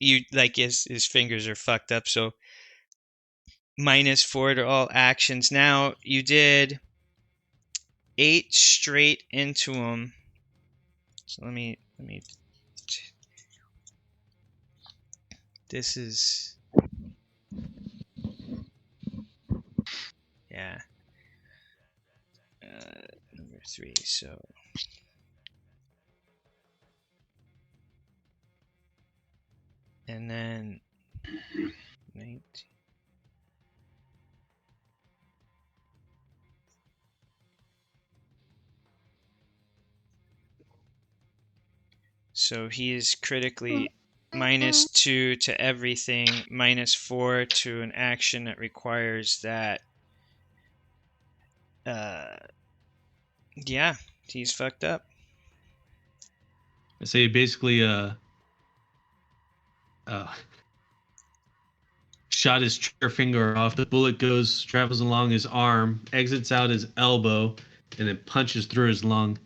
you like his fingers are fucked up. So -4 to all actions. Now you did 8 straight into him. So let me. This is. Yeah. Number 3. So. And then 19. So he is critically -2 to everything, -4 to an action that requires that. Yeah, he's fucked up. I say basically shot his trigger finger off. The bullet travels along his arm, exits out his elbow, and then punches through his lung.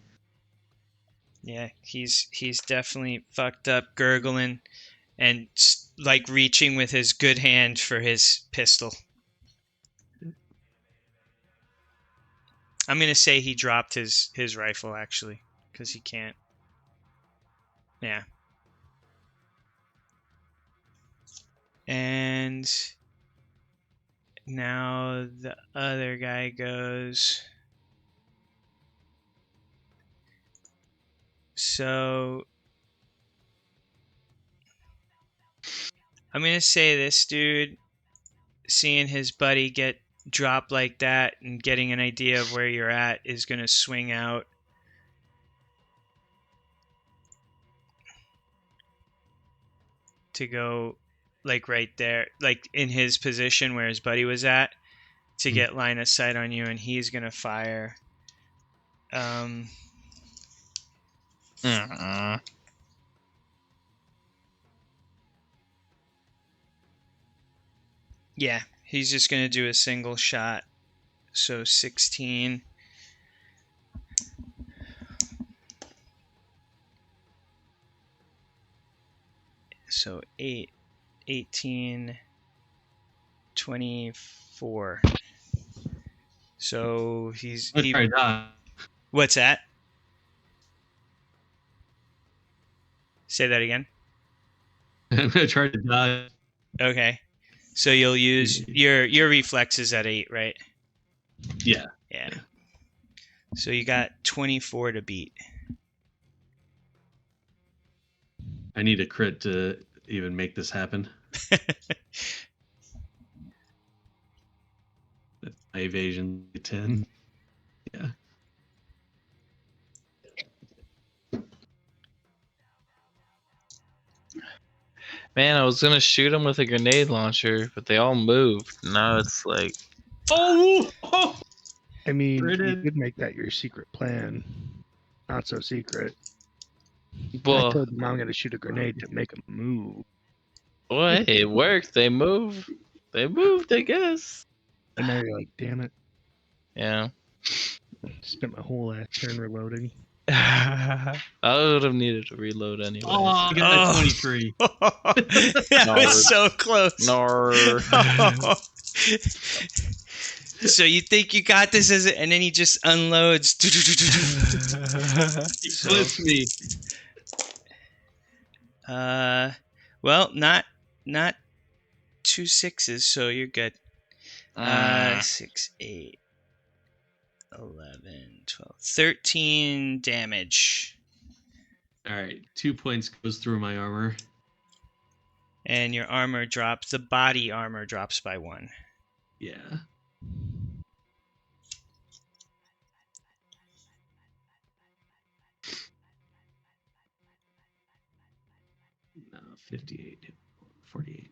Yeah, he's definitely fucked up, gurgling, and like reaching with his good hand for his pistol. I'm gonna say he dropped his rifle actually, because he can't. Yeah. And now the other guy goes. So I'm going to say this dude, seeing his buddy get dropped like that and getting an idea of where you're at, is going to swing out. To go like right there, like in his position where his buddy was at, to get line of sight on you, and he's going to fire. Yeah, he's just going to do a single shot. So 16. So 8, 18, 24. So he's... What's that? Say that again. I'm gonna try to dodge. Okay. So you'll use your reflexes at 8, right? Yeah. Yeah. So you got 24 to beat. I need a crit to even make this happen. My evasion 10. Yeah. Man, I was gonna shoot him with a grenade launcher, but they all moved. Now it's like, oh! I mean, Critted. you could make that your secret plan. Not so secret. well, I told them I'm going to shoot a grenade to make them move. boy, it worked. They moved. They moved, I guess. And now you're like, damn it. Yeah. Spent my whole last turn reloading. I would have needed to reload anyway. Oh, I got a 23. That was so close. Nor. So you think you got this and then he just unloads. He clips me. Well, not 2 6s, so you're good. 6, 8, 11, 12, 13 damage. All right, 2 points goes through my armor. And your armor drops. The body armor drops by 1. Yeah. No, 58, 48.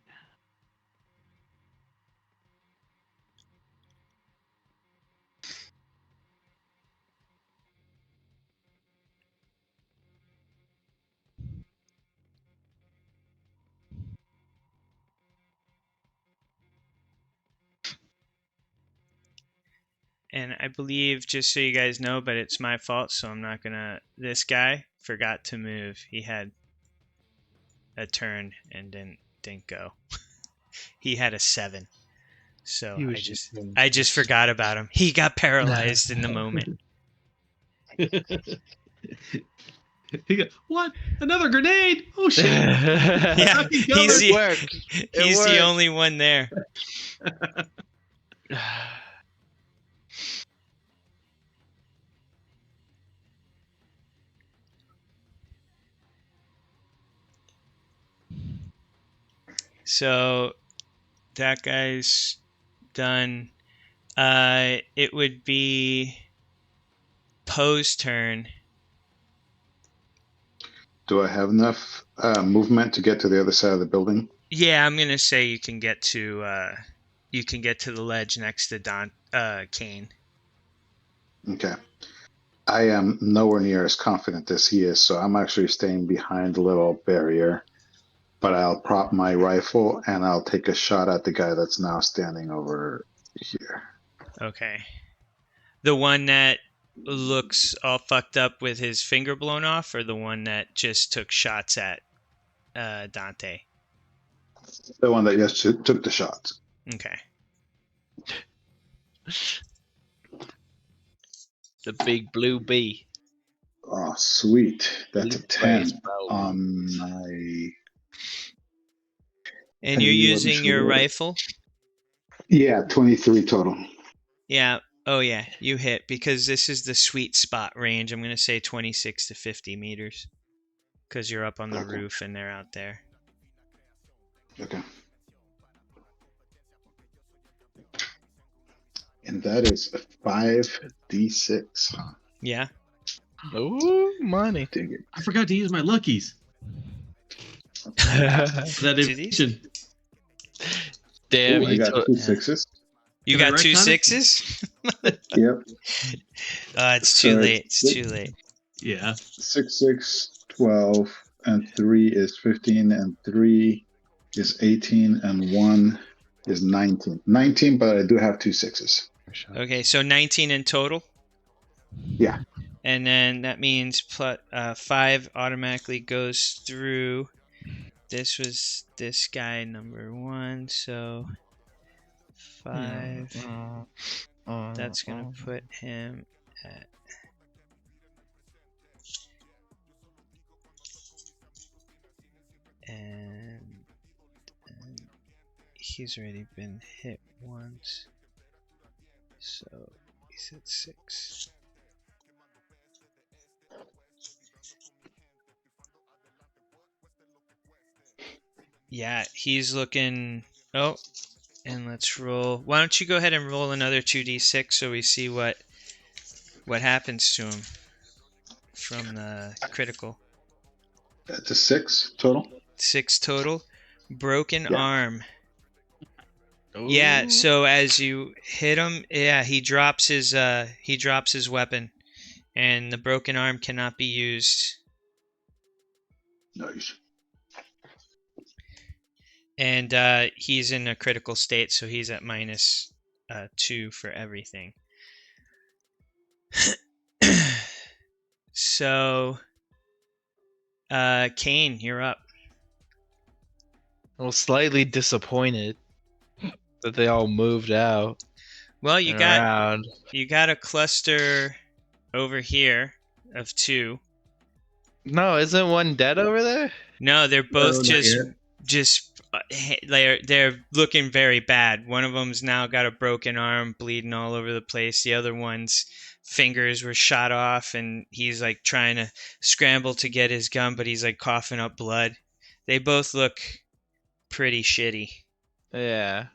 And I believe, just so you guys know, but it's my fault, so I'm not gonna. This guy forgot to move. He had a turn and didn't go. He had a 7, so I just forgot about him. He got paralyzed in the moment. He got, what? Another grenade? Oh shit! Yeah, he's It the only one there. So that guy's done. It would be Poe's turn. Do I have enough movement to get to the other side of the building? Yeah, I'm gonna say you can get to the ledge next to Kane. Okay. I am nowhere near as confident as he is, so I'm actually staying behind the little barrier. But I'll prop my rifle and I'll take a shot at the guy that's now standing over here. Okay. The one that looks all fucked up with his finger blown off, or the one that just took shots at Dante? The one that just took the shots. Okay. The big blue bee. Oh, sweet. That's a 10 Bro. on my... And you're using your rifle? Yeah, 23 total. Yeah. Oh, yeah. You hit, because this is the sweet spot range. I'm going to say 26 to 50 meters. Because you're up on the roof and they're out there. Okay. And that is a 5d6. Yeah. Oh, money. Dig it. I forgot to use my luckies. That information. Damn, Ooh, I got 2 6s. You Can I got 2 retcon it? 6s? Yep. It's too late. It's too late. Yeah. 6, 6, 12, and 3 is 15, and 3 is 18, and 1 is 19. 19, but I do have 2 6s. Okay, so 19 in total? Yeah. And then that means 5 automatically goes through. This was this guy, number 1, so 5. That's going to put him at... And he's already been hit once. So he's at 6. Yeah, he's looking... Oh, and let's roll. Why don't you go ahead and roll another 2d6 so we see what happens to him from the critical. That's a 6 total. 6 total. Broken Yeah. arm. Ooh. Yeah, so as you hit him, yeah, he drops his weapon, and the broken arm cannot be used. Nice. And he's in a critical state, so he's at -2 for everything. So, Kane, you're up. I'm slightly disappointed that they all moved out Well, you and got around. a cluster over here of 2. No, isn't one dead over there? No, they're both No, not just they're looking very bad. One of them's now got a broken arm, bleeding all over the place. The other one's fingers were shot off, and he's like trying to scramble to get his gun, but he's like coughing up blood. They both look pretty shitty. Yeah.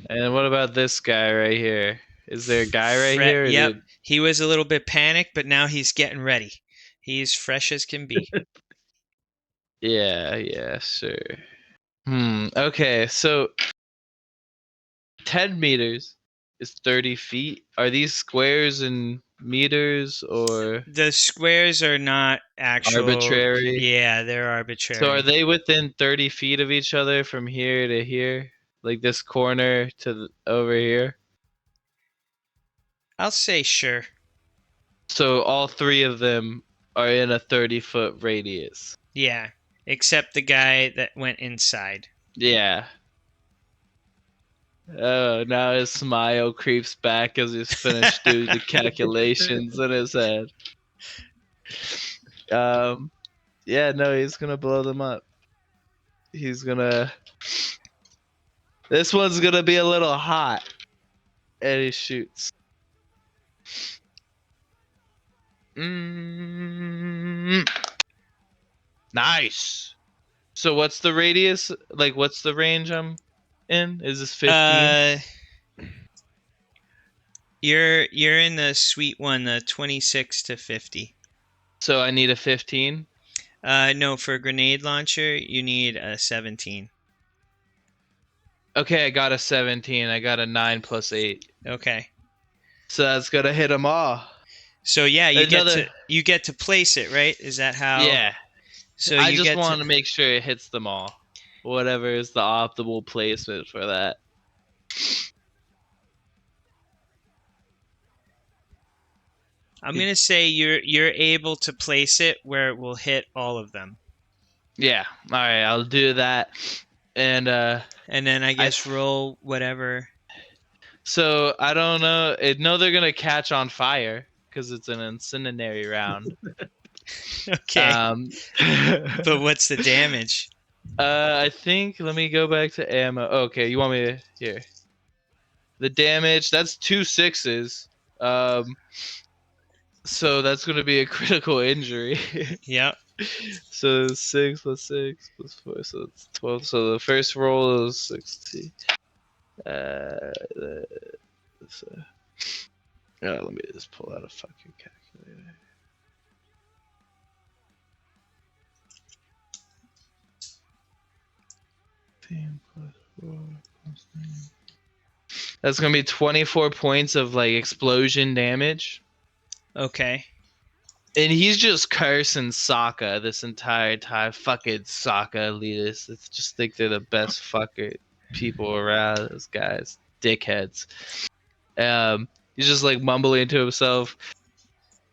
And what about this guy right here? Is there a guy right here? Yep. He was a little bit panicked, but now he's getting ready. He's fresh as can be. Yeah, sure. Okay, so 10 meters is 30 feet. Are these squares in meters or The squares are not actual. arbitrary? Yeah, they're arbitrary. So are they within 30 feet of each other from here to here? Like this corner to over here? I'll say sure. So all 3 of them are in a 30-foot radius. Yeah, except the guy that went inside. Yeah. Oh, now his smile creeps back as he's finished doing the calculations in his head. Yeah, no, he's gonna blow them up. He's gonna. This one's gonna be a little hot, and he shoots. Nice. So what's the radius? Like, what's the range I'm in? Is this 15? You're in the sweet one, the 26 to 50. So I need a 15? No, for a grenade launcher, you need a 17. Okay, I got a 17. I got a 9 plus 8. Okay. So that's gonna hit them all. So yeah, you get to place it, right? Is that how? Yeah. So I just want to make sure it hits them all. Whatever is the optimal placement for that. I'm gonna say you're able to place it where it will hit all of them. Yeah. All right, I'll do that. And then I guess roll whatever. So I don't know. No, they're gonna catch on fire because it's an incendiary round. Okay. But what's the damage? I think. Let me go back to ammo. Okay, you want me to here? The damage. That's 2 6s. So that's gonna be a critical injury. Yep. So 6 plus 6 plus 4, so it's 12. So the first roll is 60. Let me just pull out a fucking calculator. That's gonna be 24 points of like explosion damage. Okay. And he's just cursing Sokka this entire time. Fucking Sokka elitists. I just think they're the best fucking people around. Those guys, dickheads. He's just like mumbling to himself.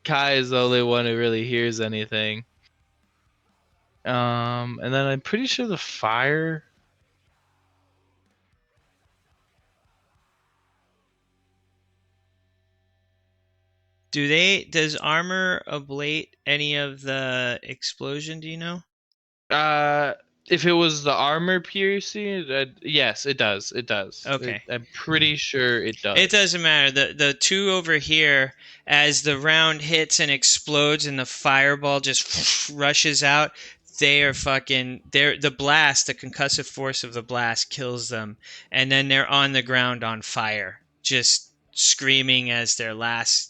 Kai is the only one who really hears anything. And then I'm pretty sure the fire. Does armor ablate any of the explosion, do you know? If it was the armor piercing, yes, it does. It does. Okay. I'm pretty sure it does. It doesn't matter. The 2 over here, as the round hits and explodes and the fireball just rushes out, the blast, the concussive force of the blast kills them, and then they're on the ground on fire, just screaming as their last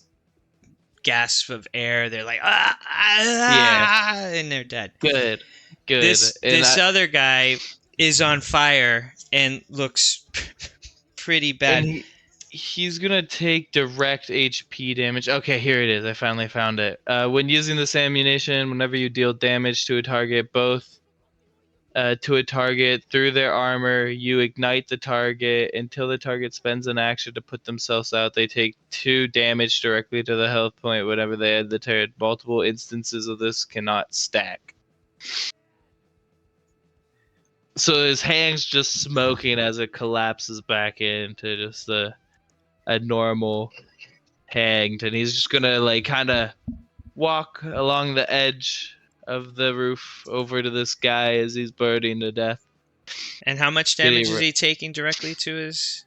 gasp of air. They're like, and they're dead. Good. This other guy is on fire and looks pretty bad. And he's gonna take direct HP damage. Okay, here it is. I finally found it. When using this ammunition, whenever you deal damage to a target, both to a target through their armor. You ignite the target until the target spends an action to put themselves out. They take 2 damage directly to the health point whenever they end the turn. Multiple instances of this cannot stack. So his hand's just smoking as it collapses back into just a normal hanged, and he's just gonna like kind of walk along the edge of the roof over to this guy as he's burning to death. And how much damage is he taking directly to his?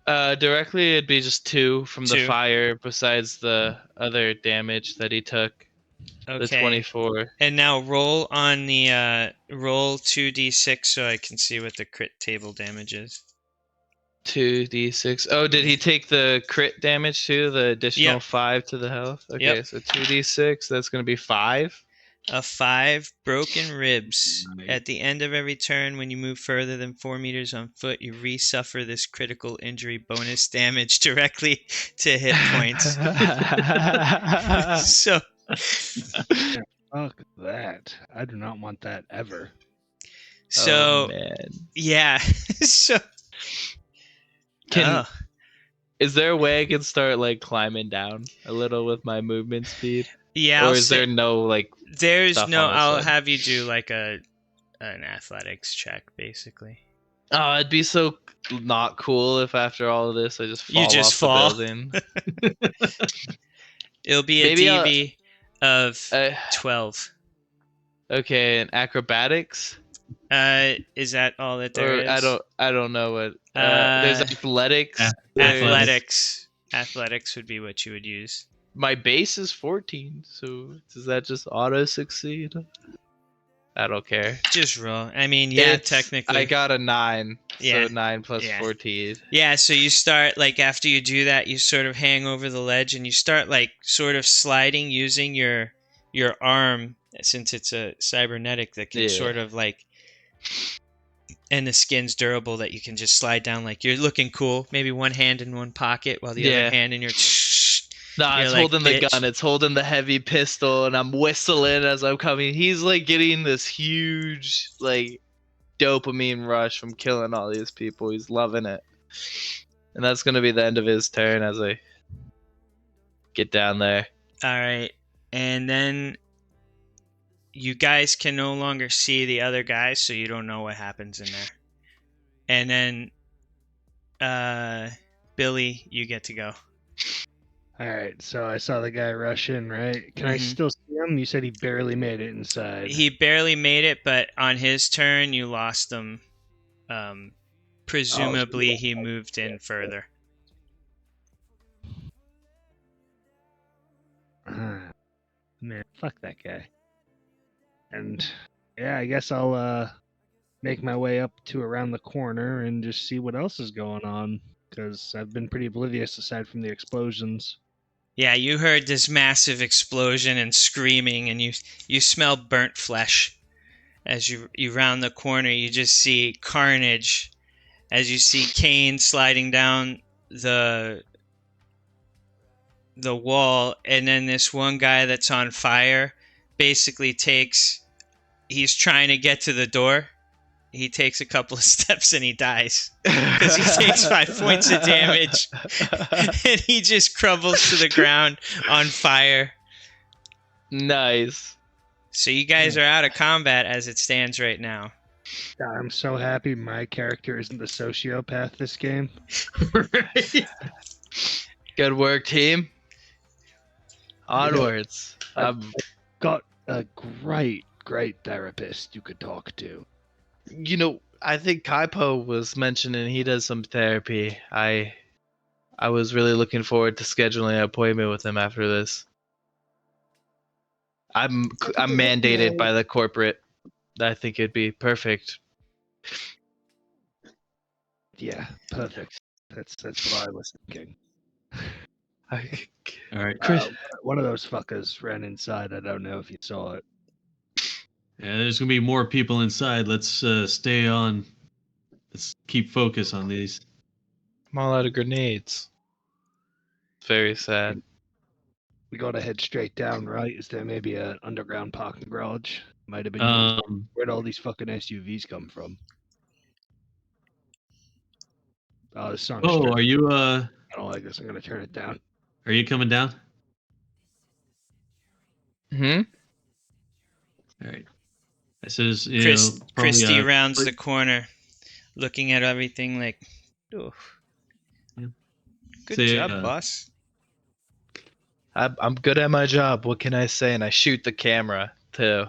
Directly it'd be just 2 from the 2. fire, besides the other damage that he took. Okay. The 24. And now roll on the roll 2d6 so I can see what the crit table damage is. 2d6. Oh, did he take the crit damage too? The additional Yep. 5 to the health? Okay, so 2d6, that's going to be 5. A 5 broken ribs. At the end of every turn, when you move further than 4 meters on foot, you resuffer this critical injury bonus damage directly to hit points. So, fuck that. I do not want that ever. So, oh, man. Yeah. So, is there a way I can start like climbing down a little with my movement speed? Yeah. Or is there no like? There's no. I'll side? have you do like an athletics check, basically. Oh, it'd be so not cool if after all of this I just fall off the building. It'll be a DB of 12. Okay, and acrobatics. Is that all that there is? I don't know what. There's athletics. Athletics would be what you would use. My base is 14, so does that just auto succeed? I don't care. Just roll. I mean, yeah, technically. I got a 9. Yeah. So 9 plus 14. Yeah, so you start, like, after you do that, you sort of hang over the ledge, and you start, like, sort of sliding using your arm, since it's a cybernetic that can sort of, like, and the skin's durable that you can just slide down, like, you're looking cool. Maybe one hand in one pocket while the other hand in your... Nah, it's like, holding the gun. It's holding the heavy pistol, and I'm whistling as I'm coming. He's like getting this huge like dopamine rush from killing all these people. He's loving it, and that's gonna be the end of his turn as I get down there. All right, and then you guys can no longer see the other guys, so you don't know what happens in there. And then, Billy, you get to go. All right, so I saw the guy rush in, right? Can I still see him? You said he barely made it inside. He barely made it, but on his turn, you lost him. Presumably, he moved in further. Man, fuck that guy. And yeah, I guess I'll make my way up to around the corner and just see what else is going on, because I've been pretty oblivious aside from the explosions. Yeah, you heard this massive explosion and screaming, and you smell burnt flesh. As you round the corner, you just see carnage. As you see Kane sliding down the wall, and then this one guy that's on fire basically he's trying to get to the door. He takes a couple of steps and he dies because he takes 5 points of damage and he just crumbles to the ground on fire. Nice. So you guys are out of combat as it stands right now. I'm so happy my character isn't the sociopath this game. Right. Good work, team. Onwards. I've got a great therapist you could talk to. You know, I think Kaipo was mentioning he does some therapy. I was really looking forward to scheduling an appointment with him after this. I'm mandated by the corporate. I think it'd be perfect. Yeah, perfect. That's what I was thinking. All right, Chris. One of those fuckers ran inside. I don't know if you saw it. Yeah, there's gonna be more people inside. Let's stay on. Let's keep focus on these. I'm all out of grenades. It's very sad. We gotta head straight down, right? Is there maybe an underground parking garage? Might have been used. Where'd all these fucking SUVs come from? Oh, this song. Oh, are you I don't like this. I'm gonna turn it down. Are you coming down? Hmm. All right. This is Christy rounds the corner, looking at everything like, oh, yeah. Good job, boss. I'm good at my job. What can I say? And I shoot the camera too.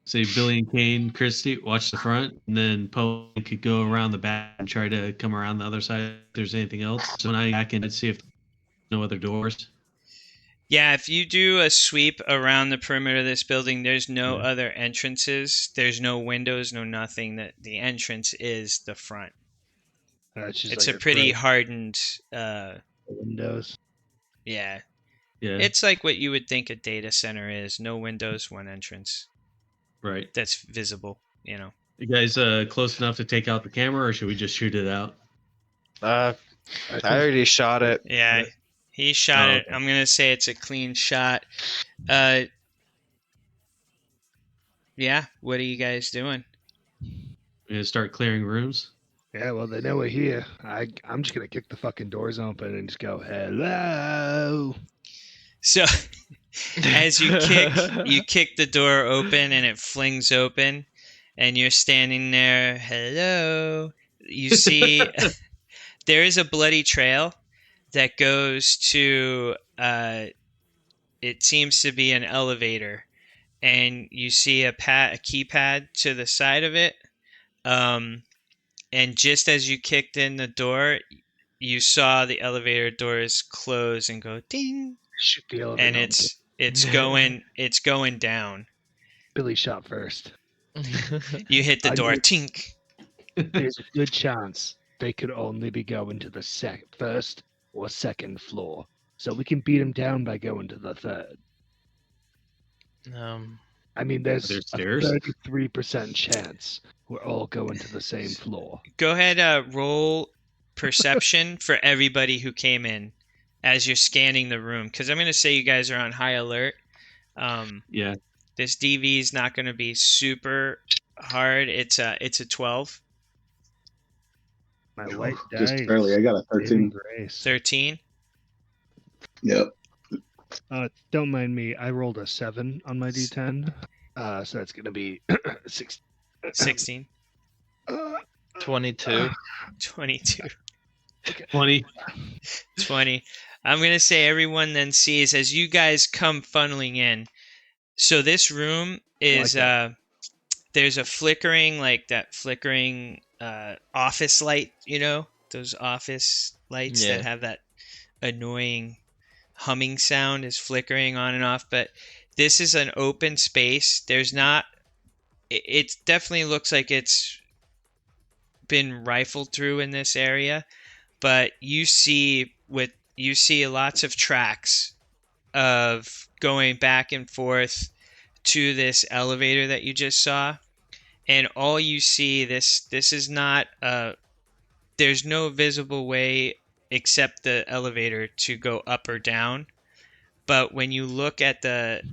Say Billy and Kane, Christy, watch the front, and then Poe could go around the back and try to come around the other side if there's anything else. So when I back in, I'd see if there's no other doors. Yeah, if you do a sweep around the perimeter of this building, there's no other entrances. There's no windows, no nothing. That the entrance is the front. It's like a pretty hardened windows. Yeah. Yeah. It's like what you would think a data center is. No windows, one entrance. Right. That's visible, you know. You guys close enough to take out the camera, or should we just shoot it out? I already shot it. Yeah. He shot it. I'm going to say it's a clean shot. Yeah, what are you guys doing? We're going to start clearing rooms? Yeah, well, they know we're here. I'm just going to kick the fucking doors open and just go, hello. So, as you kick the door open and it flings open, and you're standing there, hello, you see there is a bloody trail that goes to, it seems to be an elevator, and you see a keypad to the side of it, and just as you kicked in the door, you saw the elevator doors close and go ding, shoot the elevator, and it's going down. Billy shot first. You hit the door, tink. There's a good chance they could only be going to the first or second floor, so we can beat them down by going to the third. I mean, there's a 33% chance we're all going to the same floor. Go ahead, roll perception for everybody who came in as you're scanning the room, because I'm going to say you guys are on high alert. Yeah. This DV is not going to be super hard. It's a 12. My white dice. Just barely. I got a 13. 13? Yep. Don't mind me. I rolled a 7 on my D10. So that's going to be 16. 22. 22. 20. 20. I'm going to say everyone then sees as you guys come funneling in. So this room is, there's a flickering, like that flickering office light, you know, those office lights that have that annoying humming sound is flickering on and off. But this is an open space. There's not, it definitely looks like it's been rifled through in this area, but you see lots of tracks of going back and forth to this elevator that you just saw, and all you see, this is not there's no visible way except the elevator to go up or down. But when you look at the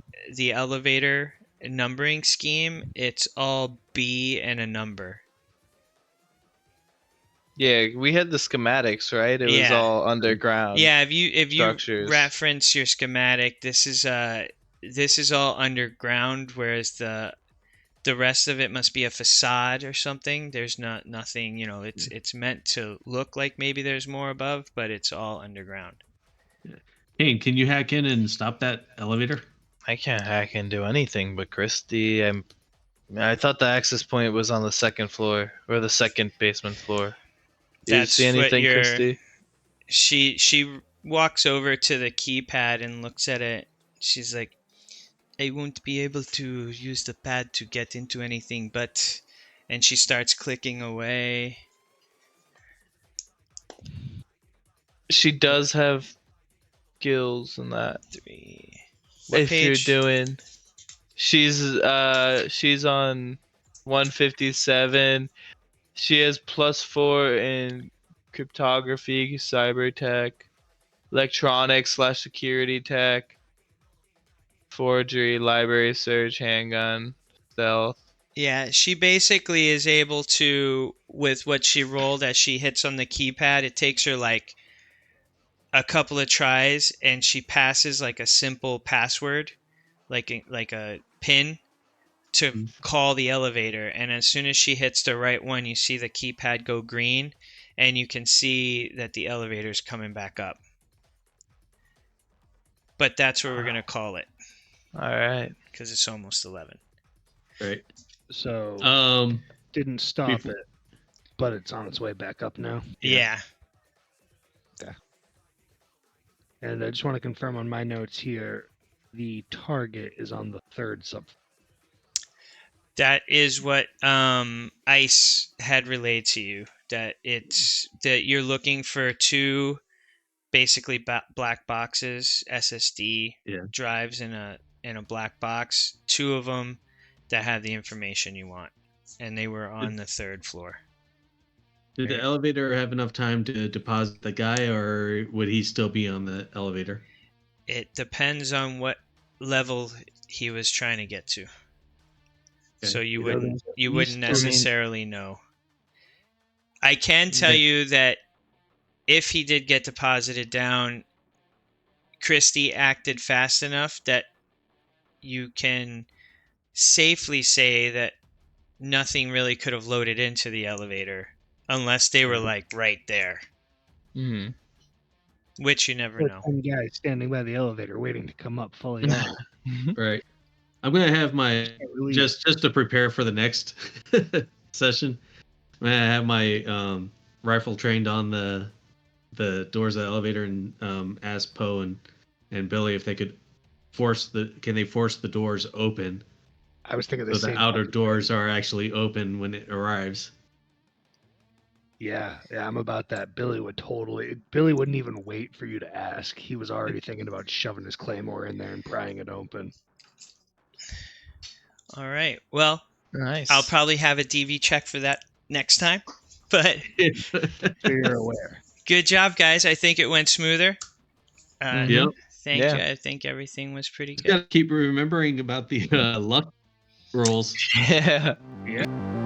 elevator numbering scheme, it's all B and a number. Yeah, we had the schematics, right? It was all underground. Yeah, if you structures. Reference your schematic, this is all underground, whereas the rest of it must be a facade or something. There's nothing, you know, it's meant to look like maybe there's more above, but it's all underground. Hey, can you hack in and stop that elevator? I can't hack and do anything, but Christy, I thought the access point was on the second floor or the second basement floor. Do you see anything, Christy? She walks over to the keypad and looks at it. She's like, I won't be able to use the pad to get into anything, but... And she starts clicking away. She does have skills in that. 3. What page? You're doing... She's on 157. She has +4 in cryptography, cyber tech, electronics/security tech, forgery, library search, handgun, stealth. Yeah, she basically is able to, with what she rolled as she hits on the keypad, it takes her like a couple of tries, and she passes like a simple password, like a pin, to call the elevator. And as soon as she hits the right one, you see the keypad go green, and you can see that the elevator's coming back up. But that's where we're going to call it. All right. Because it's almost 11. Right. So, didn't stop it, but it's on its way back up now. Yeah. And I just want to confirm on my notes here, the target is on the third sub. That is what ICE had relayed to you. That you're looking for 2 basically black boxes, SSD drives in a black box. 2 of them that have the information you want, and they were on the 3rd floor. Did the elevator have enough time to deposit the guy, or would he still be on the elevator? It depends on what level he was trying to get to. Okay. So you wouldn't necessarily know. I can tell you that if he did get deposited down, Christy acted fast enough that you can safely say that nothing really could have loaded into the elevator unless they were like right there. Mm-hmm. Which you never know. One guy standing by the elevator waiting to come up fully on. Right. I'm gonna have my just to prepare for the next session. I'm gonna have my rifle trained on the doors of the elevator and ask Poe and Billy if they could force the doors open. I was thinking the outer doors are actually open when it arrives. Yeah, I'm about that. Billy wouldn't even wait for you to ask. He was already thinking about shoving his claymore in there and prying it open. All right. Well, nice. I'll probably have a DV check for that next time, but so you're aware. Good job, guys. I think it went smoother. Yep. Thank you. I think everything was pretty good. You gotta keep remembering about the luck rolls. Yeah. Yeah.